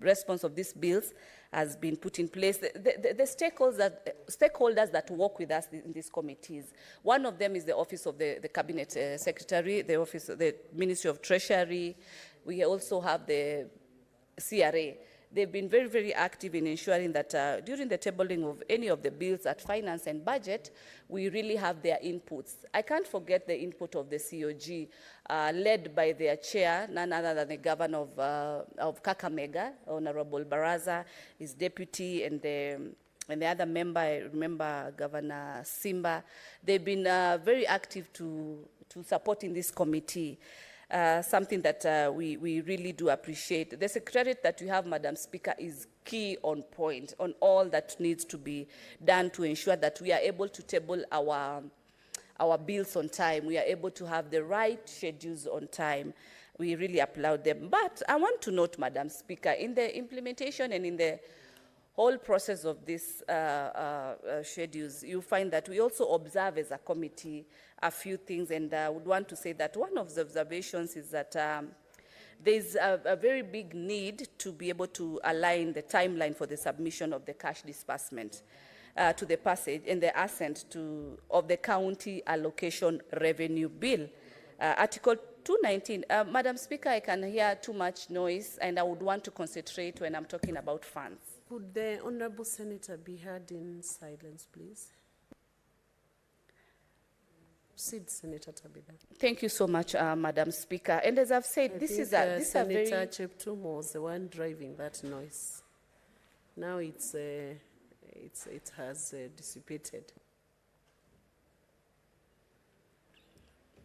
response of these bills has been put in place. The stakeholders that work with us in these committees, one of them is the Office of the Cabinet Secretary, the Office of the Ministry of Treasury. We also have the CRA. They've been very, very active in ensuring that during the tabling of any of the bills at Finance and Budget, we really have their inputs. I can't forget the input of the COG, led by their chair, none other than the governor of Kakamega, Honorable Baraza, his deputy, and the other member, I remember Governor Simba. They've been very active to supporting this committee. Something that we really do appreciate. The secretariat that we have, Madam Speaker, is key on point on all that needs to be done to ensure that we are able to table our bills on time. We are able to have the right schedules on time. We really applaud them. But I want to note, Madam Speaker, in the implementation and in the whole process of these schedules, you find that we also observe as a committee a few things, and I would want to say that one of the observations is that there's a very big need to be able to align the timeline for the submission of the cash disbursement to the passage and the assent of the county allocation revenue bill. Article 219. Madam Speaker, I can hear too much noise, and I would want to concentrate when I'm talking about funds. Could the Honourable Senator be heard in silence, please? Proceed, Senator Tabitha. Thank you so much, Madam Speaker. And as I've said, this is a Senator Cheptum was the one driving that noise. Now it has dissipated.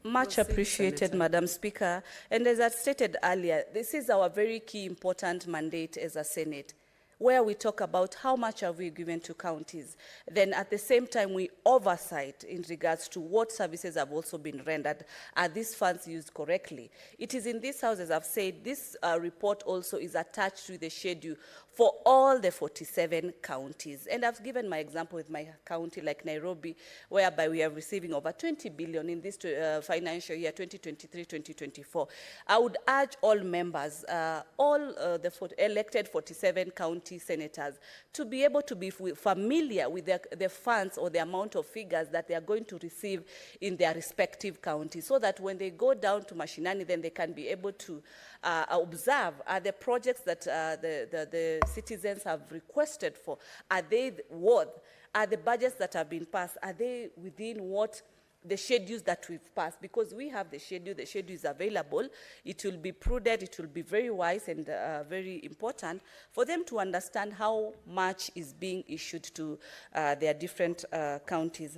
Much appreciated, Madam Speaker. And as I stated earlier, this is our very key important mandate as a Senate, where we talk about how much have we given to counties. Then at the same time, we oversight in regards to what services have also been rendered. Are these funds used correctly? It is in this House, as I've said, this report also is attached to the schedule for all the 47 counties. And I've given my example with my county like Nairobi, whereby we are receiving over 20 billion in this financial year 2023-2024. I would urge all members, the elected 47 county senators, to be able to be familiar with the funds or the amount of figures that they are going to receive in their respective counties, so that when they go down to mashinani, then they can be able to observe, are the projects that the citizens have requested for, are they worth, are the budgets that have been passed, are they within what the schedules that we've passed? Because we have the schedule is available. It will be prudent, it will be very wise and very important for them to understand how much is being issued to their different counties.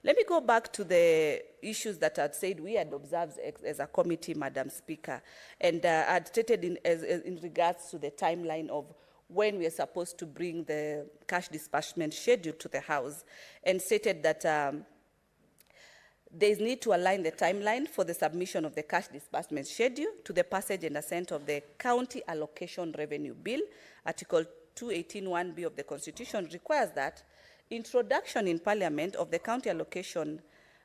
Let me go back to the issues that I'd said we had observed as a committee, Madam Speaker, and I'd stated in regards to the timeline of when we are supposed to bring the cash disbursement schedule to the House, and stated that there is need to align the timeline for the submission of the cash disbursement schedule to the passage and assent of the County Allocation Revenue Bill. Article 218(1)(b) of the Constitution requires that introduction in Parliament of the County Allocation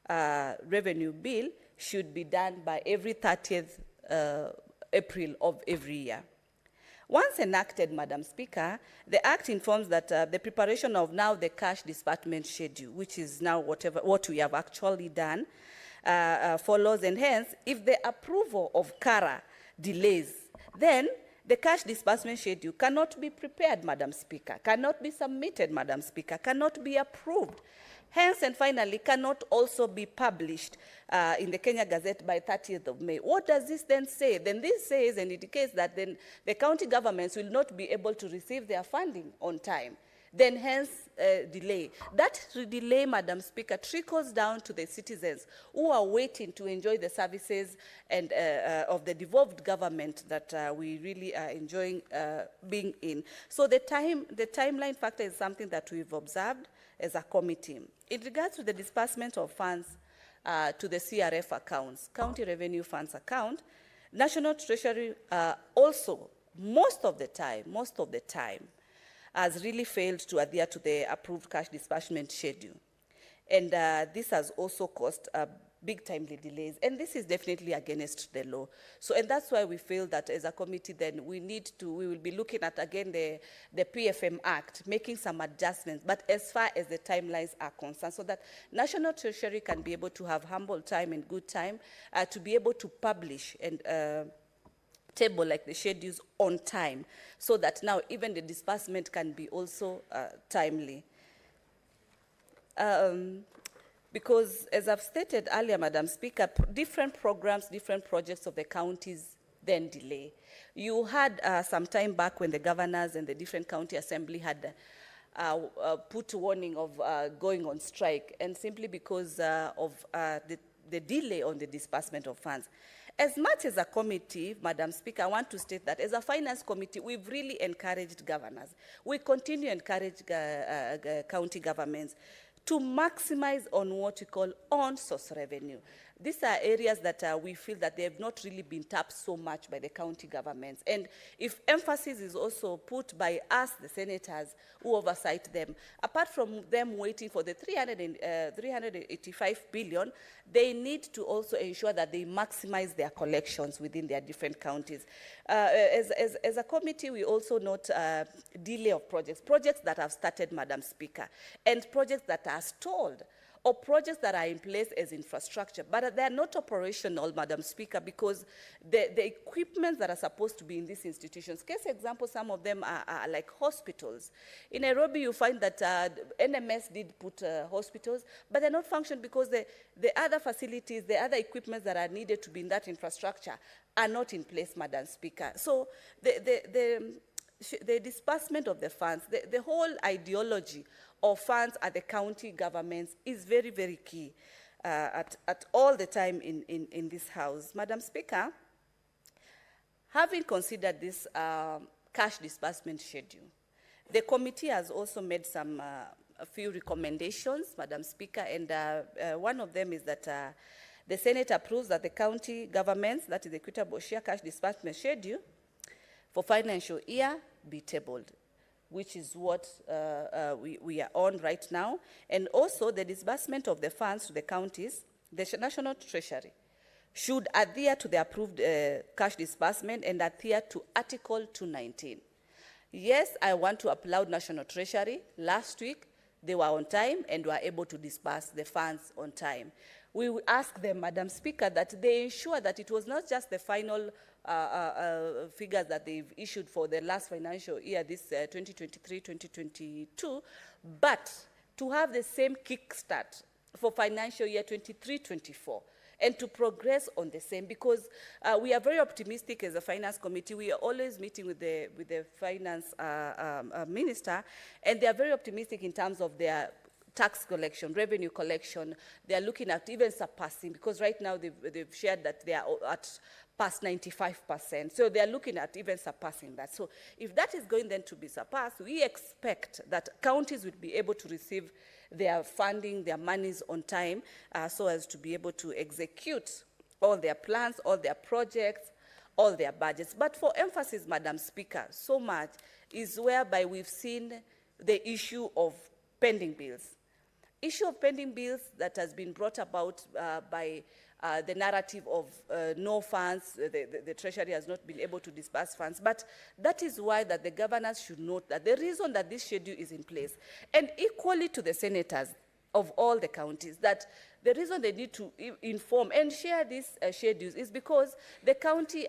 Revenue Bill should be done by every 30th April of every year. Once enacted, Madam Speaker, the Act informs that the preparation of now the cash disbursement schedule, which is now what we have actually done, follows, and hence, if the approval of CARA delays, then the cash disbursement schedule cannot be prepared, Madam Speaker, cannot be submitted, Madam Speaker, cannot be approved. Hence, and finally, cannot also be published in the Kenya Gazette by 30th of May. What does this then say? Then this says and indicates that then the county governments will not be able to receive their funding on time. Then hence delay. That delay, Madam Speaker, trickles down to the citizens who are waiting to enjoy the services and of the devolved government that we really are enjoying being in. So the timeline factor is something that we've observed as a committee. In regards to the disbursement of funds to the CRF accounts, County Revenue Funds account, National Treasury also, most of the time, has really failed to adhere to the approved cash disbursement schedule. And this has also caused big timely delays. And this is definitely against the law. So, and that's why we feel that as a committee, then we will be looking at, again, the PFM Act, making some adjustments, but as far as the timelines are concerned, so that National Treasury can be able to have humble time and good time to be able to publish and table like the schedules on time, so that now even the disbursement can be also timely. Because as I've stated earlier, Madam Speaker, different programs, different projects of the counties then delay. You had some time back when the governors and the different county assembly had put warning of going on strike, and simply because of the delay on the disbursement of funds. As much as a committee, Madam Speaker, I want to state that as a finance committee, we've really encouraged governors. We continue to encourage county governments to maximize on what we call on-source revenue. These are areas that we feel that they have not really been tapped so much by the county governments. And if emphasis is also put by us, the senators, who oversight them, apart from them waiting for the 385 billion, they need to also ensure that they maximize their collections within their different counties. As a committee, we also note delay of projects that have started, Madam Speaker, and projects that are stalled, or projects that are in place as infrastructure, but they are not operational, Madam Speaker, because the equipment that are supposed to be in these institutions, case example, some of them are like hospitals. In Nairobi, you find that NMS did put hospitals, but they're not functioning because the other facilities, the other equipment that are needed to be in that infrastructure are not in place, Madam Speaker. So the disbursement of the funds, the whole ideology of funds at the county governments is very, very key at all the time in this House. Madam Speaker, having considered this cash disbursement schedule, the committee has also made a few recommendations, Madam Speaker, and one of them is that the Senate approves that the county governments, that is the equitable share cash disbursement schedule for financial year, be tabled. which is what we are on right now, and also the disbursement of the funds to the counties, the National Treasury should adhere to the approved cash disbursement and adhere to Article 219. Yes, I want to applaud National Treasury. Last week, they were on time and were able to disburse the funds on time. We will ask them, Madam Speaker, that they ensure that it was not just the final figures that they've issued for the last financial year, this 2023-2022, but to have the same kickstart for financial year 23-24. And to progress on the same, because we are very optimistic as a finance committee. We are always meeting with the finance minister, and they are very optimistic in terms of their tax collection, revenue collection. They are looking at even surpassing, because right now they've shared that they are at past 95%. So they are looking at even surpassing that. So if that is going then to be surpassed, we expect that counties will be able to receive their funding, their monies on time, so as to be able to execute all their plans, all their projects, all their budgets. But for emphasis, Madam Speaker, so much is whereby we've seen the issue of pending bills. Issue of pending bills that has been brought about by the narrative of no funds, the Treasury has not been able to disburse funds. But that is why that the governors should note that the reason that this schedule is in place, and equally to the senators of all the counties, that the reason they need to inform and share these schedules is because the county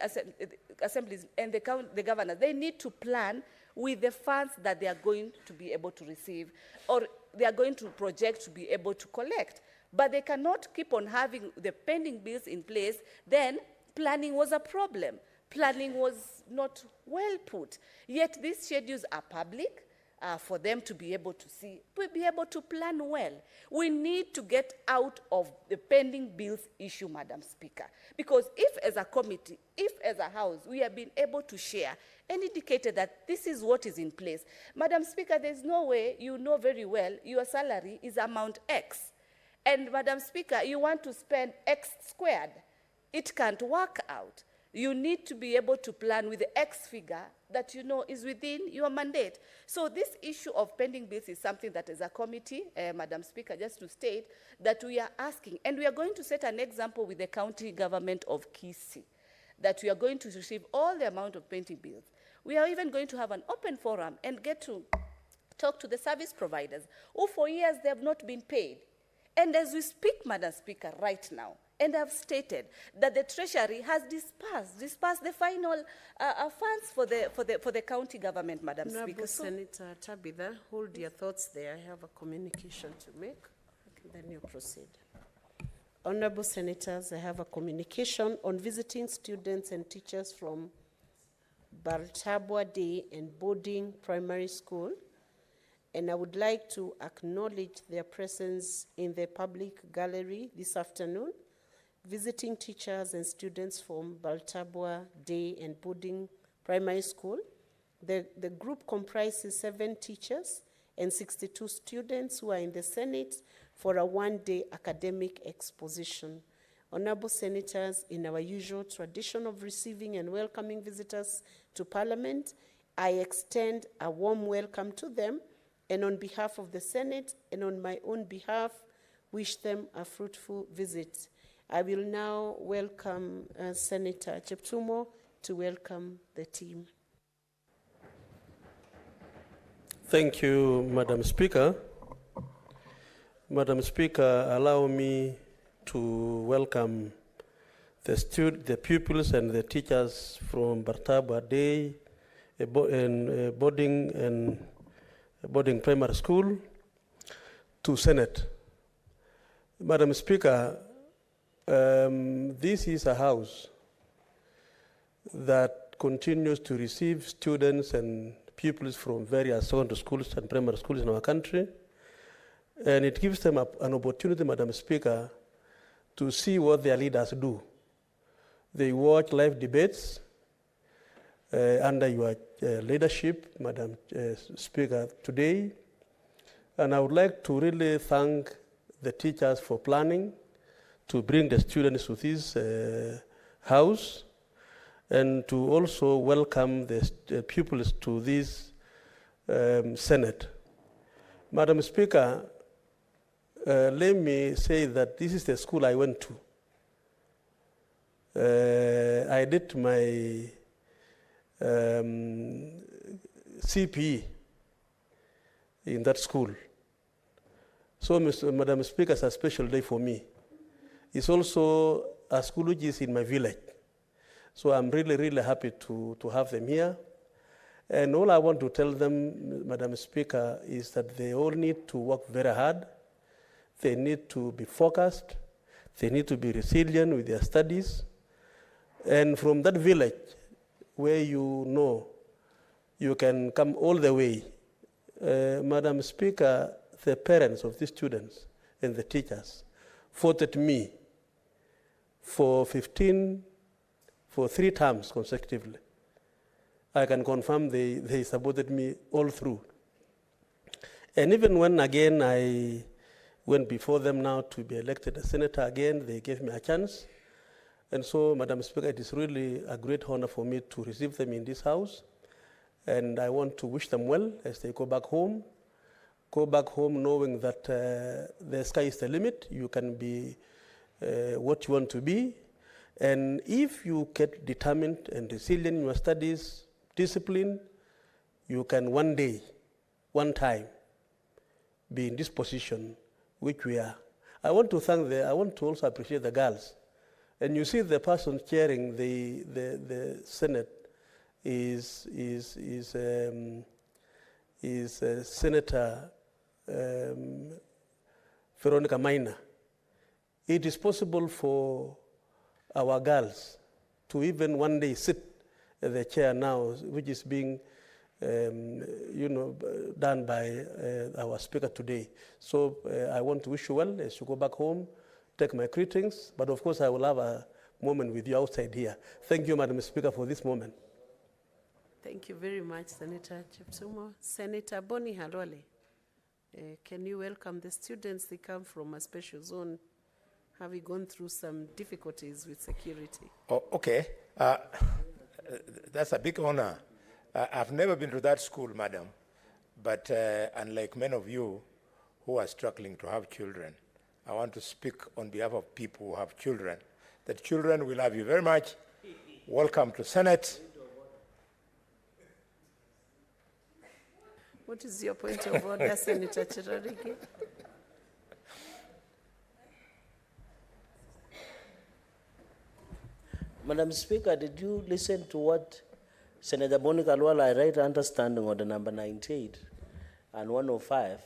assemblies and the governors, they need to plan with the funds that they are going to be able to receive, or they are going to project to be able to collect. But they cannot keep on having the pending bills in place. Then planning was a problem. Planning was not well put. Yet these schedules are public for them to be able to see, to be able to plan well. We need to get out of the pending bills issue, Madam Speaker. Because if as a committee, if as a house, we have been able to share and indicated that this is what is in place. Madam Speaker, there's no way, you know very well, your salary is amount X. And Madam Speaker, you want to spend X squared. It can't work out. You need to be able to plan with the X figure that you know is within your mandate. So this issue of pending bills is something that as a committee, Madam Speaker, just to state that we are asking, and we are going to set an example with the county government of Kisii, that we are going to receive all the amount of pending bills. We are even going to have an open forum and get to talk to the service providers who for years they have not been paid. And as we speak, Madam Speaker, right now, and I've stated that the Treasury has dispersed the final funds for the county government, Madam Speaker. Senator Tabitha, hold your thoughts there. I have a communication to make. Okay, then you proceed. Honorable Senators, I have a communication on visiting students and teachers from Baltabwa Day and Boarding Primary School. And I would like to acknowledge their presence in the public gallery this afternoon. Visiting teachers and students from Baltabwa Day and Boarding Primary School. The group comprises 7 teachers and 62 students who are in the Senate for a one-day academic exposition. Honorable Senators, in our usual tradition of receiving and welcoming visitors to Parliament, I extend a warm welcome to them, and on behalf of the Senate and on my own behalf, wish them a fruitful visit. I will now welcome Senator Cheptumo to welcome the team. Thank you, Madam Speaker. Madam Speaker, allow me to welcome the pupils and the teachers from Baltabwa Day and Boarding Primary School to Senate. Madam Speaker, this is a house that continues to receive students and pupils from various secondary schools and primary schools in our country. And it gives them an opportunity, Madam Speaker, to see what their leaders do. They watch live debates under your leadership, Madam Speaker, today. And I would like to really thank the teachers for planning to bring the students to this house, and to also welcome the pupils to this Senate. Madam Speaker, let me say that this is the school I went to. I did my CPE in that school. So, Madam Speaker, it's a special day for me. It's also a school which is in my village. So I'm really, really happy to have them here. And all I want to tell them, Madam Speaker, is that they all need to work very hard. They need to be focused. They need to be resilient with their studies. And from that village, where you know you can come all the way, Madam Speaker, the parents of these students and the teachers voted me for 3 terms consecutively. I can confirm they supported me all through. And even when again I went before them now to be elected a senator again, they gave me a chance. And so, Madam Speaker, it is really a great honor for me to receive them in this house. And I want to wish them well as they go back home. Go back home knowing that the sky is the limit. You can be what you want to be. And if you get determined and resilient in your studies, discipline, you can one day, one time, be in this position which we are. I want to also appreciate the girls. And you see the person chairing the Senate is Senator Veronica Maina. It is possible for our girls to even one day sit at the chair now, which is being done by our speaker today. So I want to wish you well as you go back home. Take my greetings, but of course I will have a moment with you outside here. Thank you, Madam Speaker, for this moment. Thank you very much, Senator Cheptumo. Senator Boni Halwale, can you welcome the students? They come from a special zone. Have you gone through some difficulties with security? Oh, okay. That's a big honor. I've never been to that school, madam, but unlike many of you who are struggling to have children, I want to speak on behalf of people who have children. The children will love you very much. Welcome to Senate. What is your point of order, Senator Cherariki? Madam Speaker, did you listen to what Senator Boni Halwale, I right understanding on the number 98 and 105?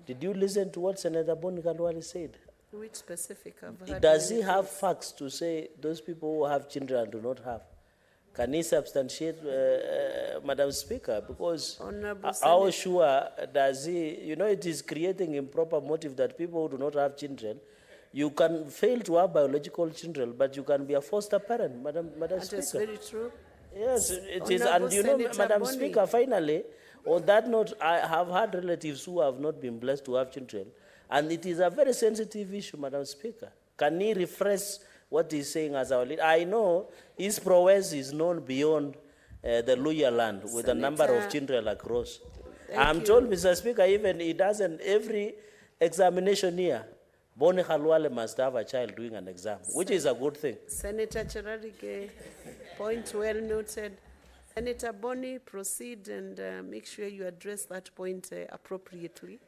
Did you listen to what Senator Boni Halwale said? Which specific? I've heard Does he many have things. facts to say those people who have children and do not have? Can he substantiate, Madam Speaker? Because Honorable how Senator. sure does he, it is creating improper motive that people who do not have children, you can fail to have biological children, but you can be a foster parent, Madam That Speaker. is very true. Yes, it is. Honorable And Senator Madam Boni. Speaker, finally, on that note, I have had relatives who have not been blessed to have children. And it is a very sensitive issue, Madam Speaker. Can he refresh what he's saying as our leader? I know his prowess is known beyond the Luya land with a number of Senator, children across. thank I'm you. told, Mr. Speaker, even he doesn't, every examination here, Boni Halwale must have a child doing an exam, which is a good thing. Senator Cherariki, point well noted. Senator Boni, proceed and make sure you address that point appropriately.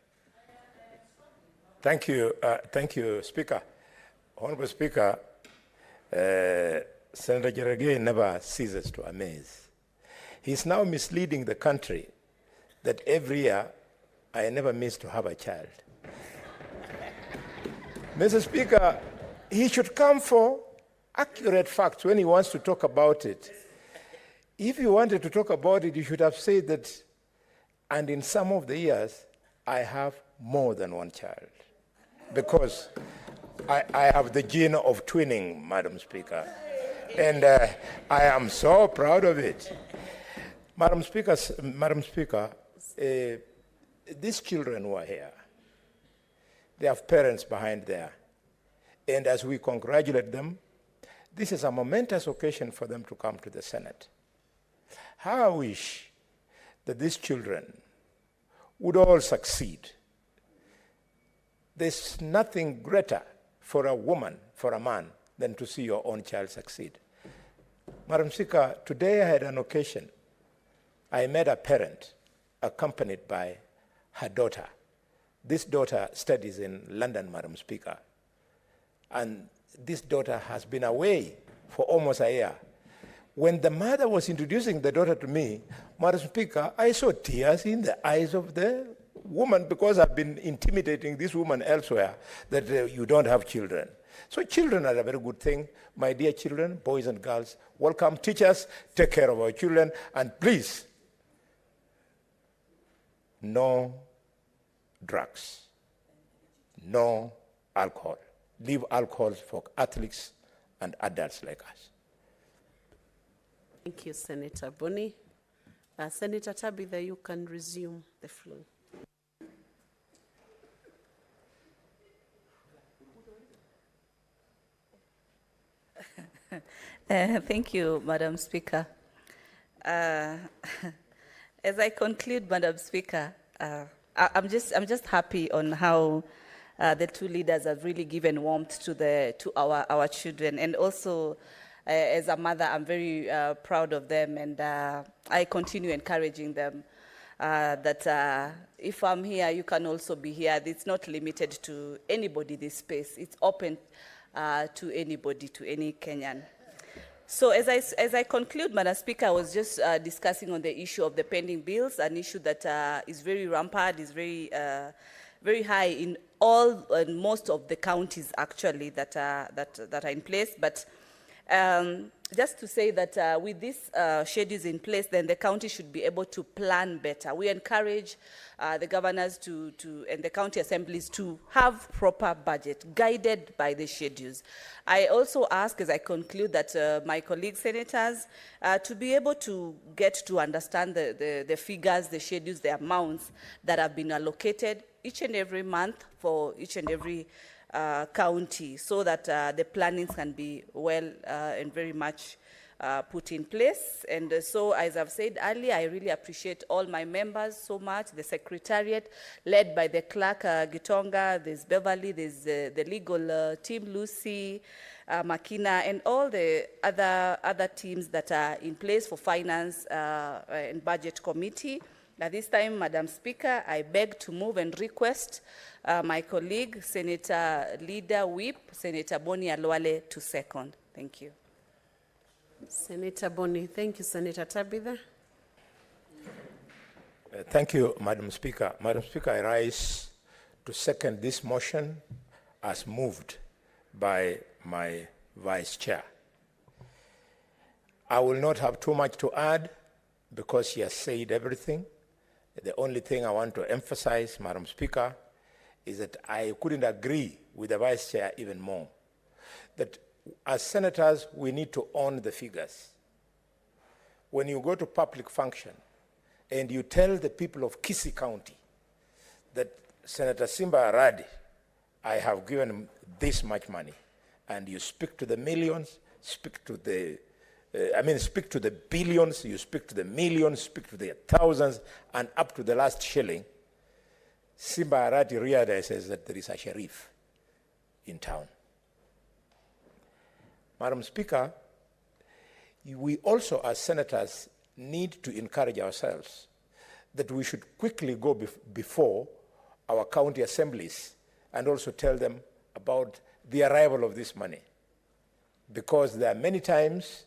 Thank you, Speaker. Honorable Speaker, Senator Cherariki never ceases to amaze. He's now misleading the country that every year I never miss to have a child. Mr. Speaker, he should come for accurate facts when he wants to talk about it. If you wanted to talk about it, you should have said that, and in some of the years, I have more than one child. Because I have the gene of twinning, Madam Speaker. And I am so proud of it. Madam Speaker, these children who are here, they have parents behind there. And as we congratulate them, this is a momentous occasion for them to come to the Senate. How I wish that these children would all succeed. There's nothing greater for a woman, for a man, than to see your own child succeed. Madam Speaker, today I had an occasion. I met a parent accompanied by her daughter. This daughter studies in London, Madam Speaker. And this daughter has been away for almost a year. When the mother was introducing the daughter to me, Madam Speaker, I saw tears in the eyes of the woman because I've been intimidating this woman elsewhere that you don't have children. So children are a very good thing. My dear children, boys and girls, welcome. Teachers, take care of our children. And please, no drugs, no alcohol. Leave alcohol for athletes and adults like us. Thank you, Senator Boni. Senator Tabitha, you can resume the floor. Thank you, Madam Speaker. As I conclude, Madam Speaker, I'm just happy on how the two leaders have really given warmth to our children, and also as a mother, I'm very proud of them, and I continue encouraging them that if I'm here, you can also be here. It's not limited to anybody, this space. It's open to anybody, to any Kenyan. So as I conclude, Madam Speaker, I was just discussing on the issue of the pending bills, an issue that is very rampant, is very high in all and most of the counties actually that are in place. But just to say that with these schedules in place, then the county should be able to plan better. We encourage the governors and the county assemblies to have proper budget guided by the schedules. I also ask, as I conclude, that my colleague senators to be able to get to understand the figures, the schedules, the amounts that have been allocated each and every month for each and every county, so that the plannings can be well and very much put in place. And so, as I've said earlier, I really appreciate all my members so much, the secretariat led by the clerk Gitonga, there's Beverly, there's the legal team, Lucy, Makina, and all the other teams that are in place for finance and budget committee. At this time, Madam Speaker, I beg to move and request my colleague, Senator Leader Whip, Senator Boni Alwale, to second. Thank you. Senator Boni. Thank you, Senator Tabitha. Thank you, Madam Speaker. Madam Speaker, I rise to second this motion as moved by my Vice Chair. I will not have too much to add because she has said everything. The only thing I want to emphasize, Madam Speaker, is that I couldn't agree with the Vice Chair even more. That as senators, we need to own the figures. When you go to public function and you tell the people of Kisii County that Senator Simba Aradi, I have given this much money, and you speak to the millions, speak to the speak to the billions, you speak to the millions, speak to the thousands, and up to the last shilling, Simba Arati realizes that there is a sheriff in town. Madam Speaker, we also as senators need to encourage ourselves that we should quickly go before our county assemblies and also tell them about the arrival of this money. Because there are many times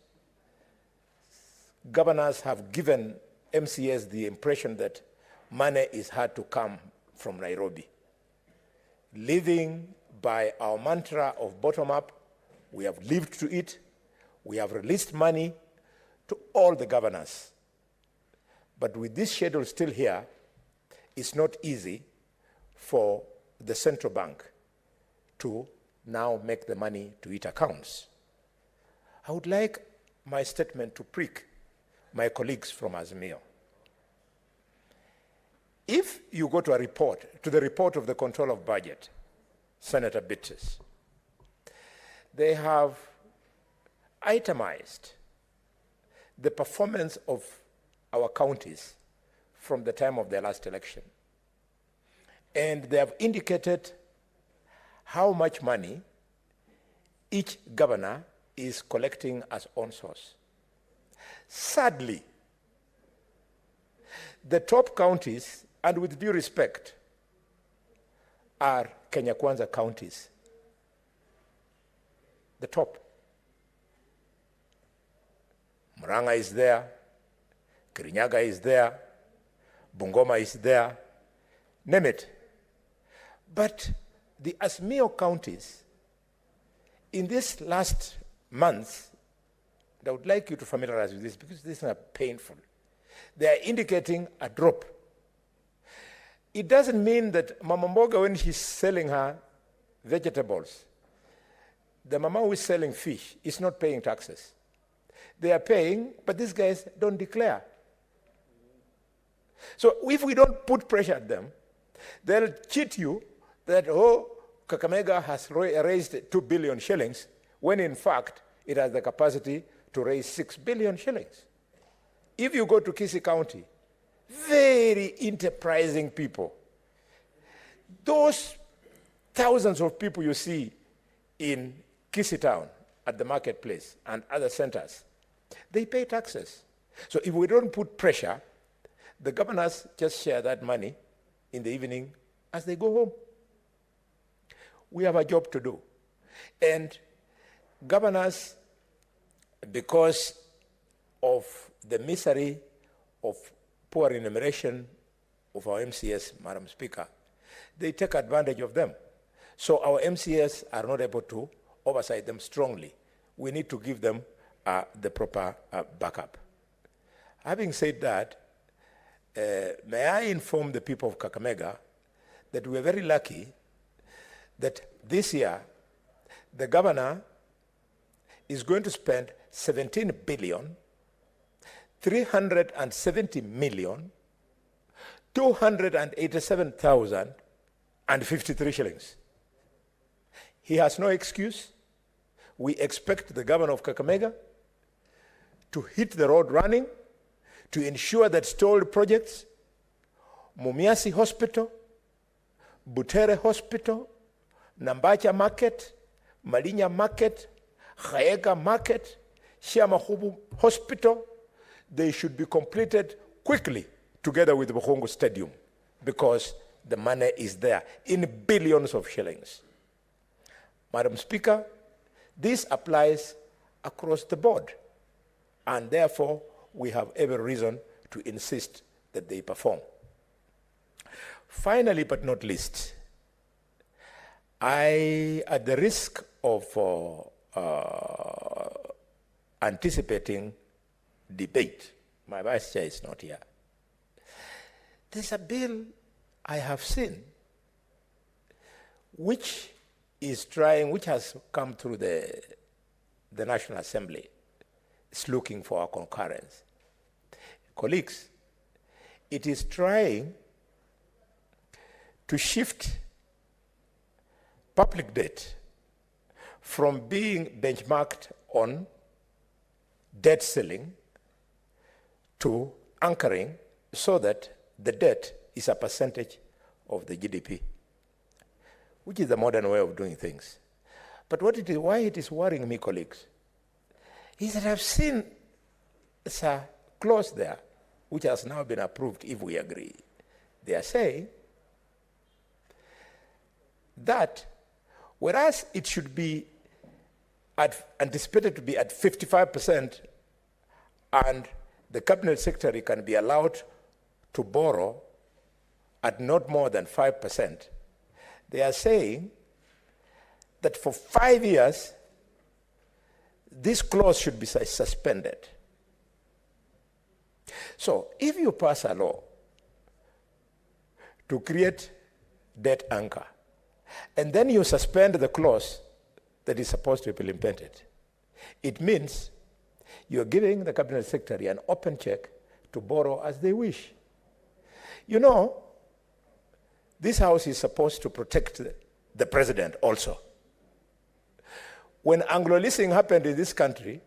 governors have given MCAs the impression that money is hard to come from Nairobi. Living by our mantra of bottom-up, we have lived to it. We have released money to all the governors. But with this schedule still here, it's not easy for the central bank to now make the money to its accounts. I would like my statement to prick my colleagues from Azimio. If you go to the report of the control of budget, Senator Bittes, they have itemized the performance of our counties from the time of their last election. and they have indicated how much money each governor is collecting as own source. Sadly, the top counties, and with due respect, are Kenya Kwanza counties. The top. Murang'a is there, Kirinyaga is there, Bungoma is there, name it. But the Azimio counties, in this last month, I would like you to familiarize with this because this is painful. They are indicating a drop. It doesn't mean that Mama Mboga, when she's selling her vegetables, the mama who is selling fish is not paying taxes. They are paying, but these guys don't declare. So if we don't put pressure at them, they'll cheat you that, oh, Kakamega has raised 2 billion shillings, when in fact it has the capacity to raise 6 billion shillings. If you go to Kisii County, very enterprising people. Those thousands of people you see in Kisii town at the marketplace and other centers, they pay taxes. So if we don't put pressure, the governors just share that money in the evening as they go home. We have a job to do. And governors, because of the misery of poor remuneration of our MCS, Madam Speaker, they take advantage of them. So our MCS are not able to oversight them strongly. We need to give them the proper backup. Having said that, may I inform the people of Kakamega that we're very lucky that this year the governor is going to spend 17 billion 370 million 287,053 shillings. He has no excuse. We expect the governor of Kakamega to hit the road running, to ensure that stalled projects, Mumiasi Hospital, Butere Hospital, Nambacha Market, Malinya Market, Khaega Market, Shiamahubu Hospital, they should be completed quickly together with Bukhongo Stadium because the money is there in billions of shillings. Madam Speaker, this applies across the board, and therefore we have every reason to insist that they perform. Finally, but not least, at the risk of anticipating debate, my vice chair is not here. There's a bill I have seen which has come through the National Assembly. It's looking for our concurrence. Colleagues, it is trying to shift public debt from being benchmarked on debt ceiling to anchoring so that the debt is a percentage of the GDP, which is the modern way of doing things. But why it is worrying me, colleagues, is that I've seen a clause there which has now been approved if we agree. They are saying that whereas it should be anticipated to be at 55% and the cabinet secretary can be allowed to borrow at not more than 5%, they are saying that for 5 years, this clause should be suspended. So if you pass a law to create debt anchor, and then you suspend the clause that is supposed to be implemented, it means you're giving the cabinet secretary an open check to borrow as they wish. You know, this house is supposed to protect the president also. When Anglo-leasing happened in this country,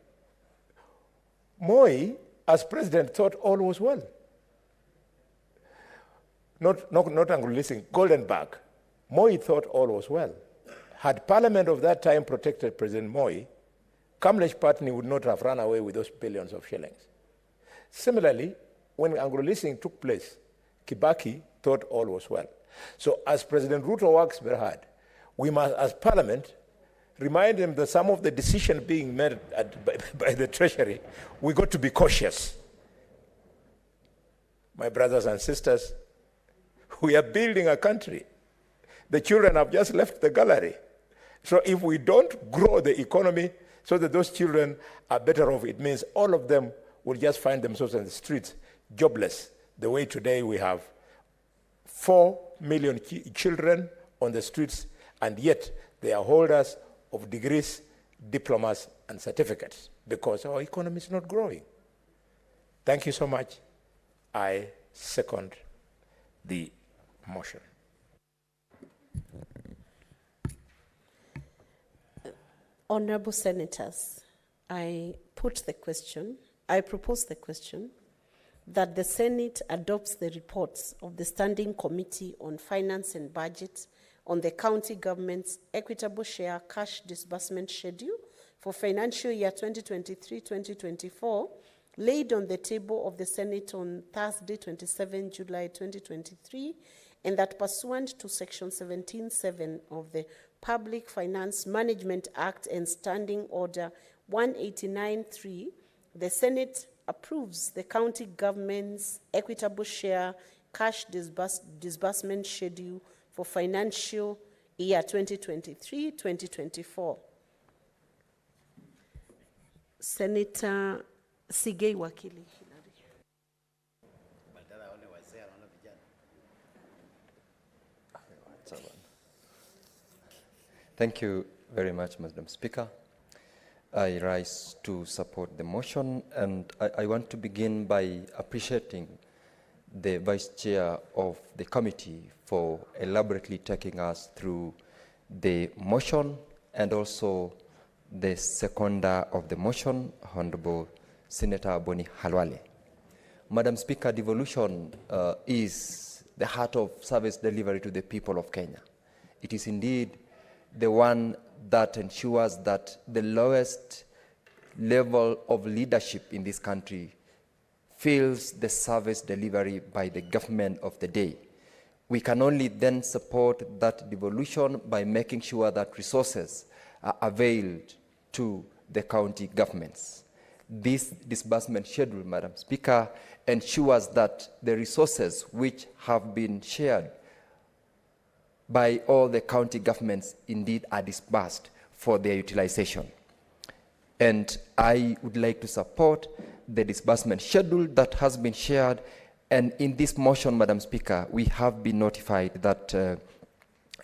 Moi, as president, thought all was well. not Anglo-Leasing, Goldenberg, Moi thought all was well. Had Parliament of that time protected President Moi, Kamlesh Patni would not have run away with those billions of shillings. Similarly, when Anglo-Leasing took place, Kibaki thought all was well. So as President Ruto works very hard, we must, as Parliament, remind him that some of the decisions being made by the Treasury, we got to be cautious. My brothers and sisters, we are building a country. The children have just left the gallery. So if we don't grow the economy so that those children are better off, it means all of them will just find themselves in the streets, jobless. The way today we have 4 million children on the streets, and yet they are holders of degrees, diplomas, and certificates because our economy is not growing. Thank you so much. I second the motion. Honorable Senators, I propose the question that the Senate adopts the reports of the Standing Committee on Finance and Budget on the county government's equitable share cash disbursement schedule for financial year 2023-2024, laid on the table of the Senate on Thursday, 27 July 2023, and that pursuant to Section 17(7) of the Public Finance Management Act and Standing Order 189.3, the Senate approves the county government's equitable share cash disbursement schedule for financial year 2023-2024. Senator Sigei Wakili. Thank you very much, Madam Speaker. I rise to support the motion, and I want to begin by appreciating the Vice Chair of the committee for elaborately taking us through the motion and also the seconder of the motion, Honorable Senator Boni Halwale. Madam Speaker, devolution is the heart of service delivery to the people of Kenya. It is indeed the one that ensures that the lowest level of leadership in this country feels the service delivery by the government of the day. We can only then support that devolution by making sure that resources are availed to the county governments. This disbursement schedule, Madam Speaker, ensures that the resources which have been shared by all the county governments indeed are disbursed for their utilization. And I would like to support the disbursement schedule that has been shared. And in this motion, Madam Speaker, we have been notified that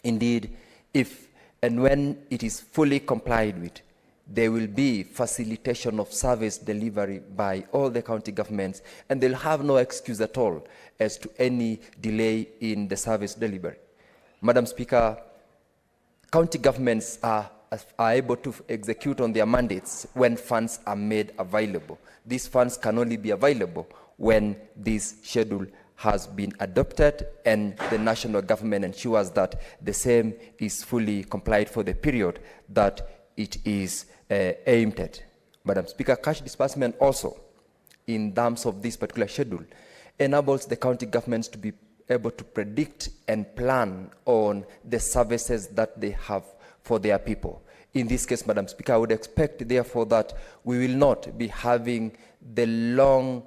indeed, if and when it is fully complied with, there will be facilitation of service delivery by all the county governments, and they'll have no excuse at all as to any delay in the service delivery. Madam Speaker, county governments are able to execute on their mandates when funds are made available. These funds can only be available when this schedule has been adopted and the national government ensures that the same is fully complied for the period that it is aimed at. Madam Speaker, cash disbursement also, in terms of this particular schedule, enables the county governments to be able to predict and plan on the services that they have for their people. In this case, Madam Speaker, I would expect, therefore, that we will not be having the long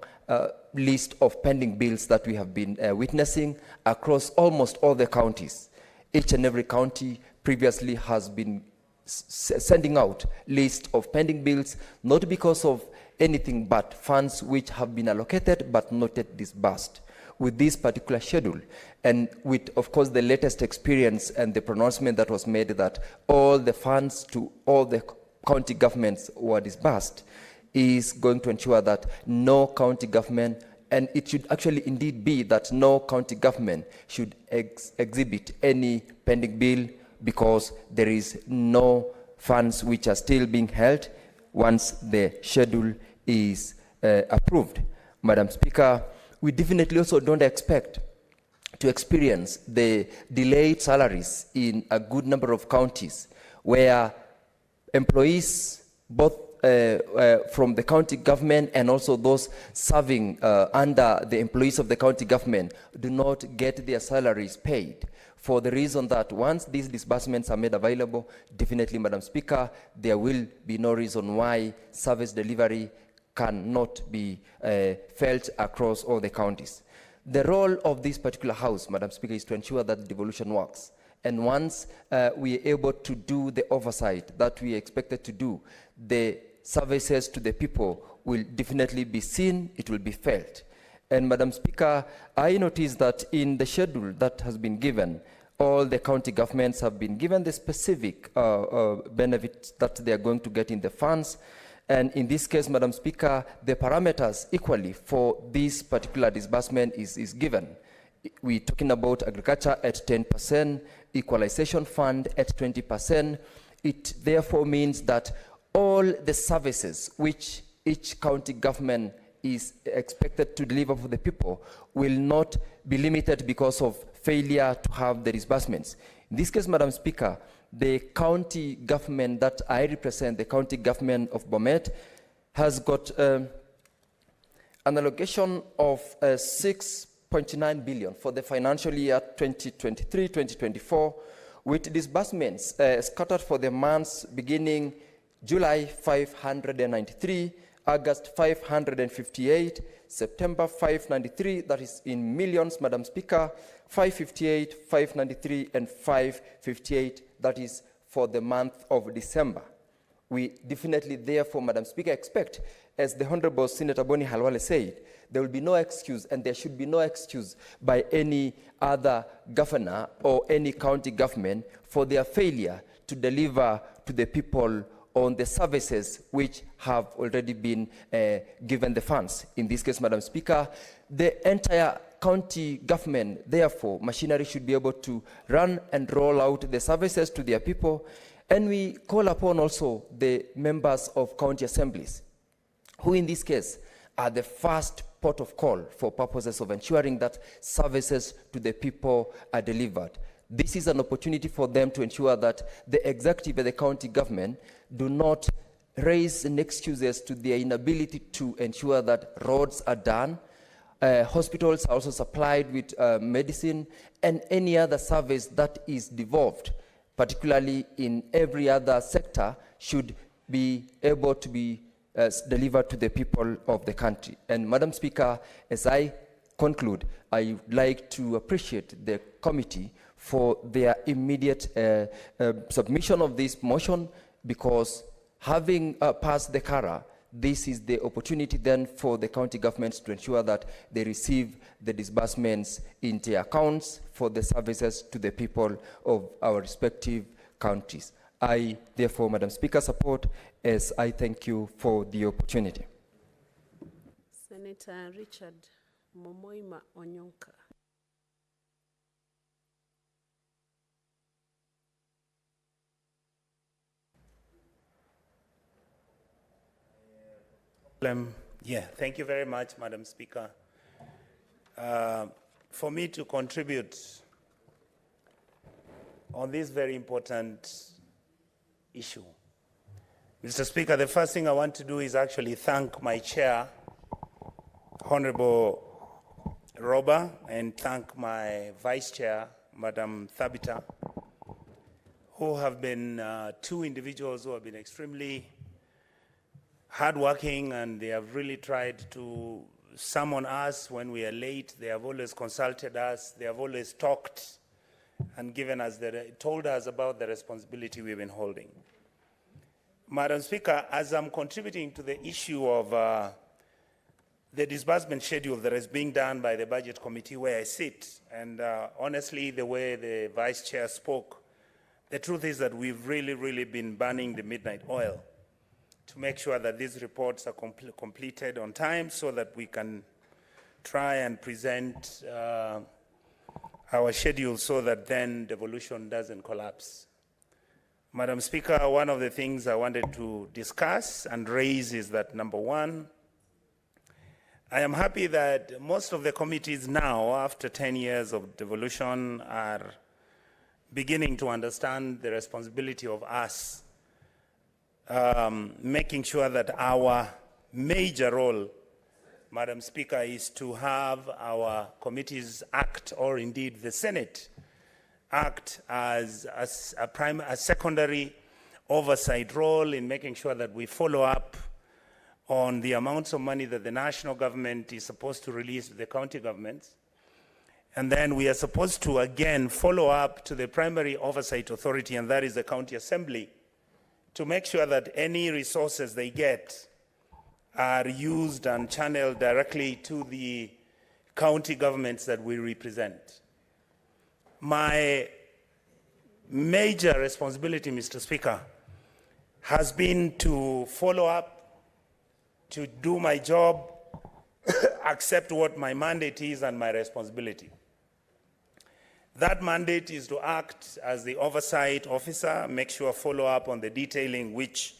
list of pending bills that we have been witnessing across almost all the counties. Each and every county previously has been sending out list of pending bills, not because of anything but funds which have been allocated but not yet disbursed. With this particular schedule, and with, of course, the latest experience and the pronouncement that was made that all the funds to all the county governments were disbursed, is going to ensure that no county government, and it should actually indeed be that no county government should exhibit any pending bill because there is no funds which are still being held once the schedule is approved. Madam Speaker, we definitely also don't expect to experience the delayed salaries in a good number of counties where employees, both from the county government and also those serving under the employees of the county government, do not get their salaries paid, for the reason that once these disbursements are made available, definitely, Madam Speaker, there will be no reason why service delivery cannot be felt across all the counties. The role of this particular house, Madam Speaker, is to ensure that the devolution works. And once we are able to do the oversight that we expected to do, the services to the people will definitely be seen, it will be felt. And Madam Speaker, I noticed that in the schedule that has been given, all the county governments have been given the specific benefits that they are going to get in the funds. And in this case, Madam Speaker, the parameters equally for this particular disbursement is given. We're talking about agriculture at 10%, equalization fund at 20%. It therefore means that all the services which each county government is expected to deliver for the people will not be limited because of failure to have the disbursements. In this case, Madam Speaker, the county government that I represent, the county government of Bomet, has got an allocation of 6.9 billion for the financial year 2023-2024, with disbursements scattered for the months beginning July 593, August 558, September 593, that is in millions, Madam Speaker, 558, 593, and 558, that is for the month of December. We definitely, therefore, Madam Speaker, expect, as the Honorable Senator Boni Halwale said, there will be no excuse, and there should be no excuse by any other governor or any county government for their failure to deliver to the people on the services which have already been given the funds. In this case, Madam Speaker, the entire county government, therefore, machinery should be able to run and roll out the services to their people. And we call upon also the members of county assemblies, who in this case are the first port of call for purposes of ensuring that services to the people are delivered. This is an opportunity for them to ensure that the executive and the county government do not raise any excuses to their inability to ensure that roads are done. Hospitals are also supplied with medicine and any other service that is devolved, particularly in every other sector, should be able to be delivered to the people of the country. And Madam Speaker, as I conclude, I would like to appreciate the committee for their immediate submission of this motion, because having passed the CARA, this is the opportunity then for the county governments to ensure that they receive the disbursements into their accounts for the services to the people of our respective counties. I, therefore, Madam Speaker, support, as I thank you for the opportunity. Senator Richard Momoima Onyonka. Thank you very much, Madam Speaker. For me to contribute on this very important issue, Mr. Speaker, the first thing I want to do is actually thank my chair, Honorable Roba, and thank my vice chair, Madam Thabita, who have been two individuals who have been extremely hardworking, and they have really tried to summon us when we are late. They have always consulted us. They have always talked and told us about the responsibility we've been holding. Madam Speaker, as I'm contributing to the issue of the disbursement schedule that is being done by the Budget Committee where I sit, and honestly, the way the Vice Chair spoke, the truth is that we've really been burning the midnight oil to make sure that these reports are completed on time so that we can try and present our schedule so that then devolution doesn't collapse. Madam Speaker, one of the things I wanted to discuss and raise is that, number one, I am happy that most of the committees now, after 10 years of devolution, are beginning to understand the responsibility of us, making sure that our major role, Madam Speaker, is to have our committees act, or indeed the Senate act as a secondary oversight role in making sure that we follow up on the amounts of money that the national government is supposed to release to the county governments. And then we are supposed to, again, follow up to the primary oversight authority, and that is the county assembly, to make sure that any resources they get are used and channeled directly to the county governments that we represent. My major responsibility, Mr. Speaker, has been to follow up, to do my job, accept what my mandate is and my responsibility. That mandate is to act as the oversight officer, make sure follow up on the detailing, which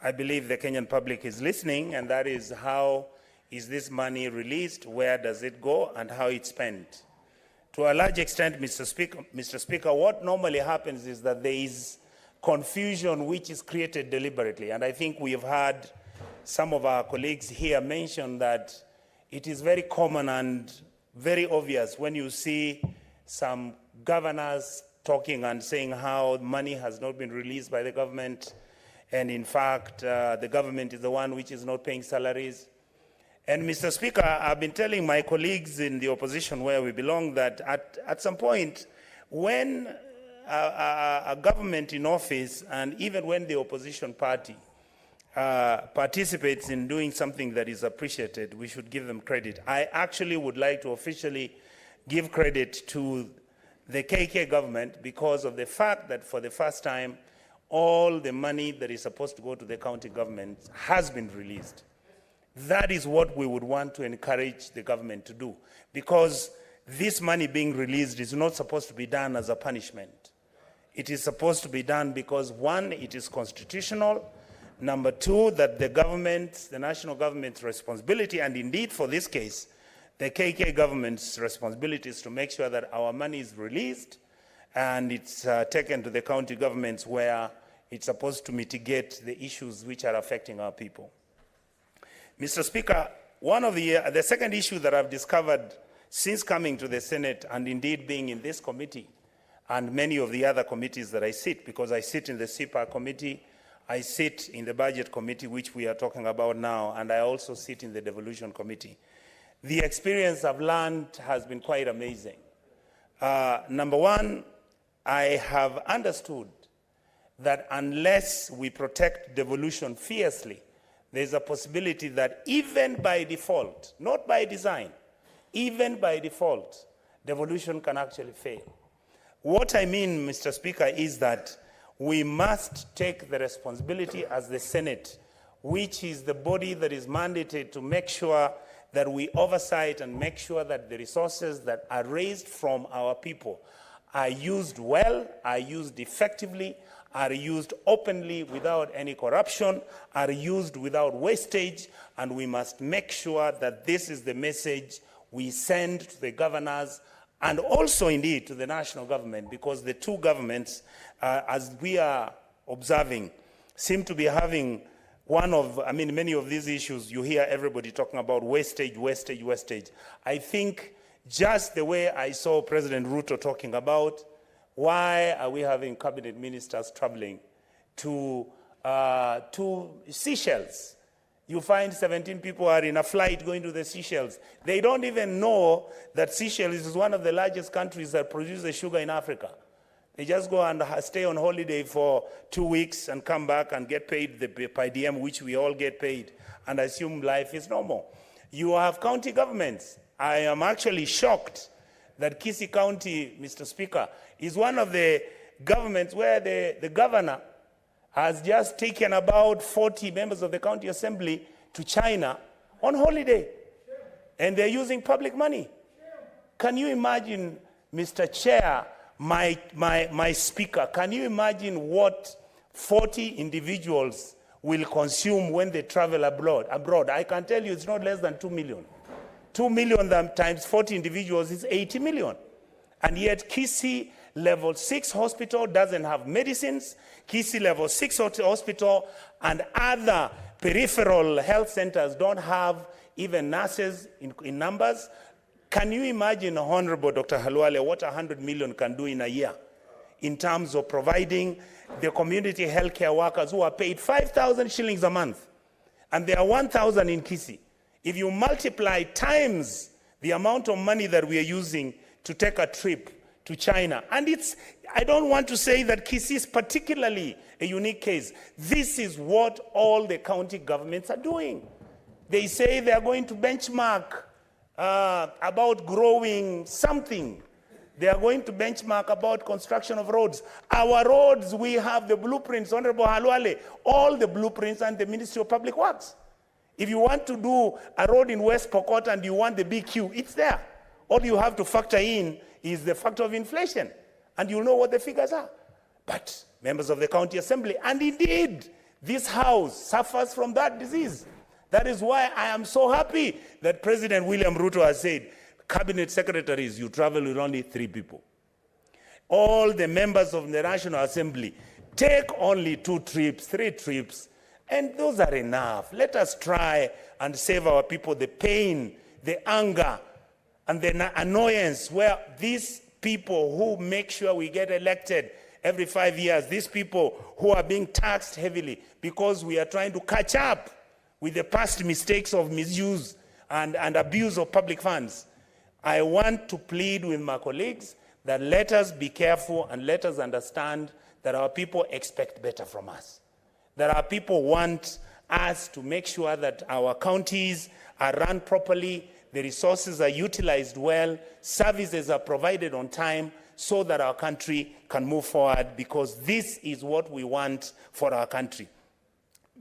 I believe the Kenyan public is listening, and that is how is this money released, where does it go, and how it's spent. To a large extent, Mr. Speaker, what normally happens is that there is confusion which is created deliberately, and I think we have had some of our colleagues here mention that it is very common and very obvious when you see some governors talking and saying how money has not been released by the government, and in fact, the government is the one which is not paying salaries. And Mr. Speaker, I've been telling my colleagues in the opposition where we belong that at some point, when a government in office, and even when the opposition party participates in doing something that is appreciated, we should give them credit. I actually would like to officially give credit to the KK government because of the fact that for the first time, all the money that is supposed to go to the county government has been released. That is what we would want to encourage the government to do, because this money being released is not supposed to be done as a punishment. It is supposed to be done because, one, it is constitutional. Number two, that the government, the national government's responsibility, and indeed for this case, the KK government's responsibility is to make sure that our money is released and it's taken to the county governments where it's supposed to mitigate the issues which are affecting our people. Mr. Speaker, one of the second issue that I've discovered since coming to the Senate and indeed being in this committee and many of the other committees that I sit, because I sit in the CPA committee, I sit in the budget committee, which we are talking about now, and I also sit in the devolution committee. The experience I've learned has been quite amazing. Number one, I have understood that unless we protect devolution fiercely, there's a possibility that even by default, not by design, even by default, devolution can actually fail. What I mean, Mr. Speaker, is that we must take the responsibility as the Senate, which is the body that is mandated to make sure that we oversight and make sure that the resources that are raised from our people are used well, are used effectively, are used openly without any corruption, are used without wastage, and we must make sure that this is the message we send to the governors and also indeed to the national government, because the two governments, as we are observing, seem to be having many of these issues. You hear everybody talking about wastage, wastage, wastage. I think just the way I saw President Ruto talking about, why are we having cabinet ministers traveling to Seychelles? You find 17 people are in a flight going to the Seychelles. They don't even know that Seychelles is one of the largest countries that produces sugar in Africa. They just go and stay on holiday for 2 weeks and come back and get paid the per diem, which we all get paid, and assume life is normal. You have county governments. I am actually shocked that Kisii County, Mr. Speaker, is one of the governments where the governor has just taken about 40 members of the county assembly to China on holiday, and they're using public money. Can you imagine, Mr. Chair, my speaker, can you imagine what 40 individuals will consume when they travel abroad? I can tell you it's not less than 2 million. 2 million times 40 individuals is 80 million. And yet Kisii Level 6 hospital doesn't have medicines. Kisii Level 6 hospital and other peripheral health centers don't have even nurses in numbers. Can you imagine, Honorable Dr. Halwale, what 100 million can do in a year in terms of providing the community healthcare workers who are paid 5,000 shillings a month, and there are 1,000 in Kisii. If you multiply times the amount of money that we are using to take a trip to China, and I don't want to say that Kisii is particularly a unique case. This is what all the county governments are doing. They say they are going to benchmark about growing something. They are going to benchmark about construction of roads. Our roads, we have the blueprints, Honorable Halwale, all the blueprints and the Ministry of Public Works. If you want to do a road in West Pokot and you want the BQ, it's there. All you have to factor in is the factor of inflation, and you'll know what the figures are. But members of the County Assembly, and indeed, this House suffers from that disease. That is why I am so happy that President William Ruto has said, Cabinet secretaries, you travel with only 3 people. All the members of the National Assembly take only 2 trips, 3 trips, and those are enough. Let us try and save our people the pain, the anger, and the annoyance where these people who make sure we get elected every 5 years, these people who are being taxed heavily because we are trying to catch up with the past mistakes of misuse and abuse of public funds. I want to plead with my colleagues that let us be careful and let us understand that our people expect better from us. That our people want us to make sure that our counties are run properly, the resources are utilized well, services are provided on time so that our country can move forward, because this is what we want for our country.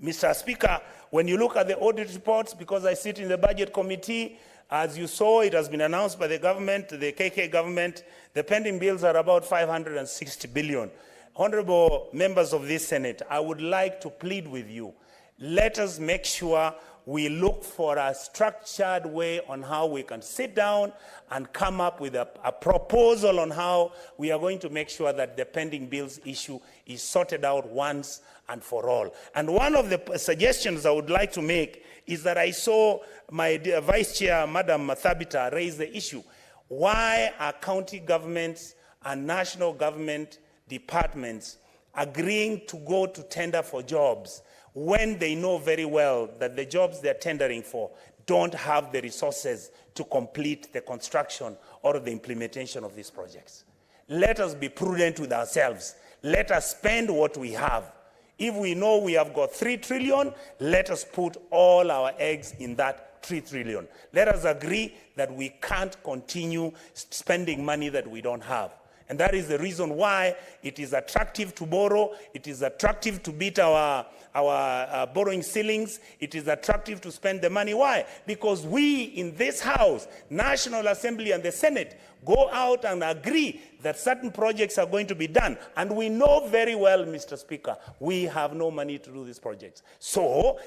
Mr. Speaker, when you look at the audit reports, because I sit in the budget committee, as you saw, it has been announced by the government, the KK government, the pending bills are about 560 billion. Honorable members of this Senate, I would like to plead with you. Let us make sure we look for a structured way on how we can sit down and come up with a proposal on how we are going to make sure that the pending bills issue is sorted out once and for all. And one of the suggestions I would like to make is that I saw my dear Vice Chair, Madam Thabita, raise the issue. Why are county governments and national government departments agreeing to go to tender for jobs when they know very well that the jobs they're tendering for don't have the resources to complete the construction or the implementation of these projects? Let us be prudent with ourselves. Let us spend what we have. If we know we have got 3 trillion, let us put all our eggs in that 3 trillion. Let us agree that we can't continue spending money that we don't have. And that is the reason why it is attractive to borrow. It is attractive to beat our borrowing ceilings. It is attractive to spend the money. Why? Because we in this House, National Assembly and the Senate, go out and agree that certain projects are going to be done. And we know very well, Mr. Speaker, we have no money to do these projects. So,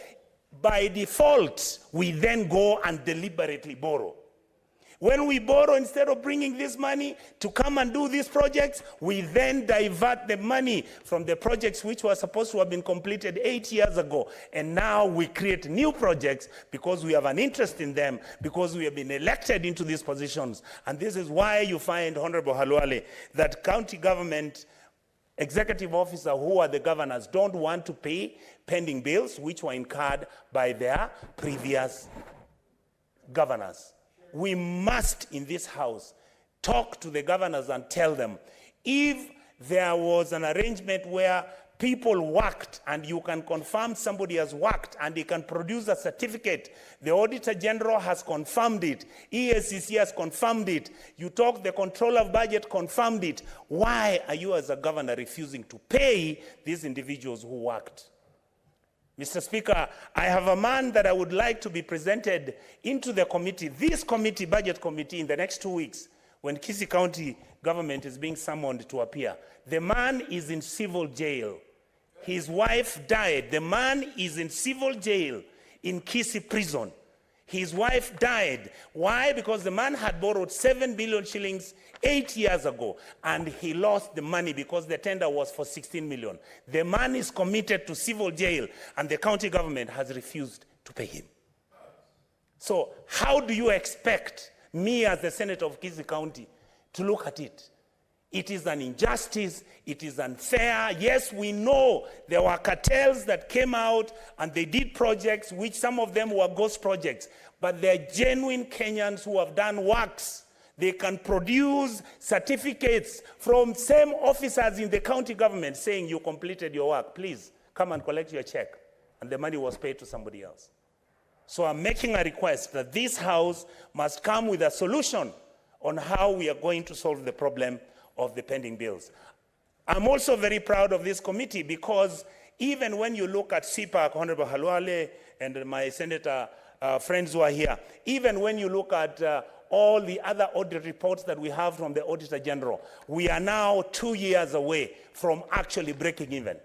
by default, we then go and deliberately borrow. When we borrow, instead of bringing this money to come and do these projects, we then divert the money from the projects which were supposed to have been completed 8 years ago. And now we create new projects because we have an interest in them, because we have been elected into these positions. And this is why you find, Honorable Halwale, that county government executive officers who are the governors don't want to pay pending bills which were incurred by their previous governors. We must, in this House, talk to the governors and tell them, if there was an arrangement where people worked and you can confirm somebody has worked and he can produce a certificate, the Auditor General has confirmed it, EACC has confirmed it, you talk, the Controller of Budget confirmed it, why are you as a governor refusing to pay these individuals who worked? Mr. Speaker, I have a man that I would like to be presented into the committee, this committee, budget committee, in the next 2 weeks, when Kisii County government is being summoned to appear. The man is in civil jail. His wife died. The man is in civil jail in Kisii prison. His wife died. Why? Because the man had borrowed 7 billion shillings 8 years ago, and he lost the money because the tender was for 16 million. The man is committed to civil jail, and the county government has refused to pay him. So how do you expect me as the senator of Kisii County to look at it? It is an injustice. It is unfair. Yes, we know there were cartels that came out and they did projects, which some of them were ghost projects, but they're genuine Kenyans who have done works. They can produce certificates from same officers in the county government saying you completed your work. Please come and collect your check. And the money was paid to somebody else. So I'm making a request that this House must come with a solution on how we are going to solve the problem of the pending bills. I'm also very proud of this committee because even when you look at CPAC, Honorable Halwale and my senator friends who are here, even when you look at all the other audit reports that we have from the Auditor General, we are now 2 years away from actually breaking even.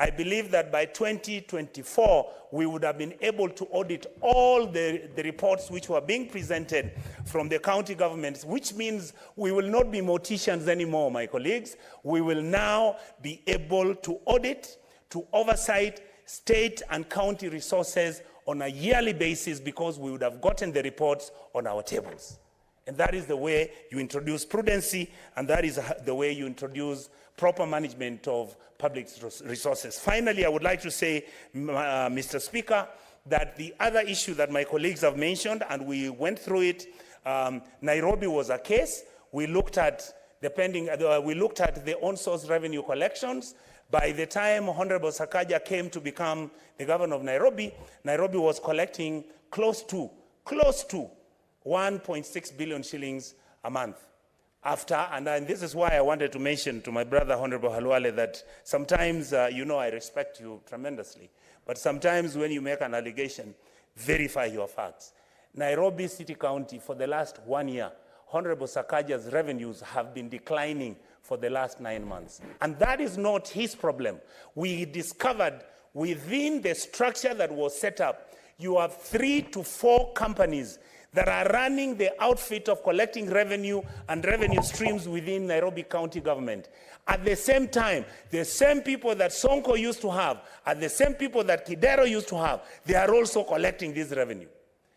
I believe that by 2024, we would have been able to audit all the reports which were being presented from the county governments, which means we will not be morticians anymore, my colleagues. We will now be able to audit, to oversight state and county resources on a yearly basis because we would have gotten the reports on our tables. And that is the way you introduce prudency, and that is the way you introduce proper management of public resources. Finally, I would like to say, Mr. Speaker, that the other issue that my colleagues have mentioned, and we went through it, Nairobi was a case. We looked at the on-source revenue collections. By the time Honorable Sakaja came to become the governor of Nairobi, Nairobi was collecting close to 1.6 billion shillings a month. And this is why I wanted to mention to my brother, Honorable Halwale, that sometimes, you know, I respect you tremendously, but sometimes when you make an allegation, verify your facts. Nairobi City County, for the last 1 year, Honorable Sakaja's revenues have been declining for the last 9 months. And that is not his problem. We discovered within the structure that was set up, you have 3 to 4 companies that are running the outfit of collecting revenue and revenue streams within Nairobi County government. At the same time, the same people that Sonko used to have, and the same people that Kidero used to have, they are also collecting this revenue.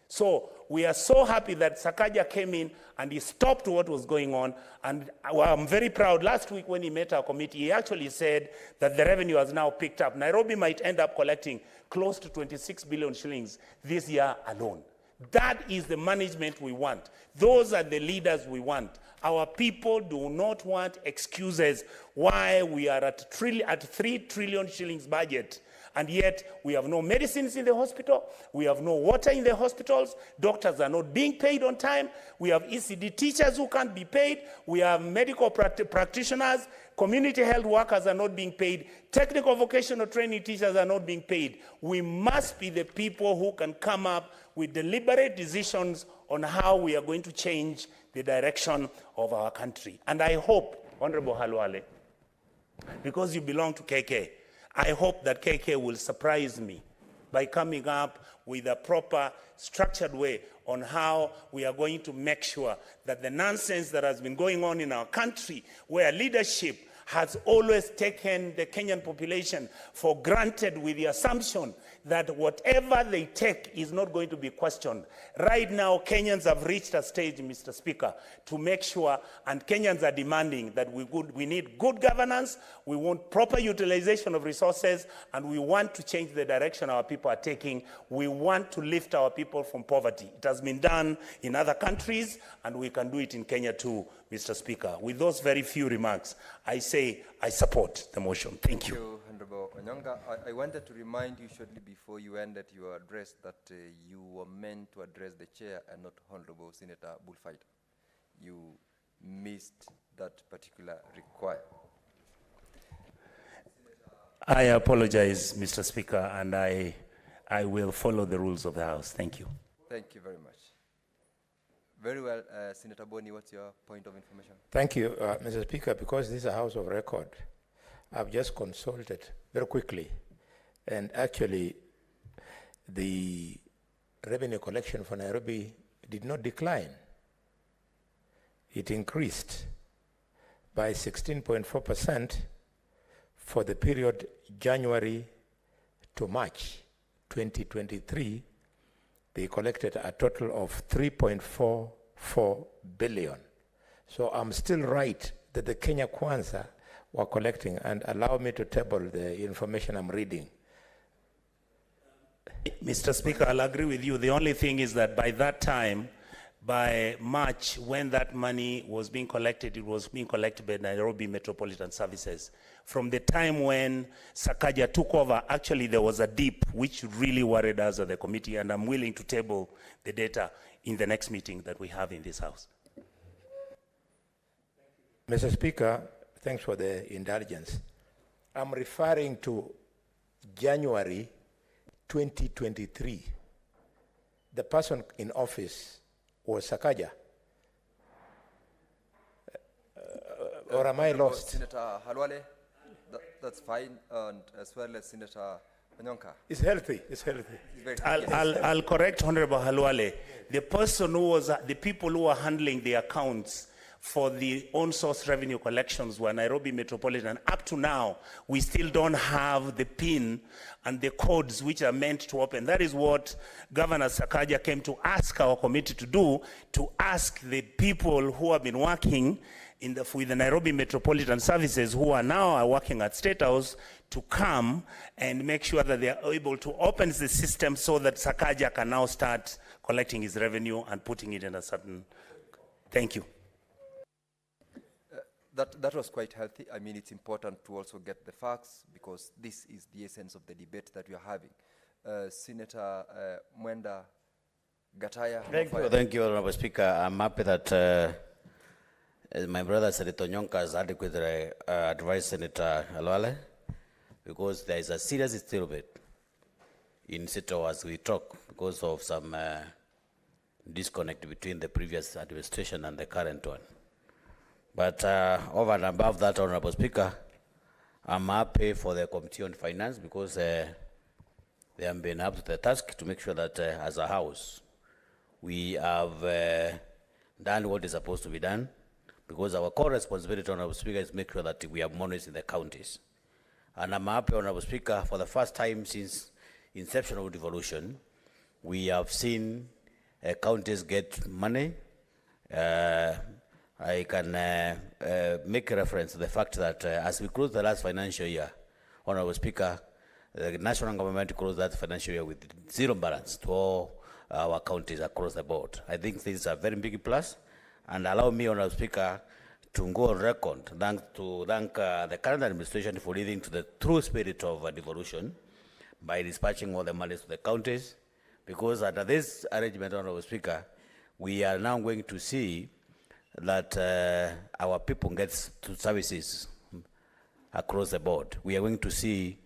So we are so happy that Sakaja came in and he stopped what was going on. And I'm very proud. Last week when he met our committee, he actually said that the revenue has now picked up. Nairobi might end up collecting close to 26 billion shillings this year alone. That is the management we want. Those are the leaders we want. Our people do not want excuses why we are at 3 trillion shillings budget, and yet we have no medicines in the hospital, we have no water in the hospitals, doctors are not being paid on time, we have ECD teachers who can't be paid, we have medical practitioners, community health workers are not being paid, technical vocational training teachers are not being paid. We must be the people who can come up with deliberate decisions on how we are going to change the direction of our country. And I hope, Honorable Halwale, because you belong to KK, I hope that KK will surprise me by coming up with a proper, structured way on how we are going to make sure that the nonsense that has been going on in our country, where leadership has always taken the Kenyan population for granted with the assumption that whatever they take is not going to be questioned. Right now, Kenyans have reached a stage, Mr. Speaker, to make sure, and Kenyans are demanding that we need good governance, we want proper utilization of resources, and we want to change the direction our people are taking. We want to lift our people from poverty. It has been done in other countries, and we can do it in Kenya too, Mr. Speaker. With those very few remarks, I say I support the motion. Thank you. Thank you, Honorable Onyonga. I wanted to remind you shortly before you ended your address that you were meant to address the chair and not Honorable Senator Bullfighter. You missed that particular requirement. I apologize, Mr. Speaker, and I will follow the rules of the House. Thank you. Thank you very much. Very well, Senator Boni, what's your point of information? Thank you, Mr. Speaker. Because this is a House of Record, I've just consulted very quickly, and actually the revenue collection for Nairobi did not decline. It increased by 16.4% for the period January to March 2023. They collected a total of 3.44 billion. So I'm still right that the Kenya Kwanza were collecting, and allow me to table the information I'm reading. Mr. Speaker, I'll agree with you. The only thing is that by that time, by March, when that money was being collected, it was being collected by Nairobi Metropolitan Services. From the time when Sakaja took over, actually there was a dip, which really worried us at the committee, and I'm willing to table the data in the next meeting that we have in this House. Mr. Speaker, thanks for the indulgence. I'm referring to January 2023. The person in office was Sakaja. Or am I lost? Senator Halwale, that's fine, and as well as Senator Onyonka. It's healthy, it's healthy. I'll correct Honorable Halwale. The person who was, the people who were handling the accounts for the on-source revenue collections were Nairobi Metropolitan. Up to now, we still don't have the PIN and the codes which are meant to open. That is what Governor Sakaja came to ask our committee to do, to ask the people who have been working with the Nairobi Metropolitan Services, who are now working at State House, to come and make sure that they are able to open the system so that Sakaja can now start collecting his revenue and putting it in a certain... Thank you. That was quite healthy. I mean, it's important to also get the facts, because this is the essence of the debate that we are having. Senator Mwenda Gataya. Thank you, Honorable Speaker. I'm happy that my brother Senator Onyonka has adequately advised Senator Halwale, because there is a serious disturbance in Seto as we talk because of some disconnect between the previous administration and the current one. But over and above that, Honorable Speaker, I'm happy for the Committee on Finance, because they have been up to the task to make sure that as a House, we have done what is supposed to be done, because our core responsibility, Honorable Speaker, is to make sure that we have monies in the counties. And I'm happy, Honorable Speaker, for the first time since inception of devolution, we have seen counties get money. I can make a reference to the fact that as we close the last financial year, Honorable Speaker, the national government closed that financial year with zero balance to all our counties across the board. I think this is a very big plus, and allow me, Honorable Speaker, to go on record to thank the current administration for leading to the true spirit of devolution by dispatching all the monies to the counties, because under this arrangement, Honorable Speaker, we are now going to see that our people get to services across the board. We are going to see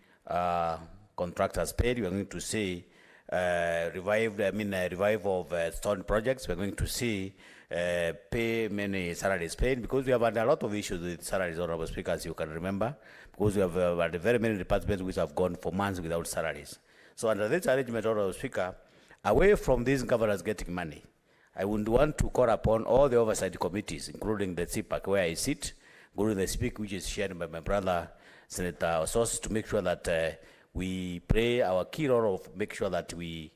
contractors paid. We are going to see revival of stone projects. We are going to see pay many salaries paid, because we have had a lot of issues with salaries, Honorable Speaker, as you can remember, because we have had very many departments which have gone for months without salaries. So under this arrangement, Honorable Speaker, away from these governors getting money, I would want to call upon all the oversight committees, including the CPAC where I sit, including the SPIC, which is shared by my brother, Senator Ososi, to make sure that we play our key role of make sure that we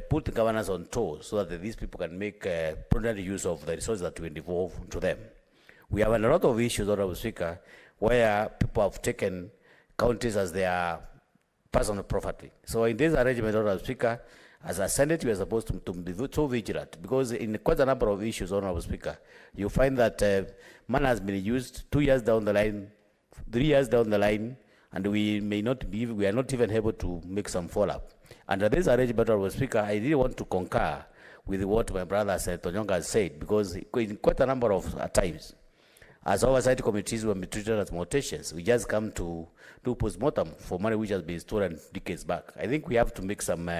put the governors on toes so that these people can make prudent use of the resources that we devolve to them. We have a lot of issues, Honorable Speaker, where people have taken counties as their personal property. So in this arrangement, Honorable Speaker, as a Senate, we are supposed to be so vigilant, because in quite a number of issues, Honorable Speaker, you find that money has been used 2 years down the line, 3 years down the line, and we are not even able to make some follow-up. Under this arrangement, Honorable Speaker, I really want to concur with what my brother Senator Onyonka has said, because in quite a number of times, as oversight committees will be treated as morticians, we just come to do post-mortem for money which has been stolen decades back. I think we have to make some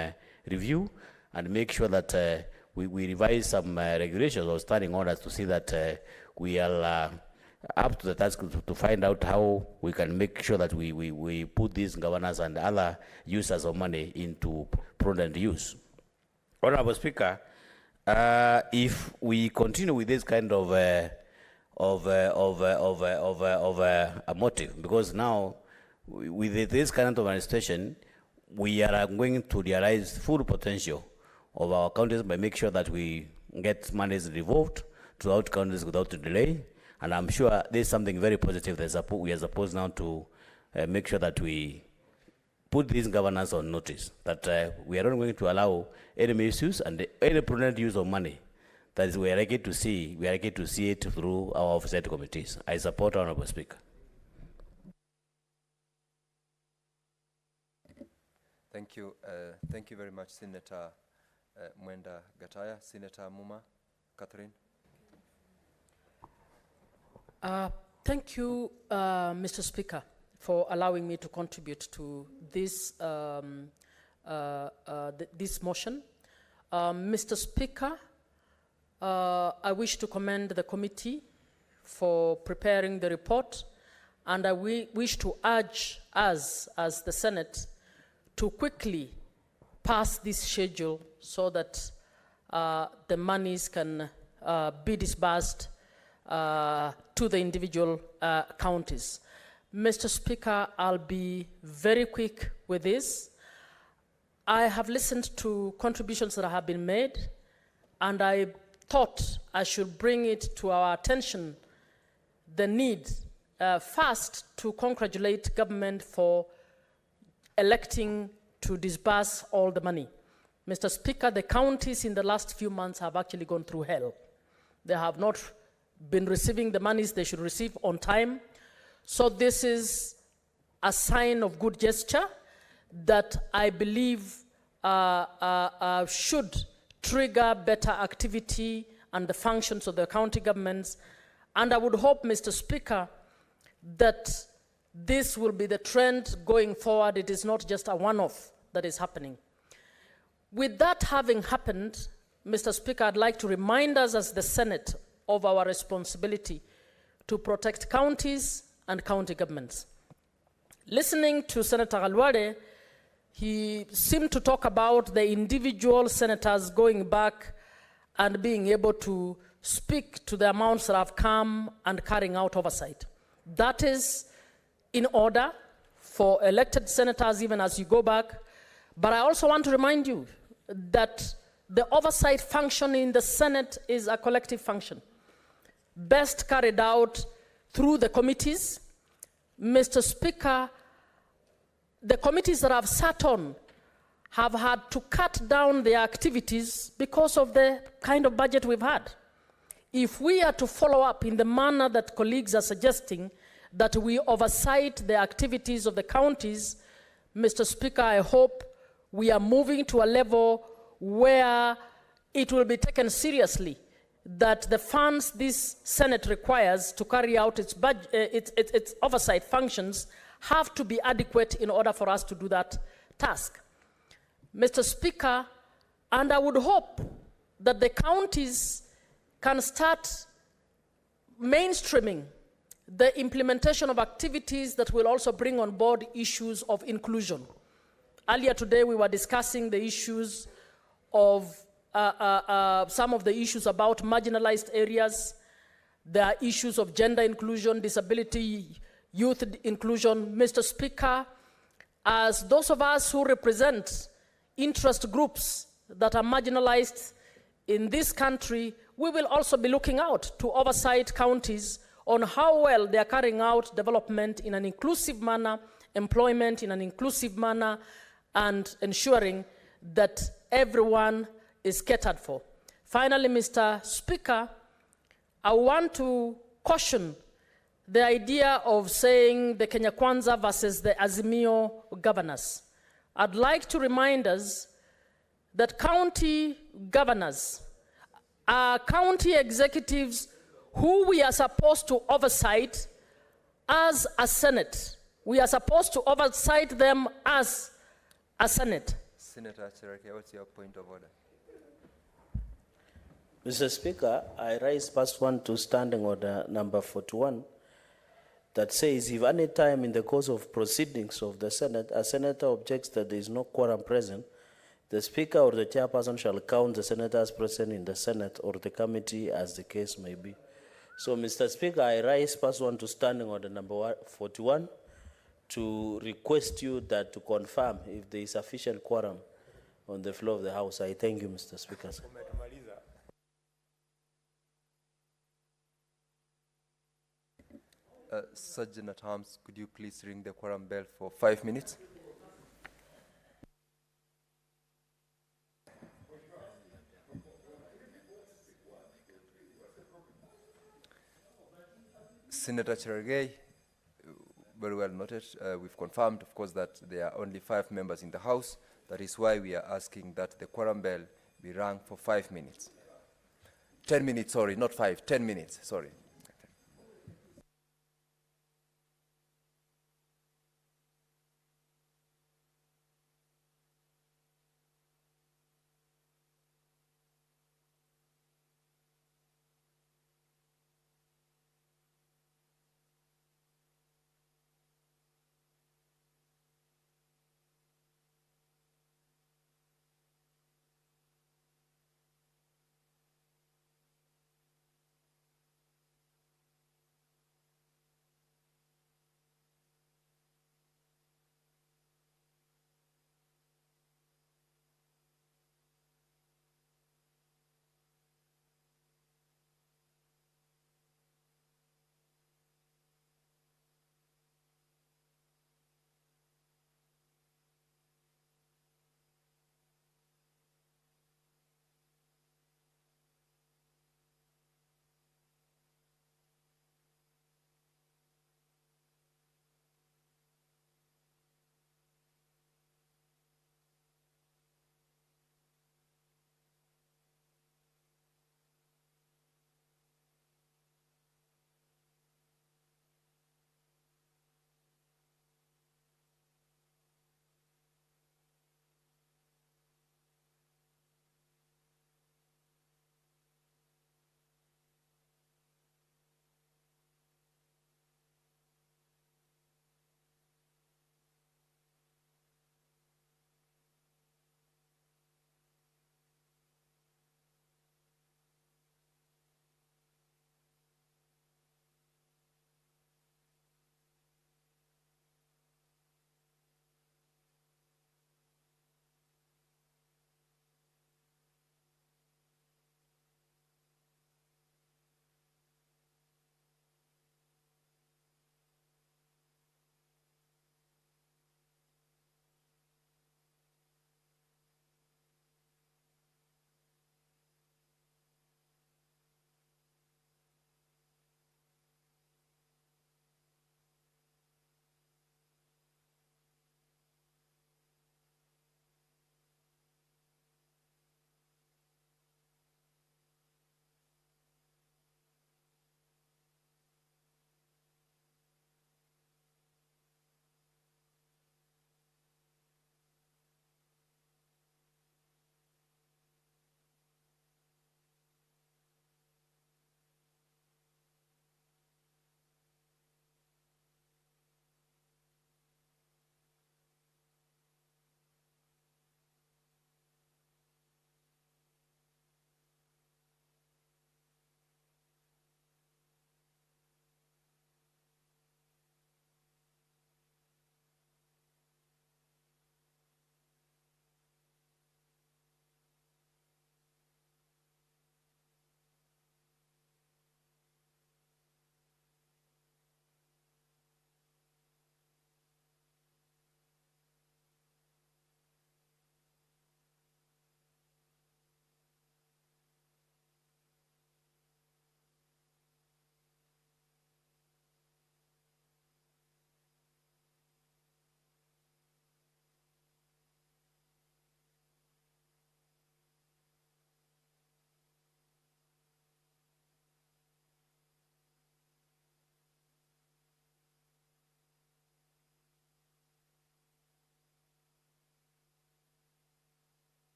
review and make sure that we revise some regulations or standing orders to see that we are up to the task to find out how we can make sure that we put these governors and other users of money into prudent use. Honorable Speaker, if we continue with this kind of a motive, because now with this kind of administration, we are going to realize full potential of our counties by making sure that we get monies devolved throughout counties without delay. And I'm sure there's something very positive that we are supposed now to make sure that we put these governors on notice, that we are not going to allow any misuse and any prudent use of money. That is, we are likely to see it through our oversight committees. I support Honorable Speaker. Thank you. Thank you very much, Senator Mwenda Gataya. Senator Muma, Catherine. Thank you, Mr. Speaker, for allowing me to contribute to this, this motion. Mr. Speaker, I wish to commend the committee for preparing the report, and I wish to urge us as the Senate to quickly pass this schedule so that the monies can be disbursed to the individual counties. Mr. Speaker, I'll be very quick with this. I have listened to contributions that have been made, and I thought I should bring it to our attention the need first to congratulate government for electing to disburse all the money. Mr. Speaker, the counties in the last few months have actually gone through hell. They have not been receiving the monies they should receive on time. So this is a sign of good gesture that I believe should trigger better activity and the functions of the county governments. And I would hope, Mr. Speaker, that this will be the trend going forward. It is not just a one-off that is happening. With that having happened, Mr. Speaker, I'd like to remind us as the Senate of our responsibility to protect counties and county governments. Listening to Senator Alwade, he seemed to talk about the individual senators going back and being able to speak to the amounts that have come and carrying out oversight. That is in order for elected senators, even as you go back. But I also want to remind you that the oversight function in the Senate is a collective function, best carried out through the committees. Mr. Speaker, the committees that I've sat on have had to cut down their activities because of the kind of budget we've had. If we are to follow up in the manner that colleagues are suggesting, that we oversight the activities of the counties, Mr. Speaker, I hope we are moving to a level where it will be taken seriously that the funds this Senate requires to carry out its oversight functions have to be adequate in order for us to do that task. Mr. Speaker, and I would hope that the counties can start mainstreaming the implementation of activities that will also bring on board issues of inclusion. Earlier today, we were discussing the issues of some of the issues about marginalized areas. There are issues of gender inclusion, disability, youth inclusion. Mr. Speaker, as those of us who represent interest groups that are marginalized in this country, we will also be looking out to oversight counties on how well they are carrying out development in an inclusive manner, employment in an inclusive manner, and ensuring that everyone is catered for. Finally, Mr. Speaker, I want to caution the idea of saying the Kenya Kwanza versus the Azimio governors. I'd like to remind us that county governors are county executives who we are supposed to oversight as a Senate. We are supposed to oversight them as a Senate. Senator Cherarkia, what's your point of order? Mr. Speaker, I raise past one to standing order number 41 that says if any time in the course of proceedings of the Senate, a senator objects that there is no quorum present, The Speaker or the Chairperson shall count the senators present in the Senate or the committee as the case may be. So, Mr. Speaker, I rise pursuant to Standing Order number 41 to request you that to confirm if there is sufficient quorum on the floor of the House. I thank you, Mr. Speaker. Sergeant at Arms, could you please ring the quorum bell for 5 minutes? Senator Cherargei, very well noted. We've confirmed, of course, that there are only 5 members in the House. That is why we are asking that the quorum bell be rung for 5 minutes. 10 minutes, sorry, not 5, 10 minutes, sorry.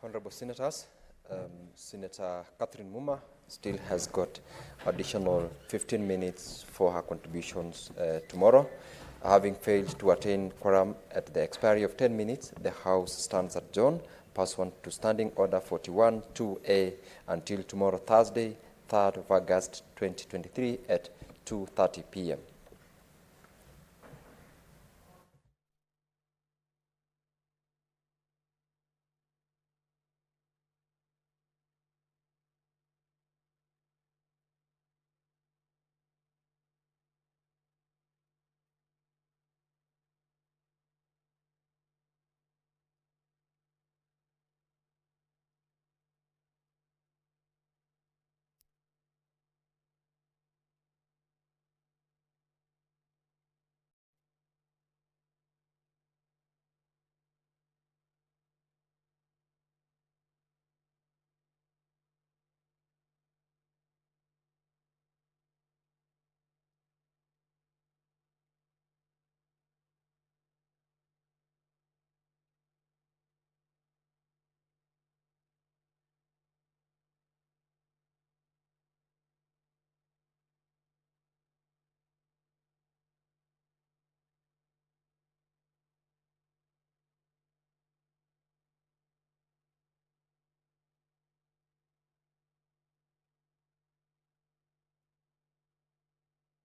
Honorable Senators, Senator Catherine Muma still has got additional 15 minutes for her contributions tomorrow. Having failed to attain quorum at the expiry of 10 minutes, the House stands adjourned pursuant to Standing Order 41 2A until tomorrow, Thursday, 3rd of August 2023 at 2:30 p.m.